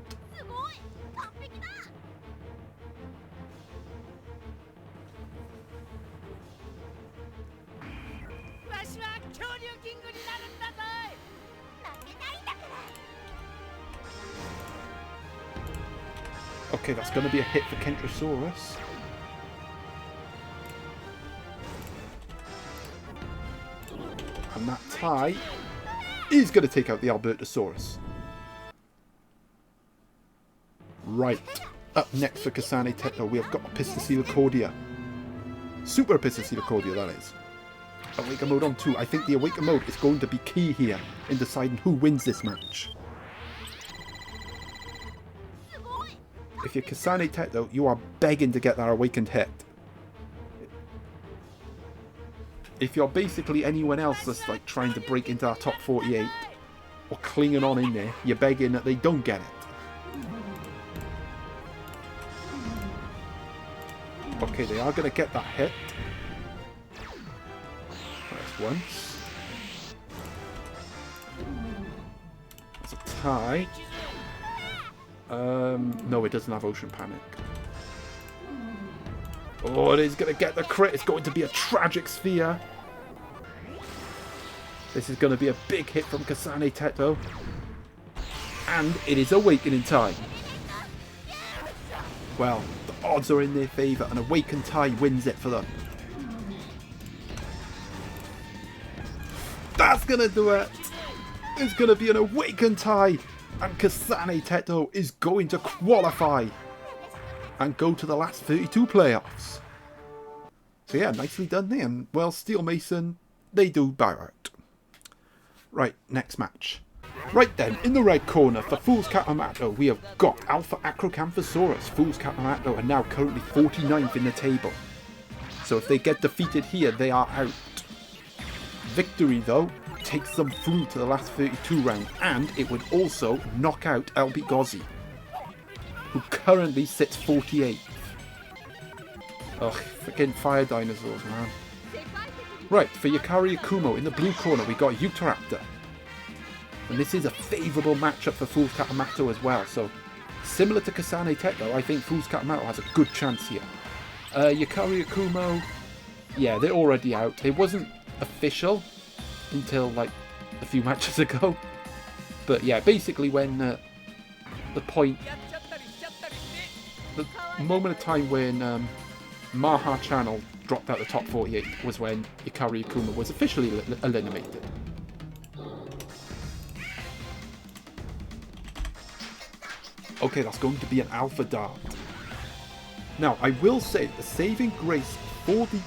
Okay, that's going to be a hit for Kentrosaurus. And that tie is going to take out the Albertosaurus. Right. Up next for Kasane Teto, we have got Epistosilocordia. Super Epistosilocordia, that is. Awaken mode on 2. I think the Awaken mode is going to be key here in deciding who wins this match. If you're Kasane Teto, you are begging to get that awakened hit. If you're basically anyone else that's like trying to break into our top 48 or clinging on in there, you're begging that they don't get it. Okay, they are going to get that hit. That's once. That's a tie. No, it doesn't have Ocean Panic. Oh, it is going to get the crit. It's going to be a tragic sphere. This is going to be a big hit from Kasane Teto. And it is Awakening time. Well, the odds are in their favour. An Awakened tie wins it for them. That's going to do it. It's going to be an Awakened tie. And Kasane Teto is going to qualify and go to the last 32 playoffs. So yeah, nicely done there. And well, Steel Mason, they do bow out. Right, next match. Right then, in the red corner for Fool's Catamato, we have got Alpha Acrocanthosaurus. Fool's Catamato are now currently 49th in the table. So if they get defeated here, they are out. Victory, though, takes them through to the last 32 round, and it would also knock out Albigozi, who currently sits 48th. Ugh, freaking fire dinosaurs, man. Right, for Yukari Akumo in the blue corner, we got Utahraptor. And this is a favourable matchup for Fool's Catamato as well, so similar to Kasane Teto, I think Fool's Catamato has a good chance here. Yukari Akumo, yeah, they're already out. It wasn't official until like a few matches ago, but yeah, basically when the moment of time when Maha Channel dropped out the top 48 was when Yukari Akuma was officially eliminated. Okay, that's going to be an Alpha Dart. Now, I will say the saving grace for the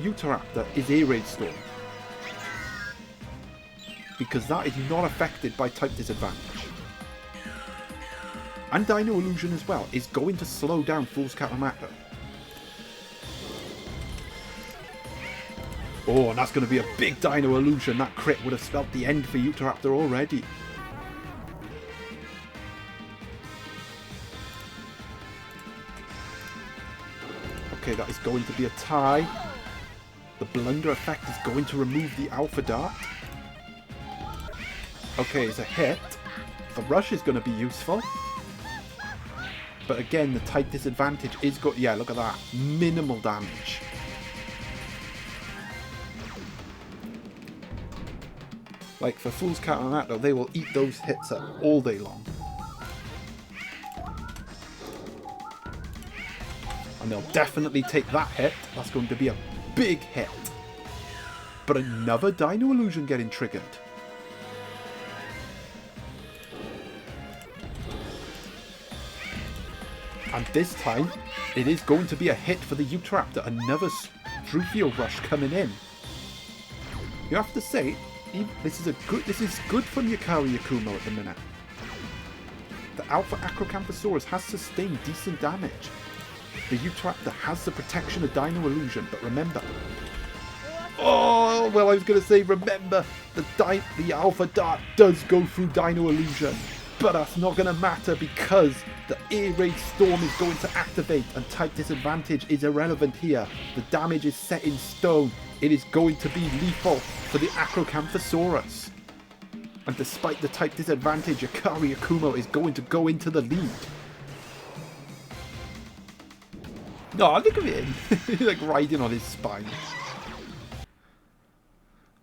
Utahraptor is Air Raid Storm, because that is not affected by type disadvantage. And Dino Illusion as well is going to slow down Fool's Katamata. Oh, and that's going to be a big Dino Illusion. That crit would have spelled the end for Utahraptor already. Okay, that is going to be a tie. The blunder effect is going to remove the Alpha Dart. Okay, it's a hit. The rush is going to be useful. But again, the type disadvantage is good. Yeah, look at that. Minimal damage. Like, for Fool's Katamata, they will eat those hits up all day long. And they'll definitely take that hit. That's going to be a big hit. But another Dino Illusion getting triggered. And this time, it is going to be a hit for the Utahraptor. Another Strufio Rush coming in. You have to say, this is good from Yukari Akuma at the minute. The Alpha Acrocanthosaurus has sustained decent damage. The Utahraptor has the protection of Dino Illusion, but remember... Oh, well, I was going to say, remember, the Alpha Dart does go through Dino Illusion. But that's not going to matter because the Air Raid Storm is going to activate and type disadvantage is irrelevant here. The damage is set in stone. It is going to be lethal for the Acrocanthosaurus. And despite the type disadvantage, Yukari Akuma is going to go into the lead. No, look at him. He's like riding on his spine.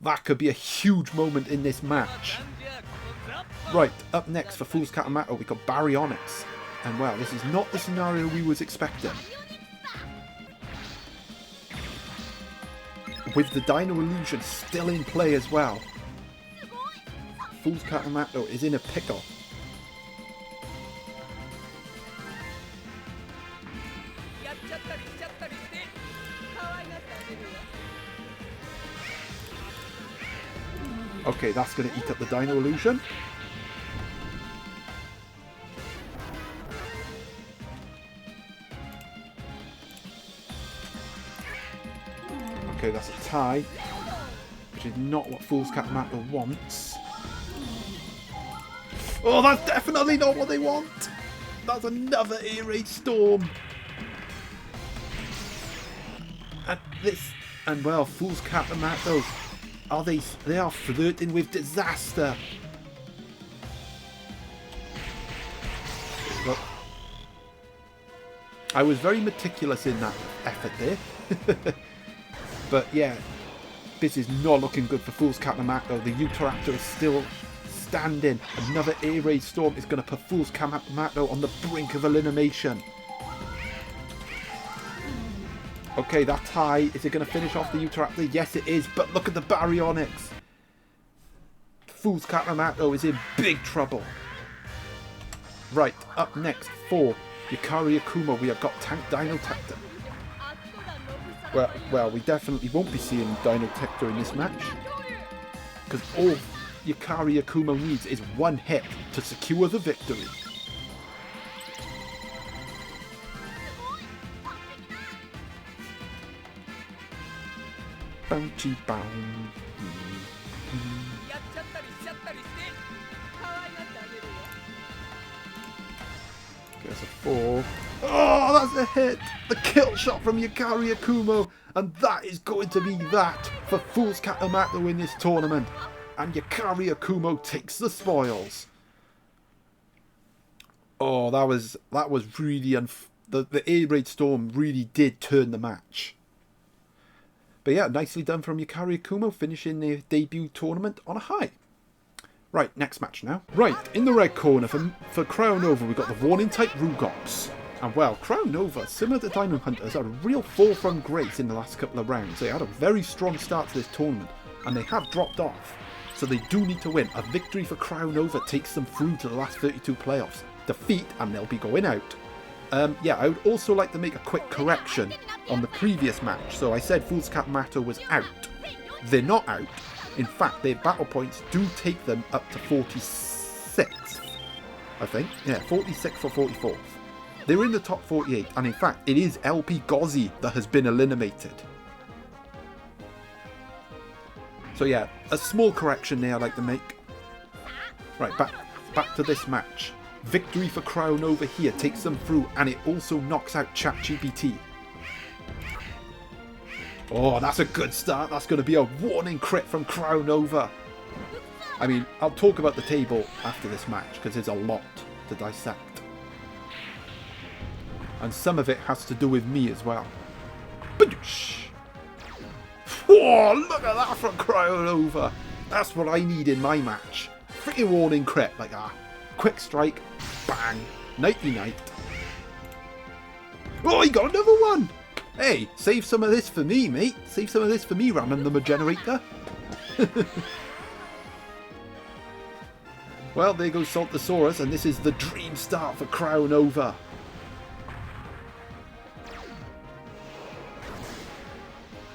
That could be a huge moment in this match. Right, up next for Fool's Katamata, we got Baryonyx. And well, this is not the scenario we was expecting. With the Dino Illusion still in play as well. Fool's Katamata is in a pickle. Okay, that's going to eat up the Dino Illusion. Okay, that's a tie, which is not what Fool's Katamata wants. Oh, that's definitely not what they want! That's another Air Raid Storm! And well, Fool's Katamata, they are flirting with disaster! Look. I was very meticulous in that effort there. But yeah, this is not looking good for Fool's Katamata. The Utahraptor is still standing. Another Air Raid Storm is going to put Fool's Katamata on the brink of elimination. Okay, that tie. Is it going to finish off the Utahraptor? Yes, it is. But look at the Baryonyx. Fool's Katamata is in big trouble. Right, up next for Yukari Akuma, we have got Tank Dino Tector. Well, we definitely won't be seeing Dino Tector in this match. Because all Yukari Akuma needs is one hit to secure the victory. Bouncy bound. There's a 4. Oh, that's a hit! The kill shot from Yukari Akuma, and that is going to be that for Fool's Katamata in this tournament. And Yukari Akuma takes the spoils. Oh, that was really the Air Raid Storm really did turn the match. But yeah, nicely done from Yukari Akuma, finishing their debut tournament on a high. Right, next match now. Right, in the red corner for Cryonova, we've got the Warning type Rugops. And well, Crown Nova, similar to Dino Hunters, had a real fall from grace in the last couple of rounds. They had a very strong start to this tournament, and they have dropped off. So they do need to win. A victory for Crown Nova takes them through to the last 32 playoffs. Defeat, and they'll be going out. Yeah, I would also like to make a quick correction on the previous match. So I said Fool's Cap Matto was out. They're not out. In fact, their battle points do take them up to 46th, I think. Yeah, 46th or 44th. They're in the top 48, and in fact, it is LP Gozzi that has been eliminated. So yeah, a small correction there I'd like to make. Right, back to this match. Victory for Crown over here takes them through, and it also knocks out ChatGPT. Oh, that's a good start. That's going to be a warning crit from Crown Nova. I mean, I'll talk about the table after this match, because there's a lot to dissect. And some of it has to do with me as well. Oh, look at that from Crown Nova. That's what I need in my match. Freaking warning crit, like a quick strike, bang, nighty-night. Oh, he got another one. Hey, save some of this for me, mate. Save some of this for me, random number generator. Well, there goes Saltosaurus, and this is the dream start for Crown Nova.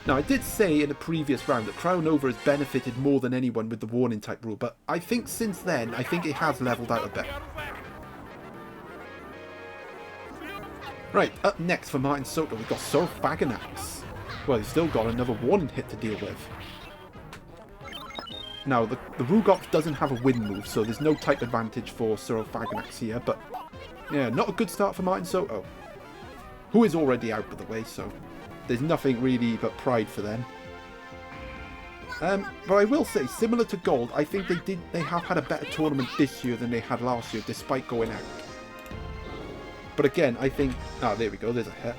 Now, I did say in the previous round that Crown Nova has benefited more than anyone with the warning type rule, but I think since then, I think it has levelled out a bit. Right, up next for Martin Soto, we've got Saurophaganax. Well, he's still got another warning hit to deal with. Now, the Rugops doesn't have a wind move, so there's no type advantage for Saurophaganax here, but yeah, not a good start for Martin Soto, who is already out, by the way, so there's nothing really but pride for them. But I will say, similar to Gold, I think they have had a better tournament this year than they had last year, despite going out. But again, I think... Ah, there we go, there's a hit.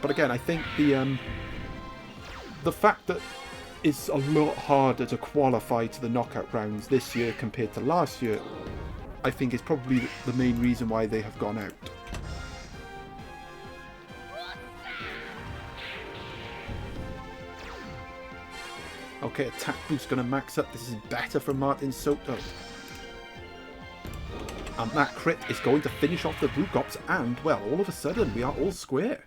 But again, I think the fact that it's a lot harder to qualify to the knockout rounds this year compared to last year, I think is probably the main reason why they have gone out. Okay, attack boost going to max up. This is better from Martin Soto. And that crit is going to finish off the Rugops, and, well, all of a sudden, we are all square.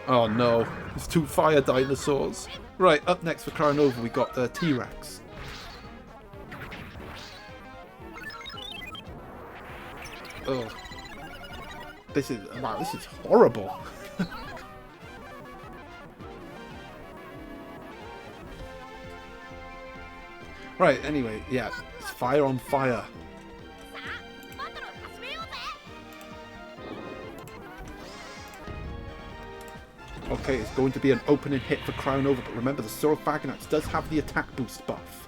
Oh no, it's two fire dinosaurs. Right, up next for Crown Nova, we got T-Rex. Oh. This is horrible. Right, anyway, yeah, it's fire on fire. Okay, it's going to be an opening hit for Crown Nova, but remember the Saurophaganax does have the attack boost buff.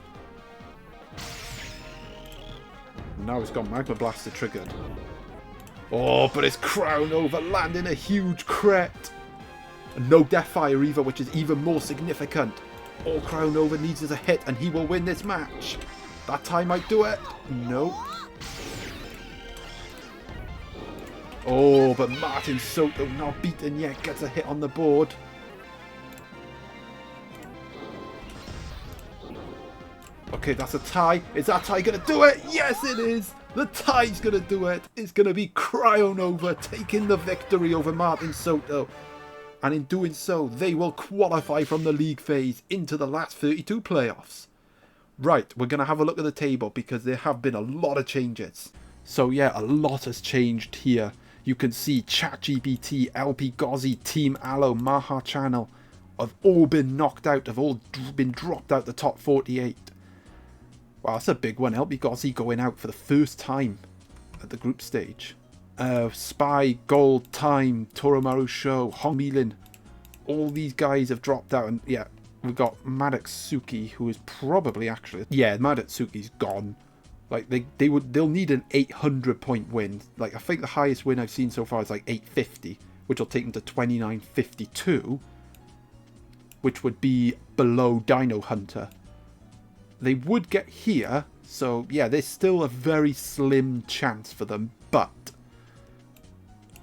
Now it's got Magma Blaster triggered. Oh, but it's Crown Nova landing a huge crit. And no Deathfire either, which is even more significant. All Crown Nova needs is a hit and he will win this match. That time might do it. No. Oh, but Martin Soto, not beaten yet, gets a hit on the board. Okay, that's a tie. Is that tie going to do it? Yes, it is. The tie's going to do it. It's going to be Crown Nova taking the victory over Martin Soto. And in doing so, they will qualify from the league phase into the last 32 playoffs. Right, we're going to have a look at the table because there have been a lot of changes. So yeah, a lot has changed here. You can see ChatGPT, LP Gozzi, Team Allo, Maha Channel have all been knocked out, have all been dropped out the top 48. Wow, that's a big one. LP Gozzi going out for the first time at the group stage. Spy, Gold, Time, Toromaru Show, Hong Milin. All these guys have dropped out. And yeah, we've got Madatsuki, who is probably actually... Yeah, Madatsuki's gone. Like, they'll need an 800 point win. Like, I think the highest win I've seen so far is like 850, which will take them to 2952, which would be below Dino Hunter. They would get here, So, yeah, there's still a very slim chance for them. But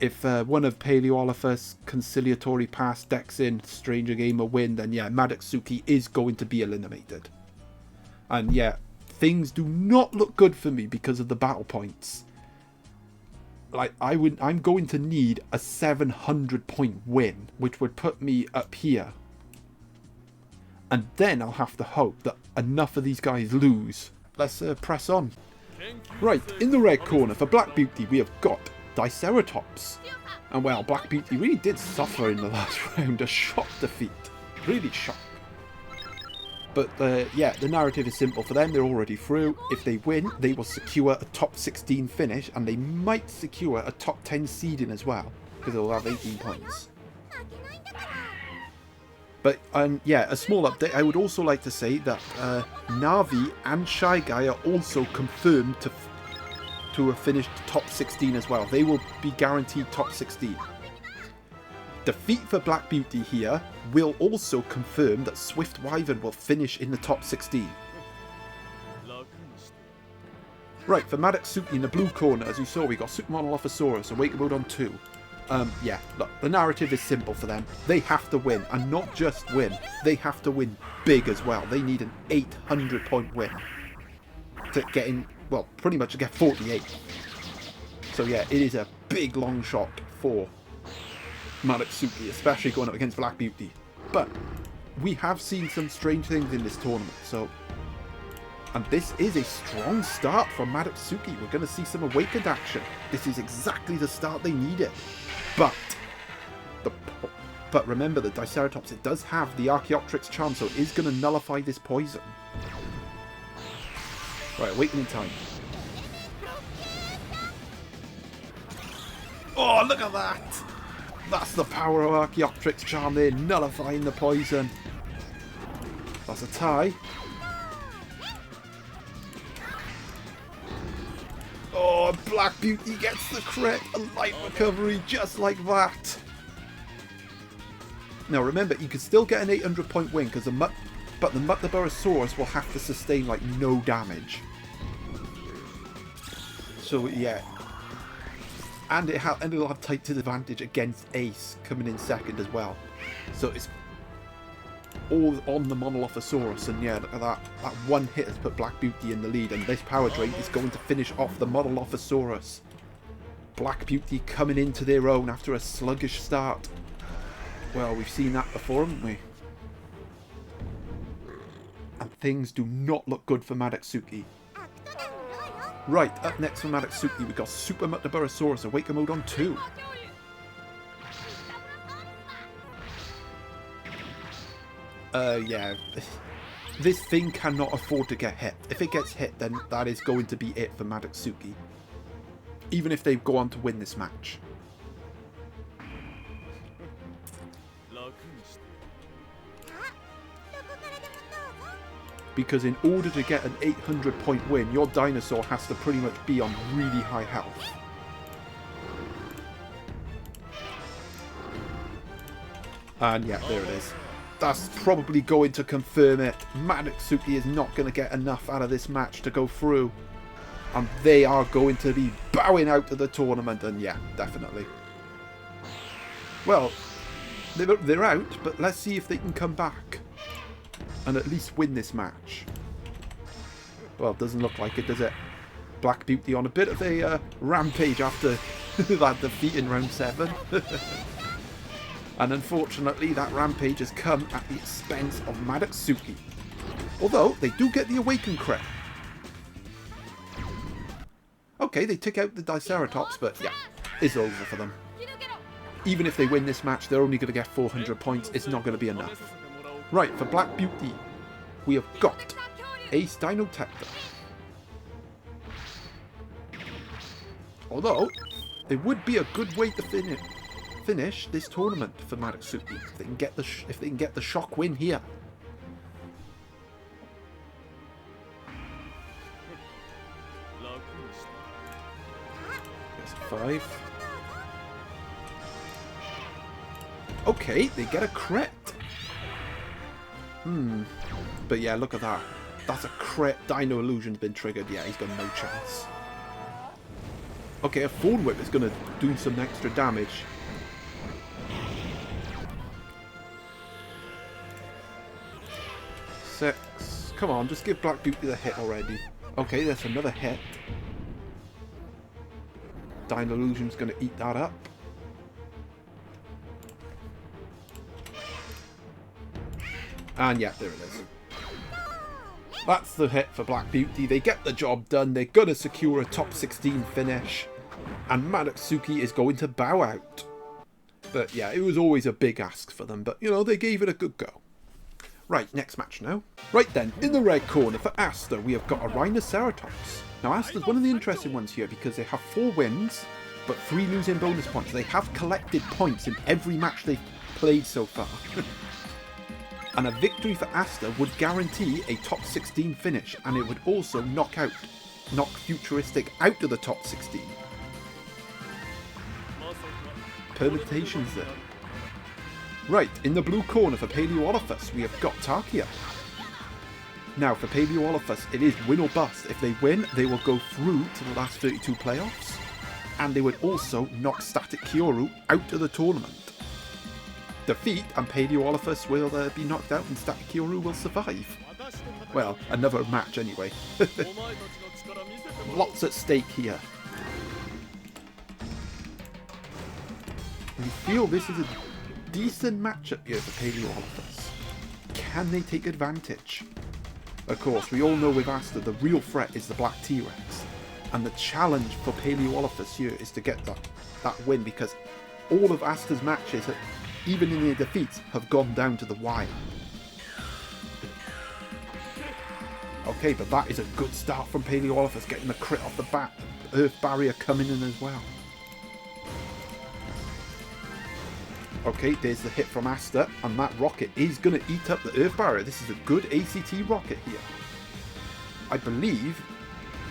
if one of Paleolithus, Conciliatory Pass, Dexin, Stranger Gamer win, then yeah, Madetsuki is going to be eliminated. And yeah, things do not look good for me because of the battle points. Like, I'm going to need a 700 point win, which would put me up here. And then I'll have to hope that enough of these guys lose. Let's press on. Right, in the red corner for Black Beauty, we have got Diceratops. And well, Black Beauty really did suffer in the last round. A shock defeat. Really shocked. But yeah, the narrative is simple for them. They're already through. If they win, they will secure a top 16 finish. And they might secure a top 10 seeding as well. Because they'll have 18 points. But yeah, a small update. I would also like to say that Navi and Shy Guy are also confirmed to have finished top 16 as well. They will be guaranteed top 16. Defeat for Black Beauty here will also confirm that Swift Wyvern will finish in the top 16. Right, for Madetsuki in the blue corner, as you saw, we got Super Monolophosaurus, Awaken Mode on 2. Yeah, look, the narrative is simple for them. They have to win, and not just win, they have to win big as well. They need an 800 point win to get in, well, pretty much to get 48. So yeah, it is a big long shot for Madetsuki, especially going up against Black Beauty. But we have seen some strange things in this tournament, so... And this is a strong start from Madetsuki. We're going to see some awakened action. This is exactly the start they needed. But remember, the Diceratops, it does have the Archaeopteryx charm, so it is going to nullify this poison. Right, awakening time. Oh, look at that! That's the power of Archaeopteryx charm there, nullifying the poison. That's a tie. Oh, Black Beauty gets the crit, a light recovery just like that. Now remember, you can still get an 800 point win because the Muttaburrasaurus will have to sustain like no damage. So yeah, and it'll have tight disadvantage against Ace coming in second as well. So it's all on the Monolophosaurus, and yeah, look at that. That one hit has put Black Beauty in the lead, and this power drain is going to finish off the Monolophosaurus. Black Beauty coming into their own after a sluggish start. Well, we've seen that before, haven't we? And things do not look good for Madetsuki. Right, up next for Madetsuki, we've got Super Muttaburrasaurus Awaken Mode on 2. Yeah, this thing cannot afford to get hit. If it gets hit, then that is going to be it for Madetsuki. Even if they go on to win this match. Because in order to get an 800 point win, your dinosaur has to pretty much be on really high health. And yeah, there it is. That's probably going to confirm it. Madetsuki is not going to get enough out of this match to go through. And they are going to be bowing out of the tournament. And yeah, definitely. Well, they're out, but let's see if they can come back and at least win this match. Well, it doesn't look like it, does it? Black Beauty on a bit of a rampage after that defeat in round 7. And unfortunately, that rampage has come at the expense of Madetsuki. Although, they do get the Awaken crit. Okay, they took out the Diceratops, but yeah, it's over for them. Even if they win this match, they're only going to get 400 points. It's not going to be enough. Right, for Black Beauty, we have got Ace Dinotector. Although, it would be a good way to finish this tournament for Madetsuki if they can get the shock win here. There's a 5. Okay, they get a crit. But yeah, look at that. That's a crit. Dino Illusion's been triggered. Yeah, he's got no chance. Okay, a Thorn Whip is going to do some extra damage. Six. Come on, just give Black Beauty the hit already. Okay, that's another hit. Dino Illusion's going to eat that up. And yeah, there it is. That's the hit for Black Beauty. They get the job done. They're going to secure a top 16 finish. And Madutsuki is going to bow out. But yeah, it was always a big ask for them. But, you know, they gave it a good go. Right, next match now. Right then, in the red corner for Asta, we have got a Rhinoceratops. Now, Asta's one of the interesting ones here because they have 4 wins, but 3 losing bonus points. They have collected points in every match they've played so far. And a victory for Asta would guarantee a top 16 finish, and it would also knock Futuristic out of the top 16. Permutations there. Right, in the blue corner for Paleoolophus, we have got Tarkia. Now, for Paleoolophus, it is win or bust. If they win, they will go through to the last 32 playoffs, and they would also knock Static Kyoru out of the tournament. Defeat, and Paleoolophus will be knocked out and Static Kyoru will survive. Well, another match anyway. Lots at stake here. We feel this is a decent matchup here for Paleoolophus. Can they take advantage? Of course, we all know with Asta the real threat is the Black T-Rex. And the challenge for Paleoolophus here is to get that win, because all of Asta's matches, even in their defeats, have gone down to the wire. Okay, but that is a good start from Paleoolophus, getting the crit off the bat. Earth Barrier coming in as well. Okay, there's the hit from Asta, and that rocket is going to eat up the Earth Barrier. This is a good ACT rocket here. I believe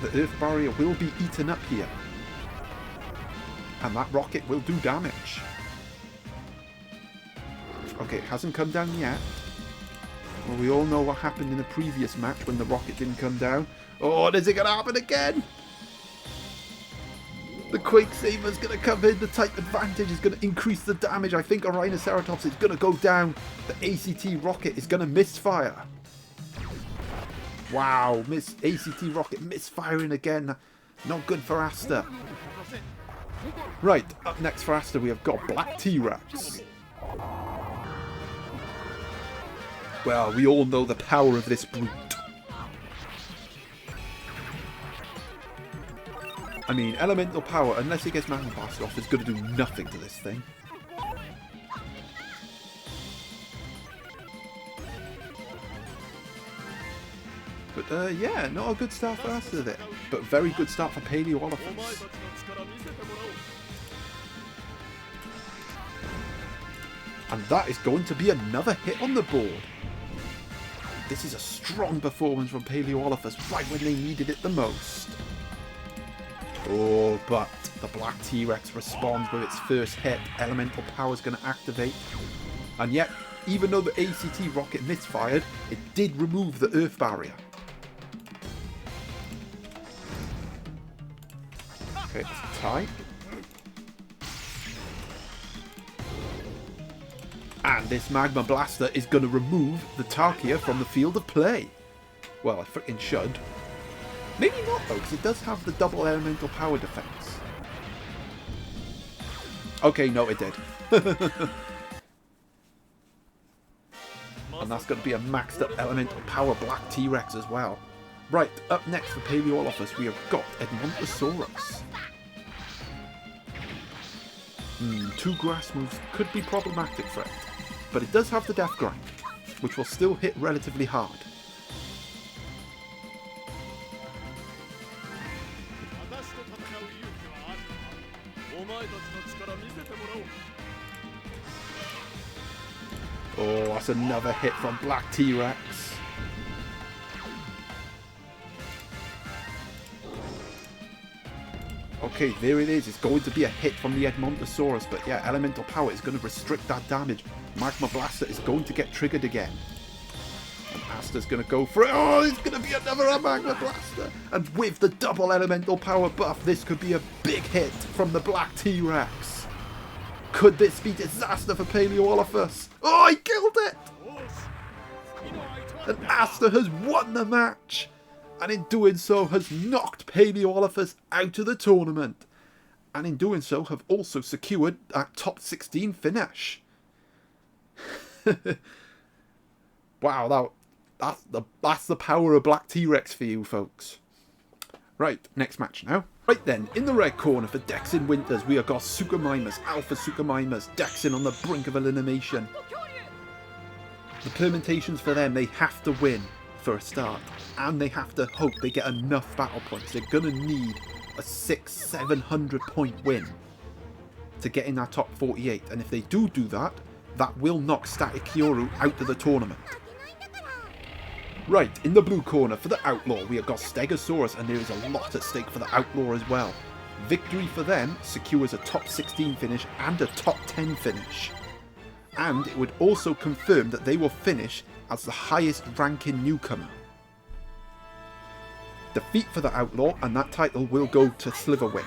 the Earth Barrier will be eaten up here. And that rocket will do damage. Okay, it hasn't come down yet. Well, we all know what happened in the previous match when the rocket didn't come down. Oh, is it going to happen again? The Quakesaver's going to come in. The type advantage is going to increase the damage. I think a Rhinoceratops is going to go down. The ACT rocket is going to misfire. Wow, ACT rocket misfiring again. Not good for Asta. Right, up next for Asta we have got Black T-Rex. Well, we all know the power of this brute. I mean, elemental power, unless it gets Magma Blasted off, is going to do nothing to this thing. But yeah, not a good start for Asta there, but very good start for Paleoolophus. And that is going to be another hit on the board. This is a strong performance from Paleoolophus right when they needed it the most. Oh, but the Black T-Rex responds with its first hit. Elemental power is going to activate. And yet, even though the ACT rocket misfired, it did remove the Earth Barrier. Okay, it's a tie. And this Magma Blaster is going to remove the Tarkia from the field of play. Well, I freaking should. Maybe not though, because it does have the double elemental power defense. Okay, no, it did. And that's going to be a maxed up elemental power Black T-Rex as well. Right, up next for Paleoolophus, we have got Edmontosaurus. 2 grass moves could be problematic for it, but it does have the Death Grind, which will still hit relatively hard. Oh, that's another hit from Black T-Rex. Okay, there it is. It's going to be a hit from the Edmontosaurus, but yeah, elemental power is going to restrict that damage. Magma Blaster is going to get triggered again. And Asta's going to go for it. Oh, it's going to be another Magma Blaster. And with the double elemental power buff, this could be a big hit from the Black T-Rex. Could this be disaster for Paleolithus? Oh, he killed it! And Asta has won the match. And in doing so has knocked Paleolithus out of the tournament. And in doing so have also secured that top 16 finish. Wow, that's the power of Black T-Rex for you folks. Right, next match now. Right then, in the red corner for Dexin Winters, we have got Suchomimus, Alpha Suchomimus, Dexin on the brink of elimination. The permutations for them, they have to win for a start. And they have to hope they get enough battle points. They're going to need a 600-700 point win to get in that top 48. And if they do that, that will knock Static Kyoru out of the tournament. Right, in the blue corner for the Outlaw, we have got Stegosaurus, and there is a lot at stake for the Outlaw as well. Victory for them secures a top 16 finish and a top 10 finish. And it would also confirm that they will finish as the highest ranking newcomer. Defeat for the Outlaw, and that title will go to Sliverwing.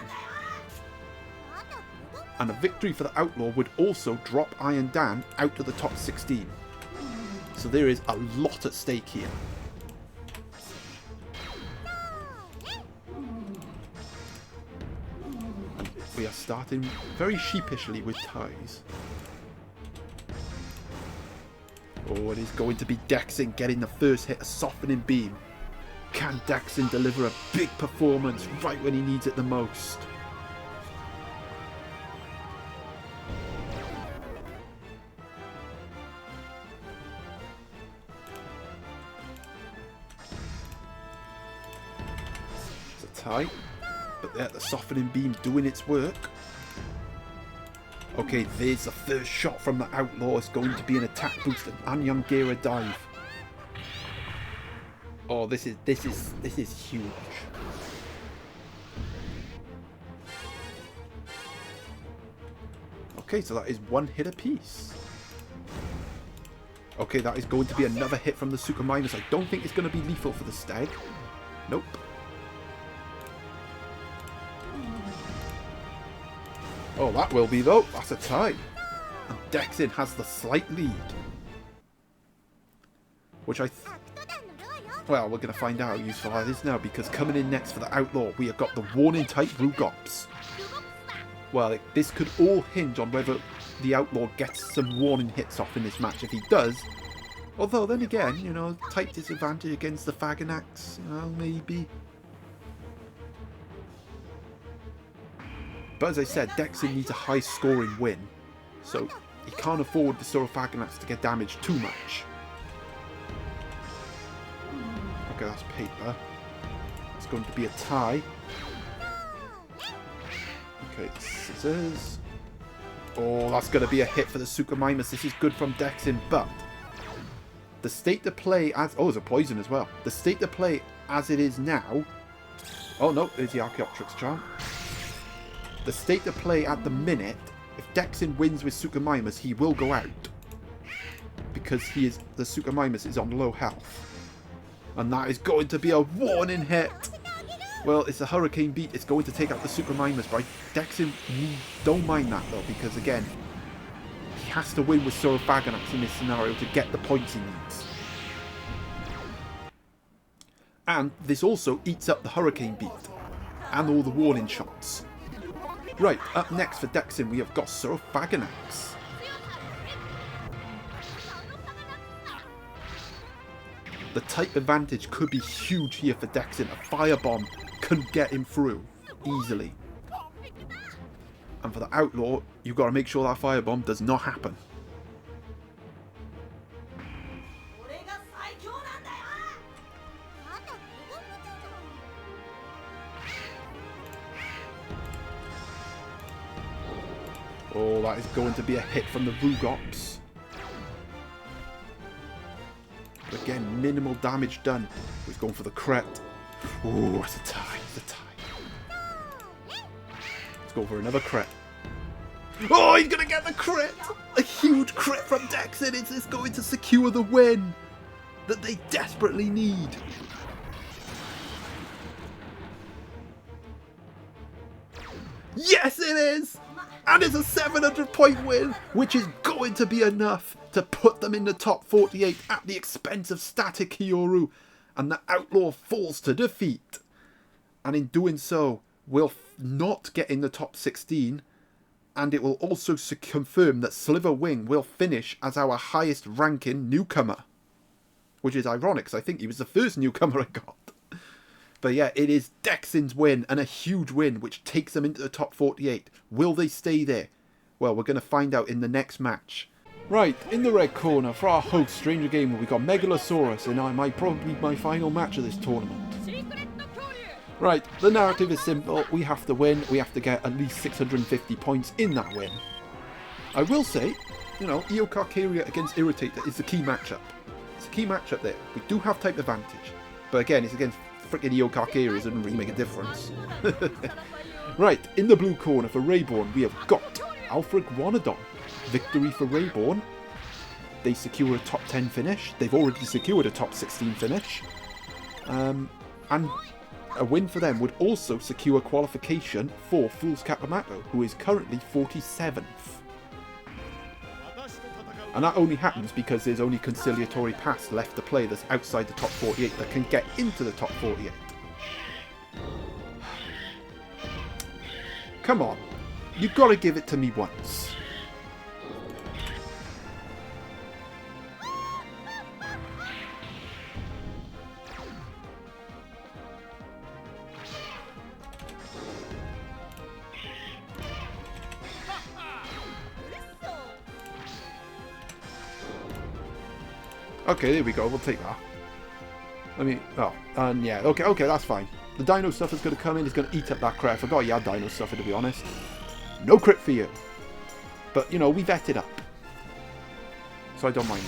And a victory for the Outlaw would also drop Iron Dan out of the top 16. So there is a lot at stake here. And we are starting very sheepishly with ties. Oh, it is going to be Dexin getting the first hit, a softening beam. Can Dexin deliver a big performance right when he needs it the most? Tie, but there, the softening beam doing its work. Okay, there's the first shot from the Outlaw. It's going to be an attack boost and Youngera dive. Oh, this is huge. Okay, so that is one hit apiece. Okay, that is going to be another hit from the Suchomimus. I don't think it's going to be lethal for the Stag. Nope. Oh, that will be though. That's a tie. And Dexin has the slight lead. Which well, we're going to find out how useful that is now, because coming in next for the Outlaw, we have got the Warning type Rugops. Well, this could all hinge on whether the Outlaw gets some warning hits off in this match. If he does, although then again, you know, type disadvantage against the Faganax, you know, maybe. But as I said, Dexin needs a high scoring win, so he can't afford the Saurophaganax to get damaged too much. Okay, that's paper. It's going to be a tie. Okay, scissors. Oh, that's going to be a hit for the Suchomimus. This is good from Dexin, but the state to play as... Oh, there's a poison as well. The state to play as it is now... Oh, no, there's the Archaeopteryx charm. The state to play at the minute, if Dexin wins with Suchomimus, he will go out. Because the Suchomimus is on low health. And that is going to be a warning hit. Well, it's a Hurricane Beat. It's going to take out the Suchomimus, right? Dexin, don't mind that though, because again, he has to win with Saurophaganax in this scenario to get the points he needs. And this also eats up the Hurricane Beat and all the warning shots. Right, up next for Dexin, we have got Saurophaganax. The type advantage could be huge here for Dexin. A Firebomb can get him through easily. And for the Outlaw, you've got to make sure that Firebomb does not happen. Oh, that is going to be a hit from the Rugops. But again, minimal damage done. He's going for the crit. Oh, it's a tie. It's a tie. Let's go for another crit. Oh, he's going to get the crit! A huge crit from Dexin. It's going to secure the win. that they desperately need. Yes, it is! And it's a 700-point win, which is going to be enough to put them in the top 48 at the expense of Static Hyoru, and the Outlaw falls to defeat. And in doing so, will not get in the top 16, and it will also confirm that Sliver Wing will finish as our highest ranking newcomer. Which is ironic, because I think he was the first newcomer I got. But yeah, it is Dexin's win, and a huge win, which takes them into the top 48. Will they stay there? Well, we're going to find out in the next match. Right, in the red corner, for our host, Stranger Gamer, we've got Megalosaurus in probably my final match of this tournament. Right, the narrative is simple. We have to win. We have to get at least 650 points in that win. I will say, you know, Eocarcharia against Irritator is the key matchup. It's a key matchup there. We do have type advantage. But again, it's against freaking Eocarcharia, so it doesn't really make a difference. Right, in the blue corner for Rayborn, we have got Alpha Iguanodon. Victory for Rayborn. They secure a top 10 finish. They've already secured a top 16 finish. And a win for them would also secure qualification for Fool's Kapamato, who is currently 47th. And that only happens because there's only Conciliatory Pass left to play that's outside the top 48 that can get into the top 48. Come on. You've got to give it to me once. Okay, there we go. We'll take that. Yeah. Okay, that's fine. The Dino Stuffer's going to come in. He's going to eat up that crit. I forgot he had Dino Stuffer, to be honest. No crit for you. But, you know, we vetted up. So I don't mind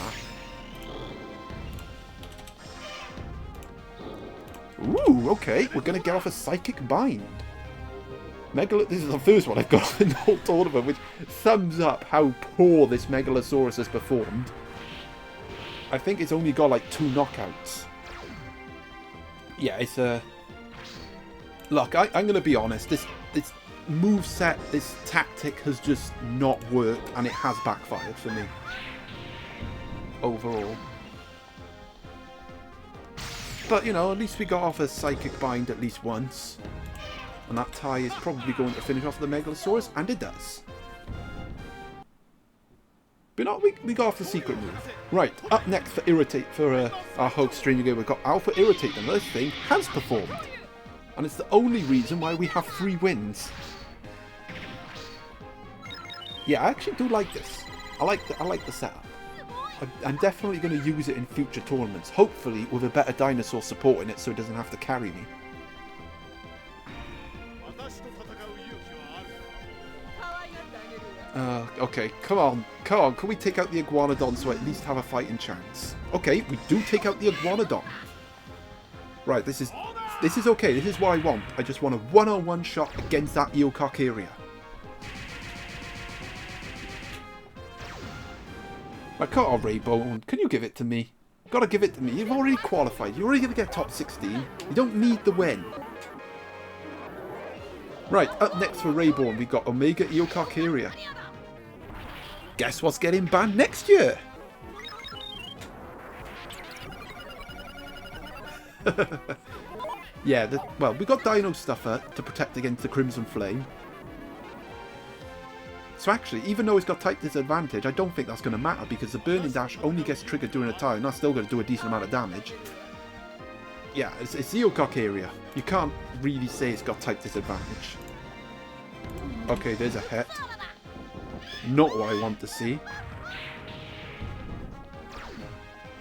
that. Ooh, okay. We're going to get off a Psychic Bind. This is the first one I've got in the whole tournament, which sums up how poor this Megalosaurus has performed. I think it's only got like 2 knockouts. Yeah, it's a... Look, I'm going to be honest. This moveset, this tactic has just not worked, and it has backfired for me. Overall. But, you know, at least we got off a Psychic Bind at least once. And that tie is probably going to finish off the Megalosaurus, and it does. But no, we got off the secret move. Right, up next for our host Stranger Gamer, we've got Alpha Irritator, and this thing has performed. And it's the only reason why we have 3 wins. Yeah, I actually do like this. I like the setup. I'm definitely going to use it in future tournaments, hopefully with a better dinosaur supporting it so it doesn't have to carry me. Okay, come on, can we take out the Iguanodon so I at least have a fighting chance? Okay, we do take out the Iguanodon. Right, this is okay, this is what I want. I just want a one-on-one shot against that Eocarcharia. Right, come on, Raybone, can you give it to me? Gotta give it to me, you've already qualified, you're already gonna get top 16. You don't need the win. Right, up next for Rayborn, we've got Omega Eocarcharia. Guess what's getting banned next year? Yeah, well, we got Dino Stuffer to protect against the Crimson Flame. So actually, even though it's got type disadvantage, I don't think that's going to matter because the Burning Dash only gets triggered during a tie and that's still going to do a decent amount of damage. Yeah, it's Eocarcharia. You can't really say it's got type disadvantage. Okay, there's a hit. Not what I want to see.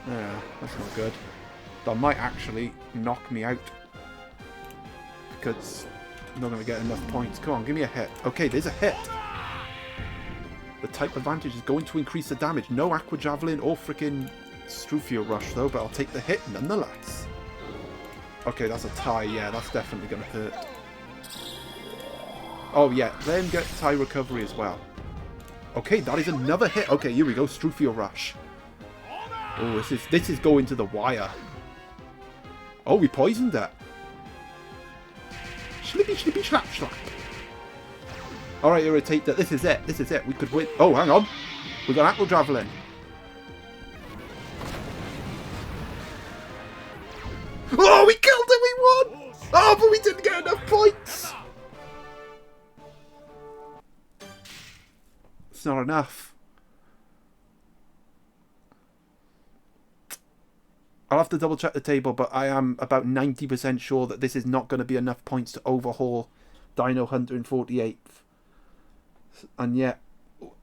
Yeah, that's not good. That might actually knock me out. Because I'm not going to get enough points. Come on, give me a hit. Okay, there's a hit. The type advantage is going to increase the damage. No Aqua Javelin or freaking Strufio Rush though, but I'll take the hit nonetheless. Okay, that's a tie. Yeah, that's definitely going to hurt. Oh yeah, let him get tie recovery as well. Okay, that is another hit. Okay, here we go. Strufio Rush. Oh, this is going to the wire. Oh, we poisoned it. Slippy, slippy, slap, slap. Alright, Irritator. This is it. This is it. We could win. Oh, hang on. We got Aqua Javelin. Oh, we killed him. We won. Oh, but we didn't get enough points. It's not enough. I'll have to double check the table, but I am about 90% sure that this is not going to be enough points to overhaul Dino Hunter in 48th. And yet,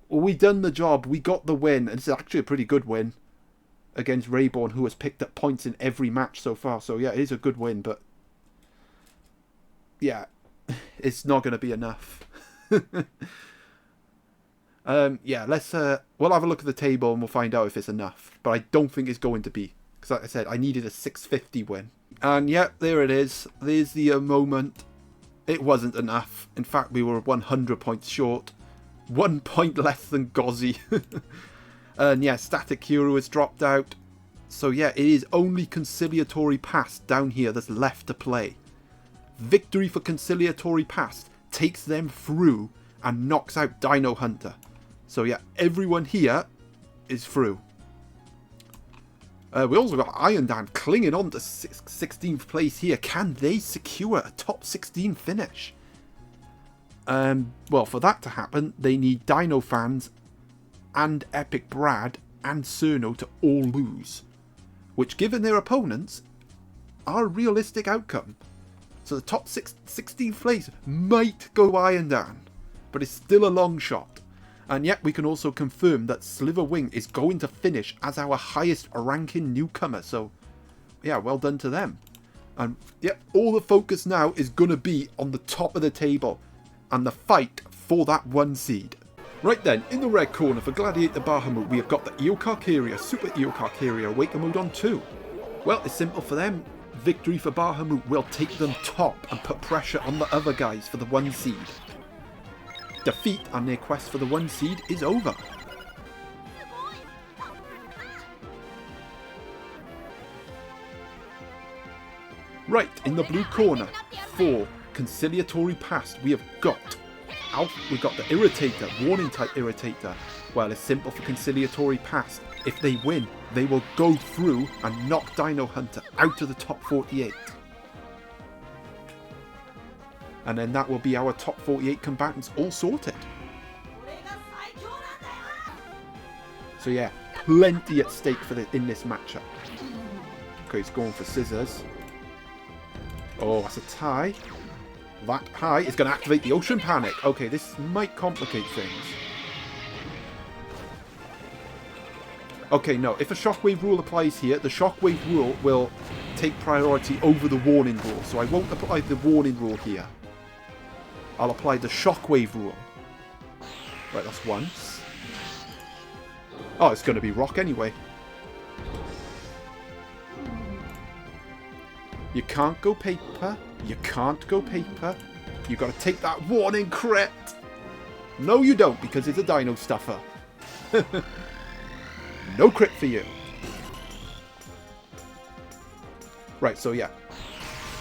we done the job. We got the win. And it's actually a pretty good win against Rayborn, who has picked up points in every match so far. So yeah, it is a good win, but yeah, it's not going to be enough. Yeah, let's we'll have a look at the table and we'll find out if it's enough. But I don't think it's going to be. Because like I said, I needed a 650 win. And yeah, there it is. There's the moment. It wasn't enough. In fact, we were 100 points short. 1 point less than Gozzy. And yeah, Static Hero has dropped out. So yeah, it is only Conciliatory Pass down here that's left to play. Victory for Conciliatory Pass takes them through and knocks out Dino Hunter. So yeah, everyone here is through. We also got Iron Dan clinging on to 16th place here. Can they secure a top 16 finish? Well, for that to happen, they need Dino Fans and Epic Brad and Cerno to all lose. Which, given their opponents, are a realistic outcome. So the top 16th place might go Iron Dan, but it's still a long shot. And yet we can also confirm that Sliver Wing is going to finish as our highest ranking newcomer. So yeah, well done to them. And yeah, all the focus now is going to be on the top of the table and the fight for that 1 seed. Right then, in the red corner for Gladiator Bahamut, we have got the Eocarcharia, Super Eocarcharia, Awaken Mode on 2. Well, it's simple for them. Victory for Bahamut will take them top and put pressure on the other guys for the 1 seed. Defeat and their quest for the 1 seed is over. Right, in the blue corner, for Conciliatory Pass, we have got we've got the Irritator, Warning type Irritator. Well, it's simple for Conciliatory Pass. If they win, they will go through and knock Dino Hunter out of the top 48. And then that will be our top 48 combatants all sorted. So yeah, plenty at stake for in this matchup. Okay, he's going for scissors. Oh, that's a tie. That high is going to activate the Ocean Panic. Okay, this might complicate things. Okay, no. If a Shockwave rule applies here, the Shockwave rule will take priority over the Warning rule. So I won't apply the Warning rule here. I'll apply the Shockwave rule. Right, that's once. Oh, it's going to be rock anyway. You can't go paper. You can't go paper. You got to take that warning crit. No, you don't, because it's a Dino Stuffer. No crit for you. Right, so yeah.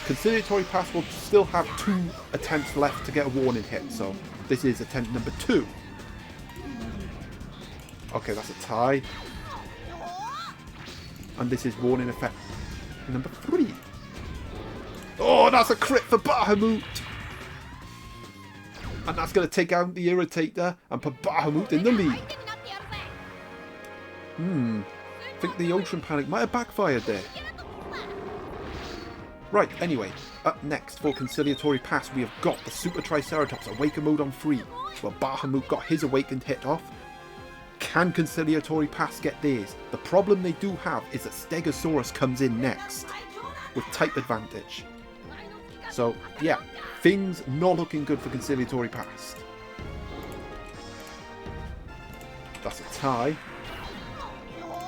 Conciliatory Pass will still have 2 attempts left to get a warning hit, so this is attempt number 2. Okay, that's a tie. And this is warning effect number 3. Oh, that's a crit for Bahamut! And that's going to take out the Irritator and put Bahamut in the lead. I think the Ocean Panic might have backfired there. Right, anyway, up next for Conciliatory Pass, we have got the Super Triceratops Awaken Mode on 3. Well, Bahamut got his Awakened hit off. Can Conciliatory Pass get theirs? The problem they do have is that Stegosaurus comes in next with type advantage. So, yeah, things not looking good for Conciliatory Pass. That's a tie.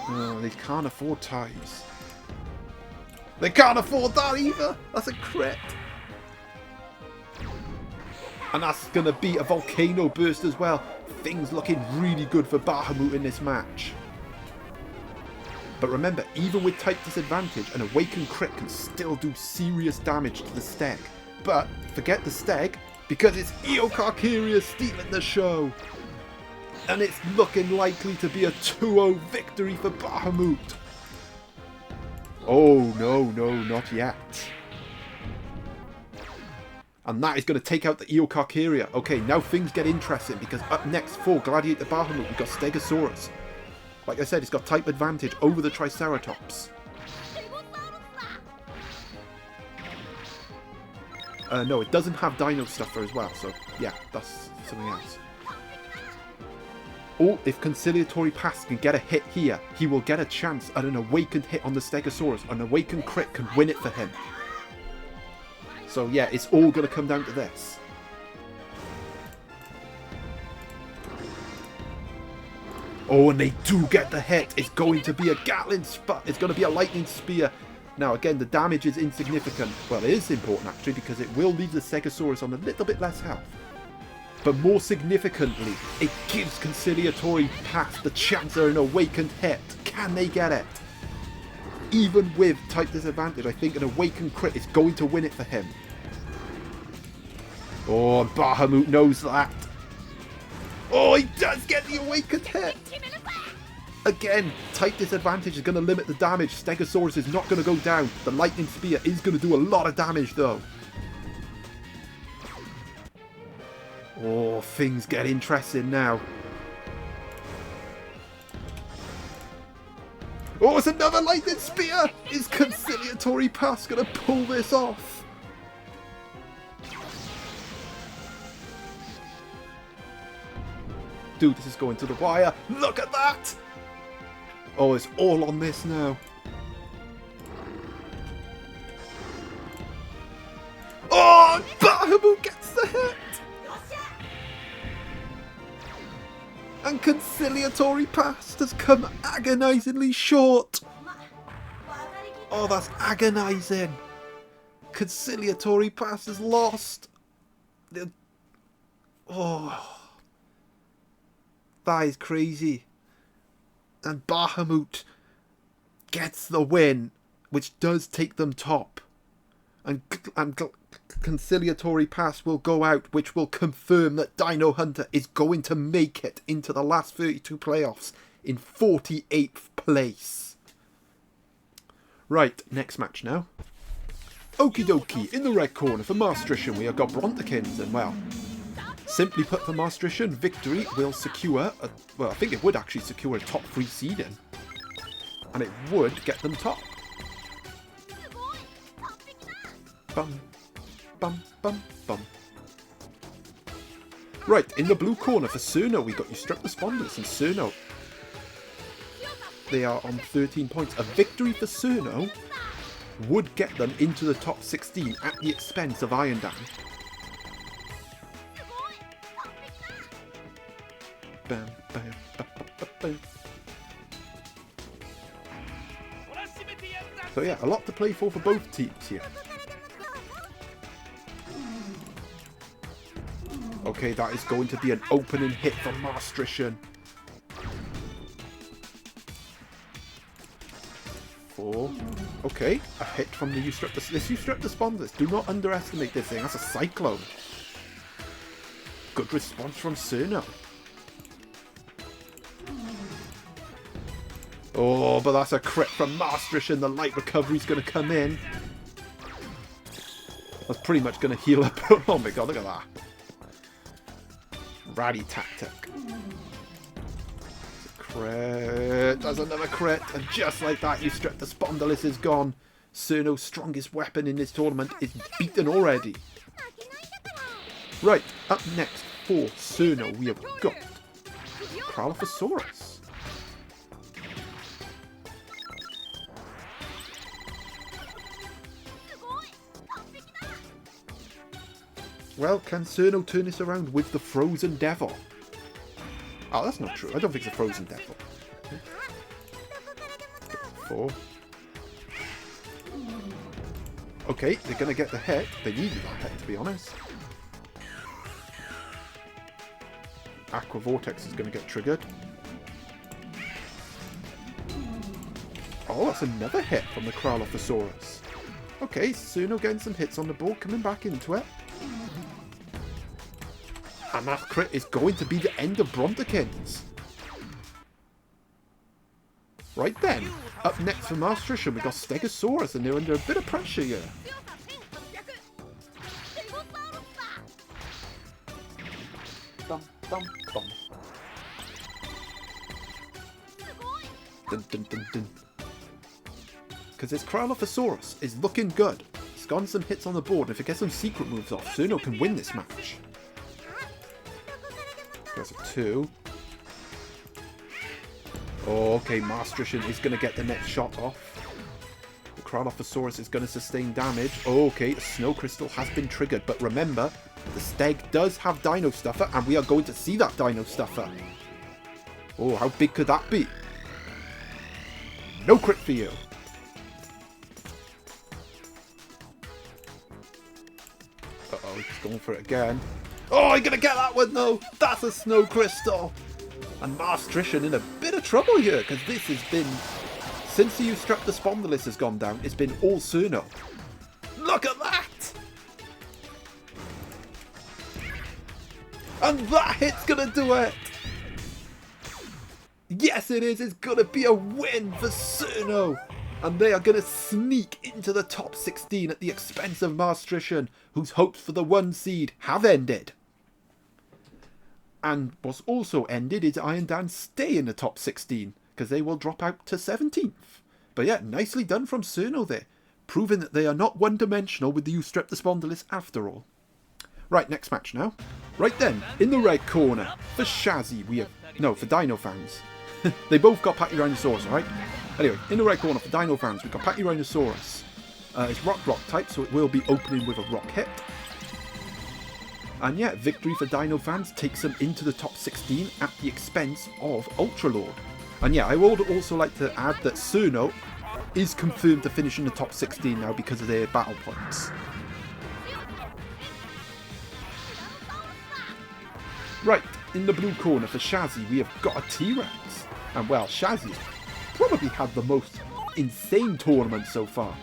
Oh, they can't afford ties. They can't afford that either! That's a crit! And that's going to be a Volcano Burst as well. Things looking really good for Bahamut in this match. But remember, even with type disadvantage, an Awakened Crit can still do serious damage to the Steg. But forget the Steg, because it's Eocarcharia stealing the show. And it's looking likely to be a 2-0 victory for Bahamut. Oh, no, not yet. And that is going to take out the Eocarcharia. Okay, now things get interesting, because up next for Gladiator Bahamut, we've got Stegosaurus. Like I said, it's got type advantage over the Triceratops. No, it doesn't have Dino Stuffer as well, so yeah, that's something else. Oh, if Conciliatory Pass can get a hit here, he will get a chance at an Awakened hit on the Stegosaurus. An Awakened Crit can win it for him. So yeah, it's all going to come down to this. Oh, and they do get the hit. It's going to be a Gatling Sput. It's going to be a Lightning Spear. Now, again, the damage is insignificant. Well, it is important, actually, because it will leave the Stegosaurus on a little bit less health. But more significantly, it gives Conciliatory Pass the chance of an Awakened hit. Can they get it? Even with type disadvantage, I think an Awakened Crit is going to win it for him. Oh, Bahamut knows that. Oh, he does get the Awakened hit. Again, type disadvantage is going to limit the damage. Stegosaurus is not going to go down. The Lightning Spear is going to do a lot of damage, though. Oh, things get interesting now. Oh, it's another Lightning Spear! Is Conciliatory Pass going to pull this off? Dude, this is going to the wire. Look at that! Oh, it's all on this now. Oh, Bahamut gets the hit! And Conciliatory Pass has come agonisingly short. Oh, that's agonising. Conciliatory Pass is lost. Oh, that is crazy. And Bahamut gets the win, which does take them top. And Conciliatory Pass will go out, which will confirm that Dino Hunter is going to make it into the last 32 playoffs in 48th place. Right, next match now. Okie dokie, in the red corner for Maastrichtian we have got Brontekins, and well, simply put, for Maastrichtian, victory will secure, well, I think it would actually secure a top 3 seeding. And it would get them top. Bum, bum, bum, bum. Right, in the blue corner for Cerno, we got Eustreptospondylus and Cerno. They are on 13 points. A victory for Cerno would get them into the top 16 at the expense of Irondan. Bam, bam, bam, bam, bam. So yeah, a lot to play for both teams here. Okay, that is going to be an opening hit for Maastrichtian. 4. Okay, a hit from the Eustreptospondylus. Do not underestimate this thing. That's a Cyclone. Good response from Cerno. Oh, but that's a crit from Maastrichtian. The light recovery is going to come in. That's pretty much going to heal up. Oh my god, look at that. Ratty tactic. Crit. There's another crit. And just like that, Eustreptospondylus is gone. Cerno's strongest weapon in this tournament is beaten already. Right, up next for Cerno, we have got Kralophosaurus. Well, can Cerno turn this around with the Frozen Devil? Oh, that's not true. I don't think it's a Frozen Devil. 4. Okay, they're going to get the hit. They needed that hit, to be honest. Aqua Vortex is going to get triggered. Oh, that's another hit from the Kralophosaurus. Okay, Cerno getting some hits on the board, coming back into it. And that crit is going to be the end of Brontekins. Right then, up next for Maastrichtian, we got Stegosaurus, and they're under a bit of pressure here. Dum, dum, dum. Dun, dun, dun, dun. Because this Kralophosaurus is looking good. It's gotten some hits on the board, and if it gets some secret moves off, Cerno can win this match. There's a 2. Oh, okay, Maastrichtian is going to get the next shot off. The Kralophosaurus is going to sustain damage. Oh, okay, the Snow Crystal has been triggered, but remember, the Steg does have Dino Stuffer, and we are going to see that Dino Stuffer. Oh, how big could that be? No crit for you. Uh-oh, he's going for it again. Oh, you're going to get that one, though. That's a Snow Crystal. And Maastrichtian in a bit of trouble here, because this has been... Since the Eustreptus spondylis has gone down, it's been all Cerno. Look at that! And that hit's going to do it! Yes, it is. It's going to be a win for Cerno. And they are going to sneak into the top 16 at the expense of Maastrichtian, whose hopes for the 1 seed have ended. And what's also ended is Iron Dan stay in the top 16, because they will drop out to 17th. But yeah, nicely done from Cerno there, proving that they are not one-dimensional with the Eustreptus spondylis after all. Right, next match now. Right then, in the red corner, for Shazzy, we have... No, for Dino fans. They both got Pachyrhinosaurus, alright? Anyway, in the red corner for Dino fans, we've got Pachyrhinosaurus. It's rock type, so it will be opening with a rock hit. And yeah, victory for Dino fans takes them into the top 16 at the expense of Ultralord. And yeah, I would also like to add that Cerno is confirmed to finish in the top 16 now because of their battle points. Right, in the blue corner for Shazzy, we have got a T-Rex. And well, Shazzy's probably had the most insane tournament so far.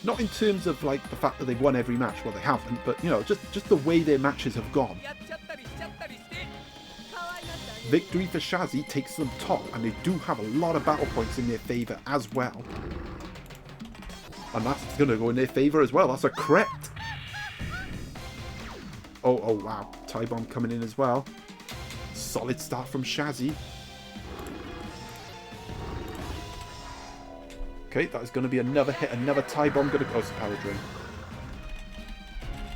Not in terms of like the fact that they've won every match, well they haven't, but you know, just the way their matches have gone. Victory for Shazzy takes them top, and they do have a lot of battle points in their favour as well. And that's going to go in their favour as well, that's a crit! Oh wow, Tie Bomb coming in as well. Solid start from Shazzy. Okay, that is going to be another hit, another Tie Bomb going to go to Power Drain.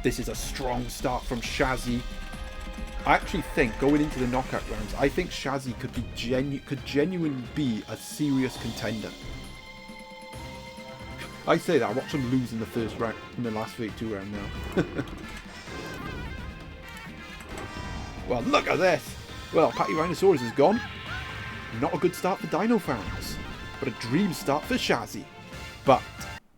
This is a strong start from Shazzy. I actually think, going into the knockout rounds, I think Shazzy could genuinely be a serious contender. I say that, I watched them lose in the first round, in the last 32 round now. Well, look at this! Well, Pachyrhinosaurus is gone. Not a good start for Dino fans, but a dream start for Shazzy. But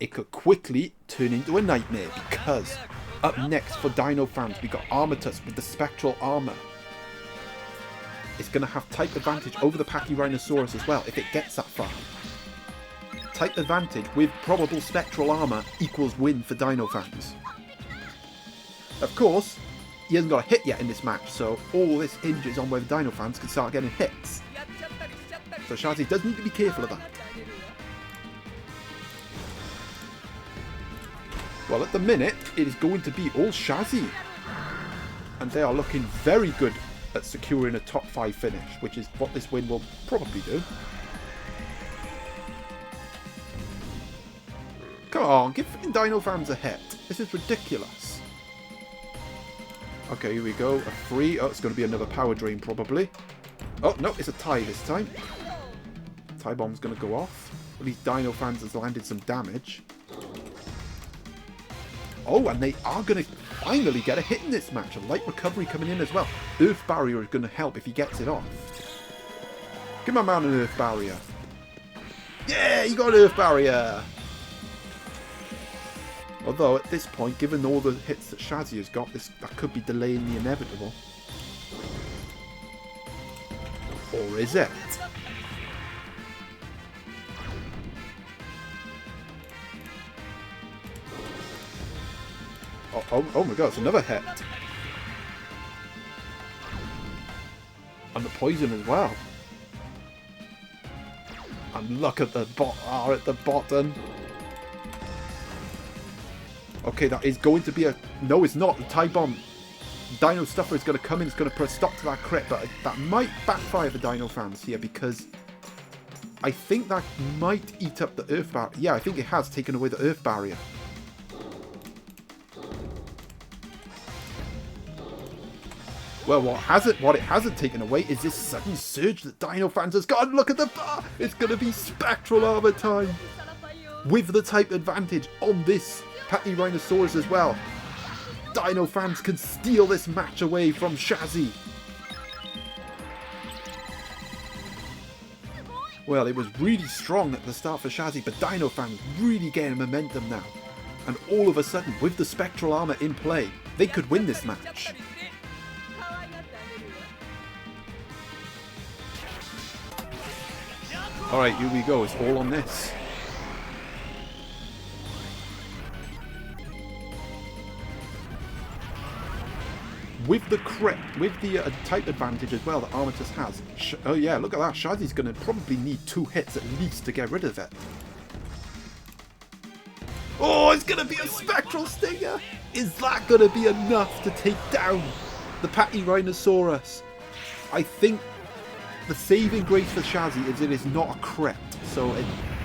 it could quickly turn into a nightmare, because up next for Dino fans, we got Armatus with the Spectral Armour. It's going to have type advantage over the Pachyrhinosaurus as well, if it gets that far. Type advantage with probable Spectral Armour equals win for Dino fans. Of course, he hasn't got a hit yet in this match, so all this hinges on whether Dino fans can start getting hits. So Shazzy does need to be careful of that. Well, at the minute, it is going to be all Shazzy. And they are looking very good at securing a top 5 finish, which is what this win will probably do. Come on, give Dino fans a hit. This is ridiculous. Okay, here we go. A 3. Oh, it's going to be another Power Drain, probably. Oh, no, it's a tie this time. Tie Bomb's going to go off. At least Dino fans has landed some damage. Oh, and they are going to finally get a hit in this match. A light recovery coming in as well. Earth Barrier is going to help if he gets it off. Give my man an Earth Barrier. Yeah, you got an Earth Barrier. Although, at this point, given all the hits that Shazzy has got, that could be delaying the inevitable. Or is it? Oh my god, it's another hit. And the poison as well. And look at the R at the bottom. Okay, that is going to be a... No, it's not. The tie bomb. Dino Stuffer is going to come in. It's going to put a stop to that crit. But that might backfire for Dino fans here because I think that might eat up the Earth Barrier. Yeah, I think it has taken away the Earth Barrier. Well, what it hasn't taken away is this sudden surge that Dino fans has got. And look at the bar! It's going to be Spectral Armor time! With the type advantage on this Pachyrhinosaurus as well. Dino fans can steal this match away from Shazzy. Well, it was really strong at the start for Shazzy, but Dino fans really getting momentum now. And all of a sudden, with the Spectral Armor in play, they could win this match. Alright, here we go. It's all on this. With the crit, with the type advantage as well that Armitage has. Oh yeah, look at that. Shazzy's going to probably need 2 hits at least to get rid of it. Oh, it's going to be a Spectral Stinger! Is that going to be enough to take down the Pachyrhinosaurus? I think the saving grace for Shazzy is it is not a crit. So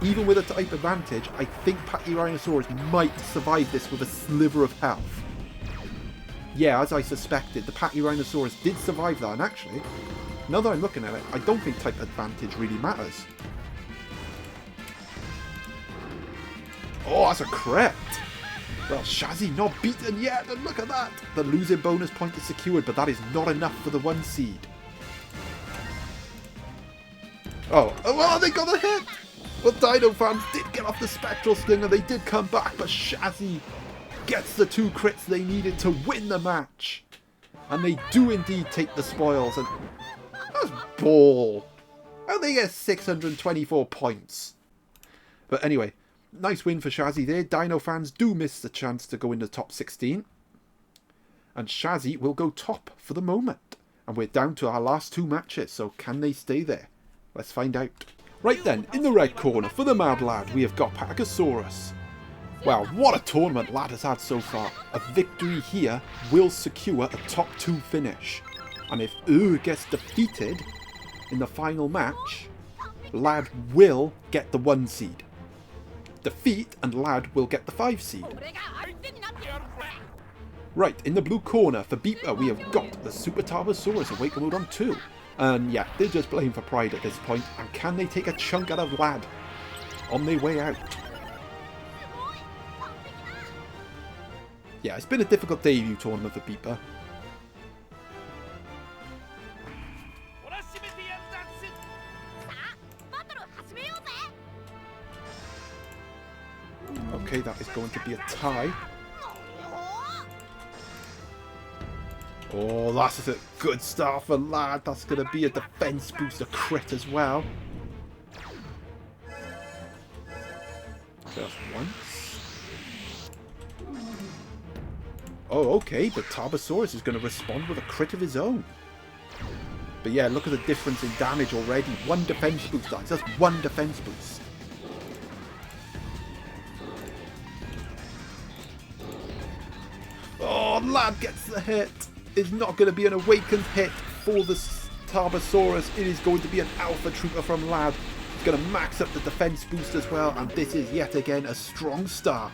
even with a type advantage, I think Pachyrhinosaurus might survive this with a sliver of health. Yeah, as I suspected, the Pachyrhinosaurus did survive that, and actually, now that I'm looking at it, I don't think type advantage really matters. Oh, that's a crit! Well, Shazzy not beaten yet, and look at that! The losing bonus point is secured, but that is not enough for the 1 seed. Oh, well, they got a hit! Well, Dino fans did get off the Spectral Stinger, they did come back, but Shazzy gets the 2 crits they needed to win the match. And they do indeed take the spoils. And that's ball. And they get 624 points. But anyway, nice win for Shazzy there. Dino fans do miss the chance to go in the top 16. And Shazzy will go top for the moment. And we're down to our last 2 matches. So can they stay there? Let's find out. Right then, in the red corner for the Mad Lad, we have got Pachyrhinosaurus. Well, what a tournament Lad has had so far. A victory here will secure a top 2 finish. And if gets defeated in the final match, Lad will get the 1 seed. Defeat and Lad will get the 5 seed. Right, in the blue corner for Beeper we have got the Super Tarbosaurus Awaken Mode on 2. And yeah, they're just playing for pride at this point. And can they take a chunk out of Lad on their way out? Yeah, it's been a difficult debut tournament for Beeper. Okay, that is going to be a tie. Oh, that's a good start for Lad. That's going to be a defense boost, a crit as well. Just once. Oh, okay, but Tarbosaurus is going to respond with a crit of his own. But yeah, look at the difference in damage already. 1 defense boost, that's just 1 defense boost. Oh, Lad gets the hit. It's not going to be an awakened hit for the Tarbosaurus. It is going to be an Alpha Trooper from Lad. It's going to max up the defense boost as well, and this is yet again a strong start.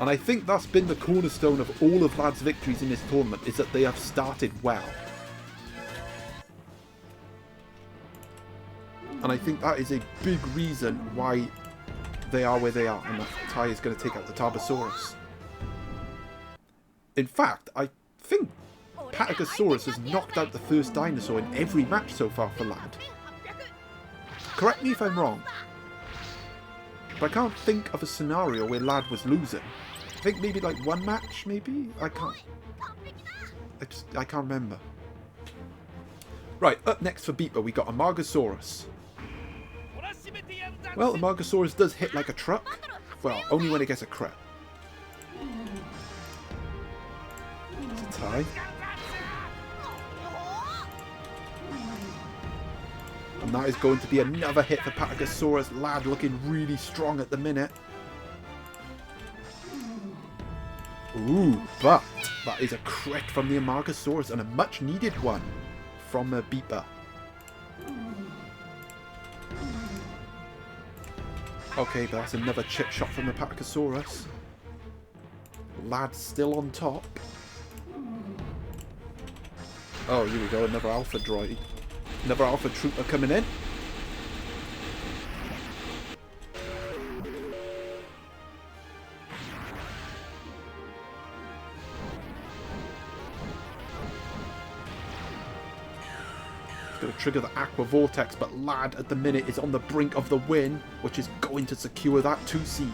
And I think that's been the cornerstone of all of Lad's victories in this tournament, is that they have started well. And I think that is a big reason why they are where they are, and that tie is going to take out the Tarbosaurus. In fact, I think Pachyrhinosaurus has knocked out the first dinosaur in every match so far for Lad. Correct me if I'm wrong, but I can't think of a scenario where Lad was losing. I think maybe like 1 match, maybe? I can't remember. Right, up next for Beeper we got Amargasaurus. Well, Amargasaurus does hit like a truck. Well, only when it gets a crit. tie. And that is going to be another hit for Patagosaurus. Lad looking really strong at the minute. Ooh, but that is a crit from the Amargasaurus and a much needed one from a Beeper. Okay, but that's another chip shot from the Patagosaurus. Lad's still on top. Oh, here we go, another Alpha Droid. Another Alpha Trooper coming in. Going to trigger the Aqua Vortex, but Lad at the minute is on the brink of the win, which is going to secure that 2 seed.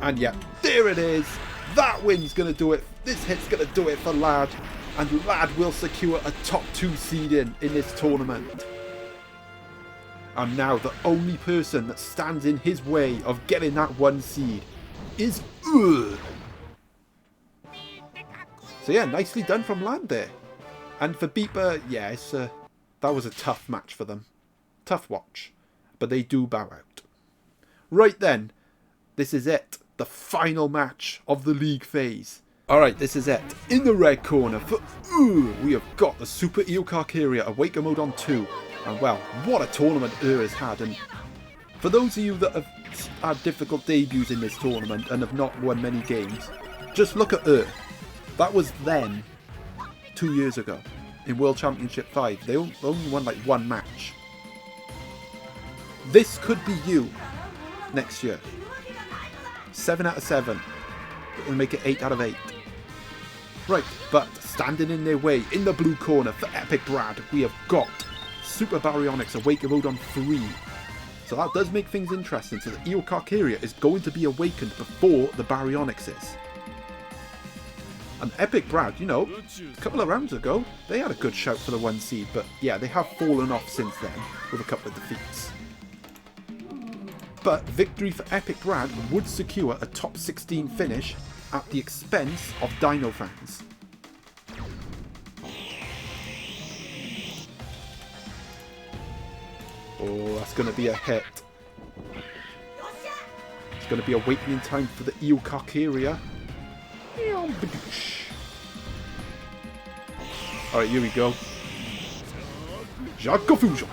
And yeah, there it is. That win's going to do it. This hit's going to do it for Lad. And Lad will secure a top 2 seed in this tournament. And now the only person that stands in his way of getting that 1 seed is So yeah, nicely done from Lad there. And for Beeper, yeah, that was a tough match for them. Tough watch. But they do bow out. Right then, this is it. The final match of the league phase. Alright, this is it. In the red corner, for we have got the Super Eocarcharia Awaken Mode on 2. And well, what a tournament has had. And for those of you that have had difficult debuts in this tournament and have not won many games, just look at That was then. 2 years ago in World Championship 5. They only won like 1 match. This could be you next year. 7 out of 7. We'll make it 8 out of 8. Right, but standing in their way in the blue corner for Epic Brad, we have got Super Baryonyx Awaken Mode on 3. So that does make things interesting. So the Eocarcharia is going to be awakened before the Baryonyx is. And Epic Brad, you know, a couple of rounds ago, they had a good shout for the 1 seed, but yeah, they have fallen off since then with a couple of defeats. But victory for Epic Brad would secure a top 16 finish at the expense of Dino fans. Oh, that's going to be a hit. It's going to be awakening time for the Eocarcharia. Alright, here we go. Jacques Fusion.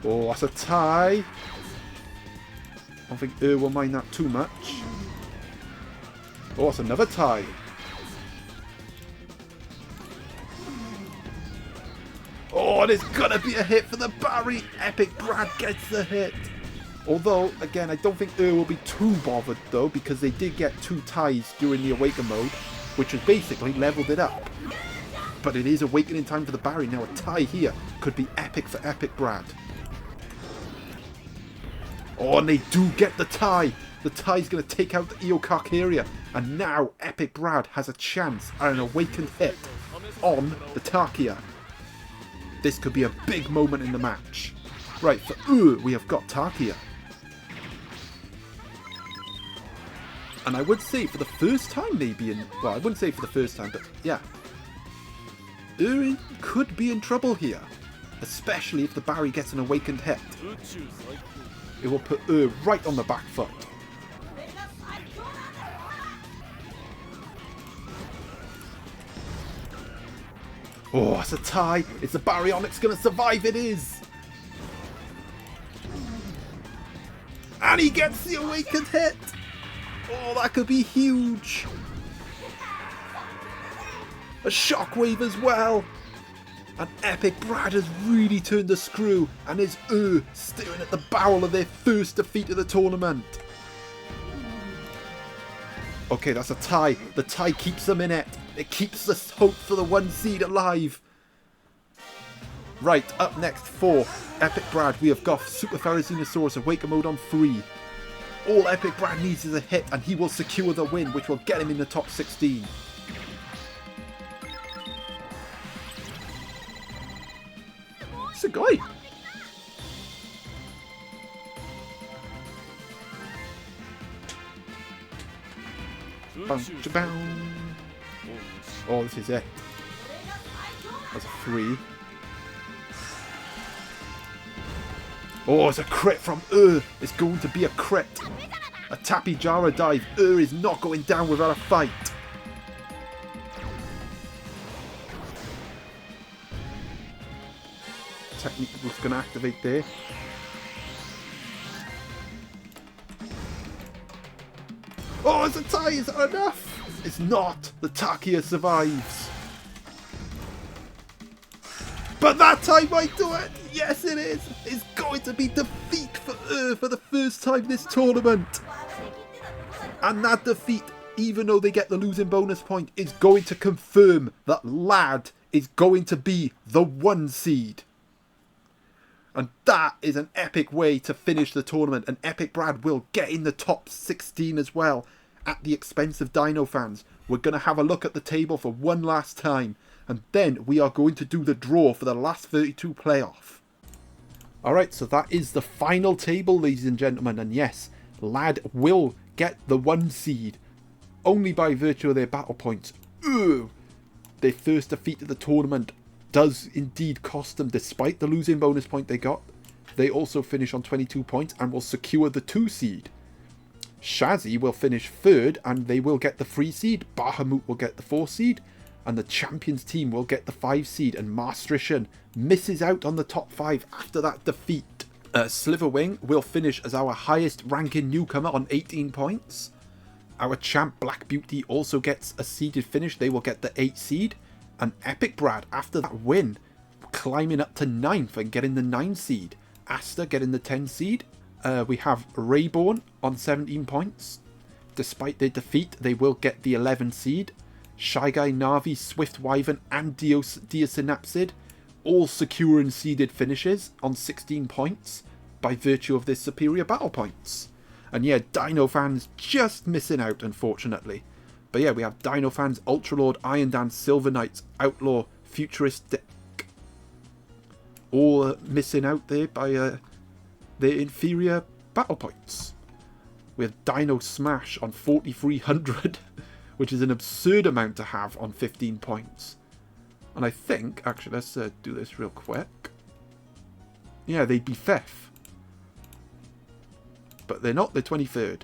Oh, that's a tie. I don't think will mind that too much. Oh, that's another tie. Oh, there's gonna be a hit for the Barry. Epic Brad gets the hit. Although, again, I don't think will be too bothered, though, because they did get 2 ties during the Awaken mode, which has basically leveled it up. But it is awakening time for the Barry. Now, a tie here could be epic for Epic Brad. Oh, and they do get the tie. The tie's going to take out the Eocarcharia. And now Epic Brad has a chance at an awakened hit on the Tarkia. This could be a big moment in the match. Right, for we have got Tarkia. And I would say for the first time maybe in... Well, I wouldn't say for the first time, but yeah. Could be in trouble here. Especially if the Barry gets an awakened hit. It will put right on the back foot. Oh, that's a tie. Is the Baryonyx going to survive? It is. And he gets the awakened hit. Oh, that could be huge. A shockwave as well. And Epic Brad has really turned the screw and is staring at the barrel of their first defeat of the tournament. Okay, that's a tie. The tie keeps them in it. It keeps the hope for the 1 seed alive. Right, up next for Epic Brad, we have got Super Dinosaur Awaken Mode on 3. All Epic Brad needs is a hit and he will secure the win, which will get him in the top 16. Sugoi! Oh, this is it. That's a 3. Oh, it's a crit from It's going to be a crit. A Tappy Jara dive. Is not going down without a fight. Technique was going to activate there. Oh, it's a tie. Is that enough? It's not. The Takia survives. But that time might do it. Yes, it is. It's going to be defeat for the first time this tournament. And that defeat, even though they get the losing bonus point, is going to confirm that Lad is going to be the 1 seed. And that is an epic way to finish the tournament. And Epic Brad will get in the top 16 as well at the expense of Dino fans. We're going to have a look at the table for one last time. And then we are going to do the draw for the last 32 playoff. Alright, so that is the final table, ladies and gentlemen. And yes, Lad will get the 1 seed. Only by virtue of their battle points. Their first defeat of the tournament does indeed cost them, despite the losing bonus point they got. They also finish on 22 points and will secure the 2 seed. Shazzy will finish 3rd and they will get the 3 seed. Bahamut will get the 4 seed. And the champions team will get the 5 seed. And Maastrichtian misses out on the top 5 after that defeat. Sliverwing will finish as our highest ranking newcomer on 18 points. Our champ Black Beauty also gets a seeded finish. They will get the 8 seed. And Epic Brad, after that win, climbing up to 9th and getting the 9 seed. Asta getting the 10 seed. We have Rayborn on 17 points. Despite their defeat, they will get the 11 seed. Shy Guy, Navi, Swift Wyvern and Diasynapsid all securing seeded finishes on 16 points by virtue of their superior battle points. And yeah, Dino fans just missing out, unfortunately. But yeah, we have Dino fans, Ultralord, Iron Dance, Silver Knights, Outlaw, Futurist Deck, all missing out there by their inferior battle points. We have Dino Smash on 4,300, which is an absurd amount to have on 15 points. And I think, actually, let's do this real quick. Yeah, they'd be 5th. But they're not, they're 23rd.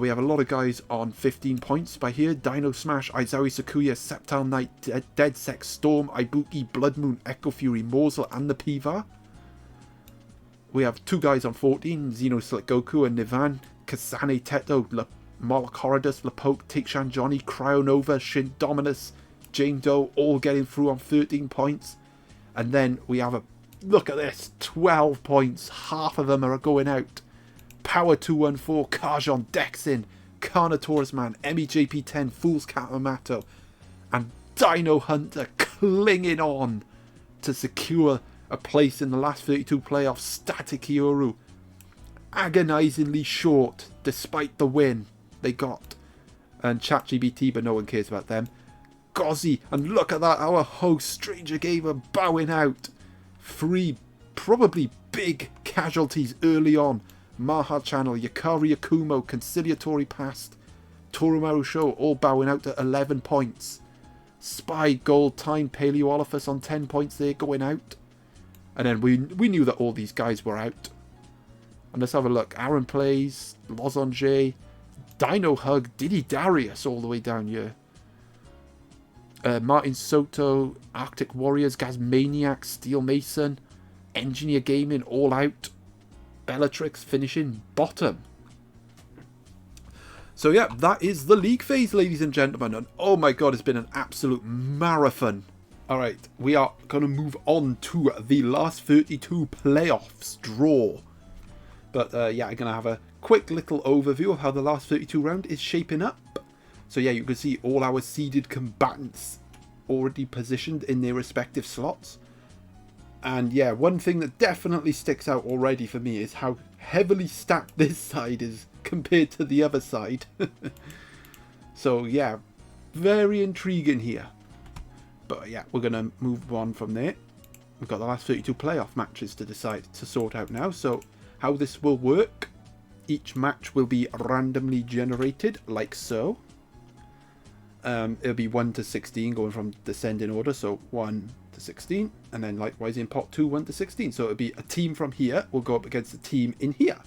We have a lot of guys on 15 points by here. Dino Smash, Aizawi Sakuya, Septile Knight, Dead Sex, Storm, Ibuki, Blood Moon, Echo Fury, Morsel, and the Piva. We have 2 guys on 14, Xenoslick Goku and Nivan, Kasane Teto, Molochorodus, Lapoke, Tikshan Johnny, Cryonova, Shin Dominus, Jane Doe, all getting through on 13 points. And then we have look at this, 12 points. Half of them are going out. Power 214, Karjon, Dexin, Carnotaurus Man, MEJP10, Fool's Katamato, and Dino Hunter clinging on to secure a place in the last 32 playoffs. Static Hyoru, agonizingly short despite the win they got. And ChatGPT, but no one cares about them. Gozzy, and look at that, our host Stranger Gamer bowing out. 3 probably big casualties early on. Maha Channel, Yakari Yakumo, Conciliatory Past, Torumaru Show all bowing out at 11 points. Spy, Gold, Time, Paleoolophus on 10 points there going out. And then we knew that all these guys were out. And let's have a look. Aaron Plays, Losange, Dino Hug, Diddy Darius all the way down here. Martin Soto, Arctic Warriors, Gazmaniac, Steel Mason, Engineer Gaming all out. Bellatrix finishing bottom. So yeah, that is the league phase, ladies and gentlemen. And oh my god, it's been an absolute marathon. Alright, we are going to move on to the last 32 playoffs draw. But yeah, I'm going to have a quick little overview of how the last 32 round is shaping up. So yeah, you can see all our seeded combatants already positioned in their respective slots. And yeah, one thing that definitely sticks out already for me is how heavily stacked this side is compared to the other side. So yeah, very intriguing here. But yeah, we're going to move on from there. We've got the last 32 playoff matches to decide to sort out now. So how this will work each match will be randomly generated, like so. It'll be 1 to 16 going from descending order, so 1 to 16, and then likewise in pot 2, 1 to 16. So it'll be a team from here will go up against a team in here.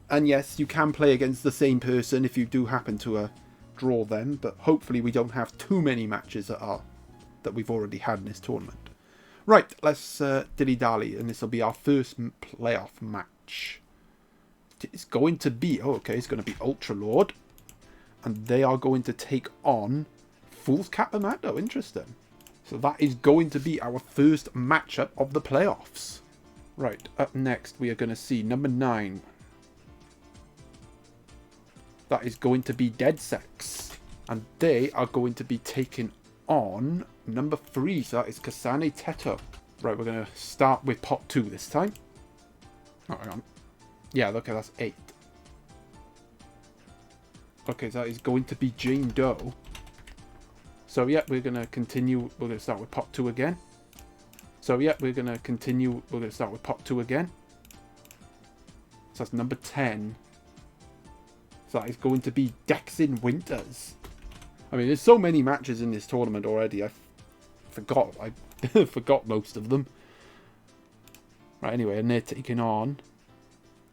And yes, you can play against the same person if you do happen to draw them, but hopefully we don't have too many matches that we've already had in this tournament. Right, let's dilly-dally, and this will be our first playoff match. It's going to be, oh, okay, it's going to be Ultra Lord. And they are going to take on Fool's Cap Amando. Interesting. So that is going to be our first matchup of the playoffs. Right, up next we are going to see number 9. That is going to be Dead Sex. And they are going to be taking on number 3. So that is Kasane Teto. Right, we're going to start with pot 2 this time. Oh, hang on. Yeah, okay, that's 8. Okay, so that is going to be Jane Doe. So yeah, we're going to continue. We're going to start with pot 2 again. So yeah, we're going to continue. We're going to start with pot 2 again. So that's number 10. So that is going to be Dexin Winters. I mean, there's so many matches in this tournament already. I forgot. I forgot most of them. Right, anyway, and they're taking on...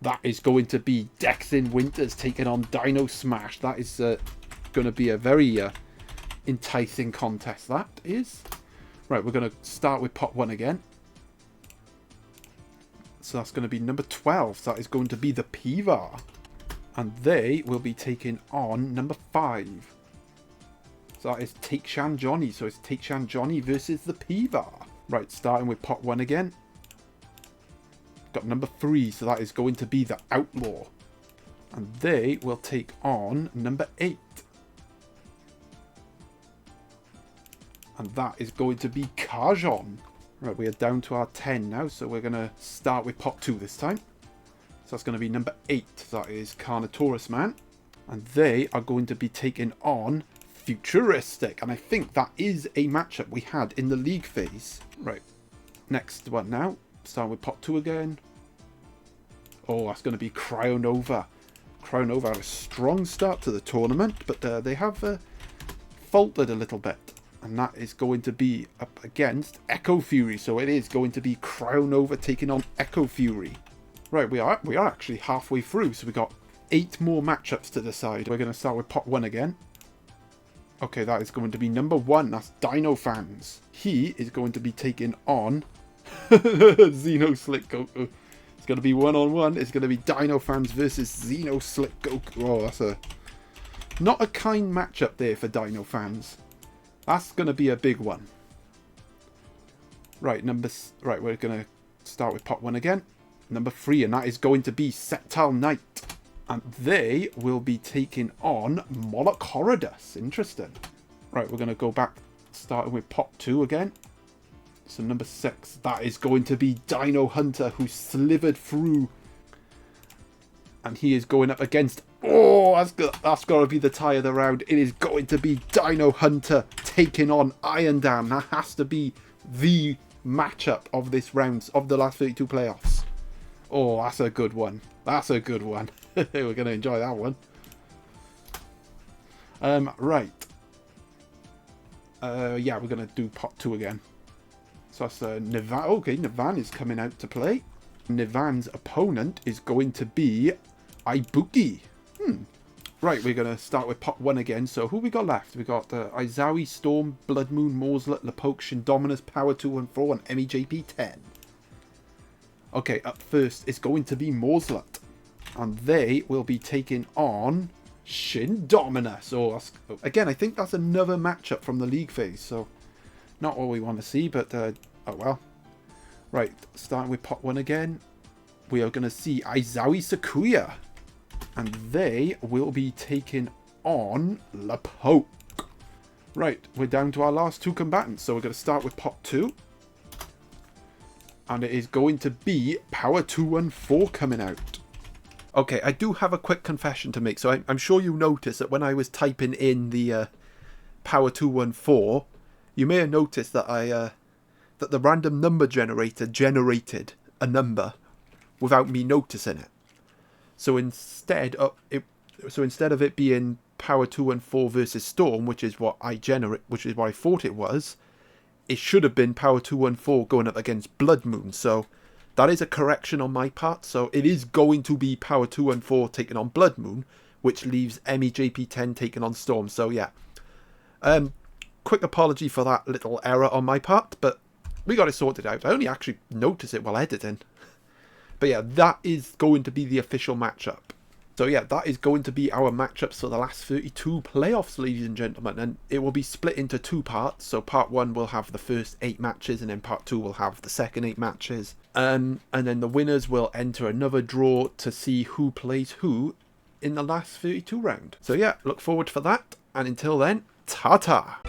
That is going to be Dexin Winters taking on Dino Smash. That is going to be a very enticing contest, that is. Right, we're going to start with pot 1 again. So that's going to be number 12. So that is going to be the Pivar. And they will be taking on number 5. So that is Take Shan Johnny. So it's Take Shan Johnny versus the Pivar. Right, starting with pot 1 again. Got number 3, so that is going to be the Outlaw. And they will take on number 8. And that is going to be Kajon. Right, we are down to our 10 now, so we're going to start with pot 2 this time. So that's going to be number 8, that is Carnotaurus Man. And they are going to be taking on Futuristic. And I think that is a matchup we had in the league phase. Right, next one now. Starting with pot 2 again. Oh, that's going to be Cryonova. Cryonova had a strong start to the tournament, but they have faltered a little bit. And that is going to be up against Echo Fury. So it is going to be Cryonova taking on Echo Fury. Right, we are actually halfway through. So we got 8 more matchups to decide. We're going to start with pot 1 again. Okay, that is going to be number 1. That's Dino Fans. He is going to be taking on... Xeno Slick Goku. It's going to be 1-on-1. It's going to be Dino Fans versus Xeno Slick Goku. Oh, that's not a kind matchup there for Dino Fans. That's going to be a big one. Right, we're going to start with pot 1 again. Number 3, and that is going to be Septile Knight. And they will be taking on Molochorodus. Interesting. Right, we're going to go back, starting with pot 2 again. So number 6, that is going to be Dino Hunter, who slivered through. And he is going up against... Oh, that's got to be the tie of the round. It is going to be Dino Hunter taking on Iron Dam. That has to be the matchup of this round, of the last 32 playoffs. Oh, that's a good one. That's a good one. We're going to enjoy that one. Right. Yeah, we're going to do pot 2 again. So that's Nivan. Okay, Nivan is coming out to play. Nivan's opponent is going to be Ibuki. Right, we're going to start with pot 1 again. So who we got left? We got Izawi, Storm, Blood Moon, Morslet, Lepoke, Shindominus, Power 214, and MEJP 10. Okay, up first is going to be Morslet. And they will be taking on Shindominus. Oh, again, I think that's another matchup from the league phase. So not what we want to see, but oh well. Right, starting with pot 1 again. We are going to see Izawi Sakuya. And they will be taking on Lepoke. Right, we're down to our last 2 combatants. So we're going to start with pot 2. And it is going to be Power 214 coming out. Okay, I do have a quick confession to make. So I'm sure you noticed that when I was typing in the Power 214, you may have noticed that that the random number generator generated a number without me noticing it. So instead of it being Power 2 and 4 versus Storm, which is what I thought it was, it should have been Power 2 and 4 going up against Blood Moon. So that is a correction on my part. So it is going to be Power 2 and 4 taking on Blood Moon, which leaves MEJP10 taking on Storm. So yeah, quick apology for that little error on my part, but we got it sorted out. I only actually noticed it while editing. But yeah, that is going to be the official matchup. So yeah, that is going to be our matchups for the last 32 playoffs, ladies and gentlemen. And it will be split into 2 parts. So part 1 will have the first 8 matches, and then part 2 will have the second 8 matches. And then the winners will enter another draw to see who plays who in the last 32 round. So yeah, look forward for that. And until then, ta-ta!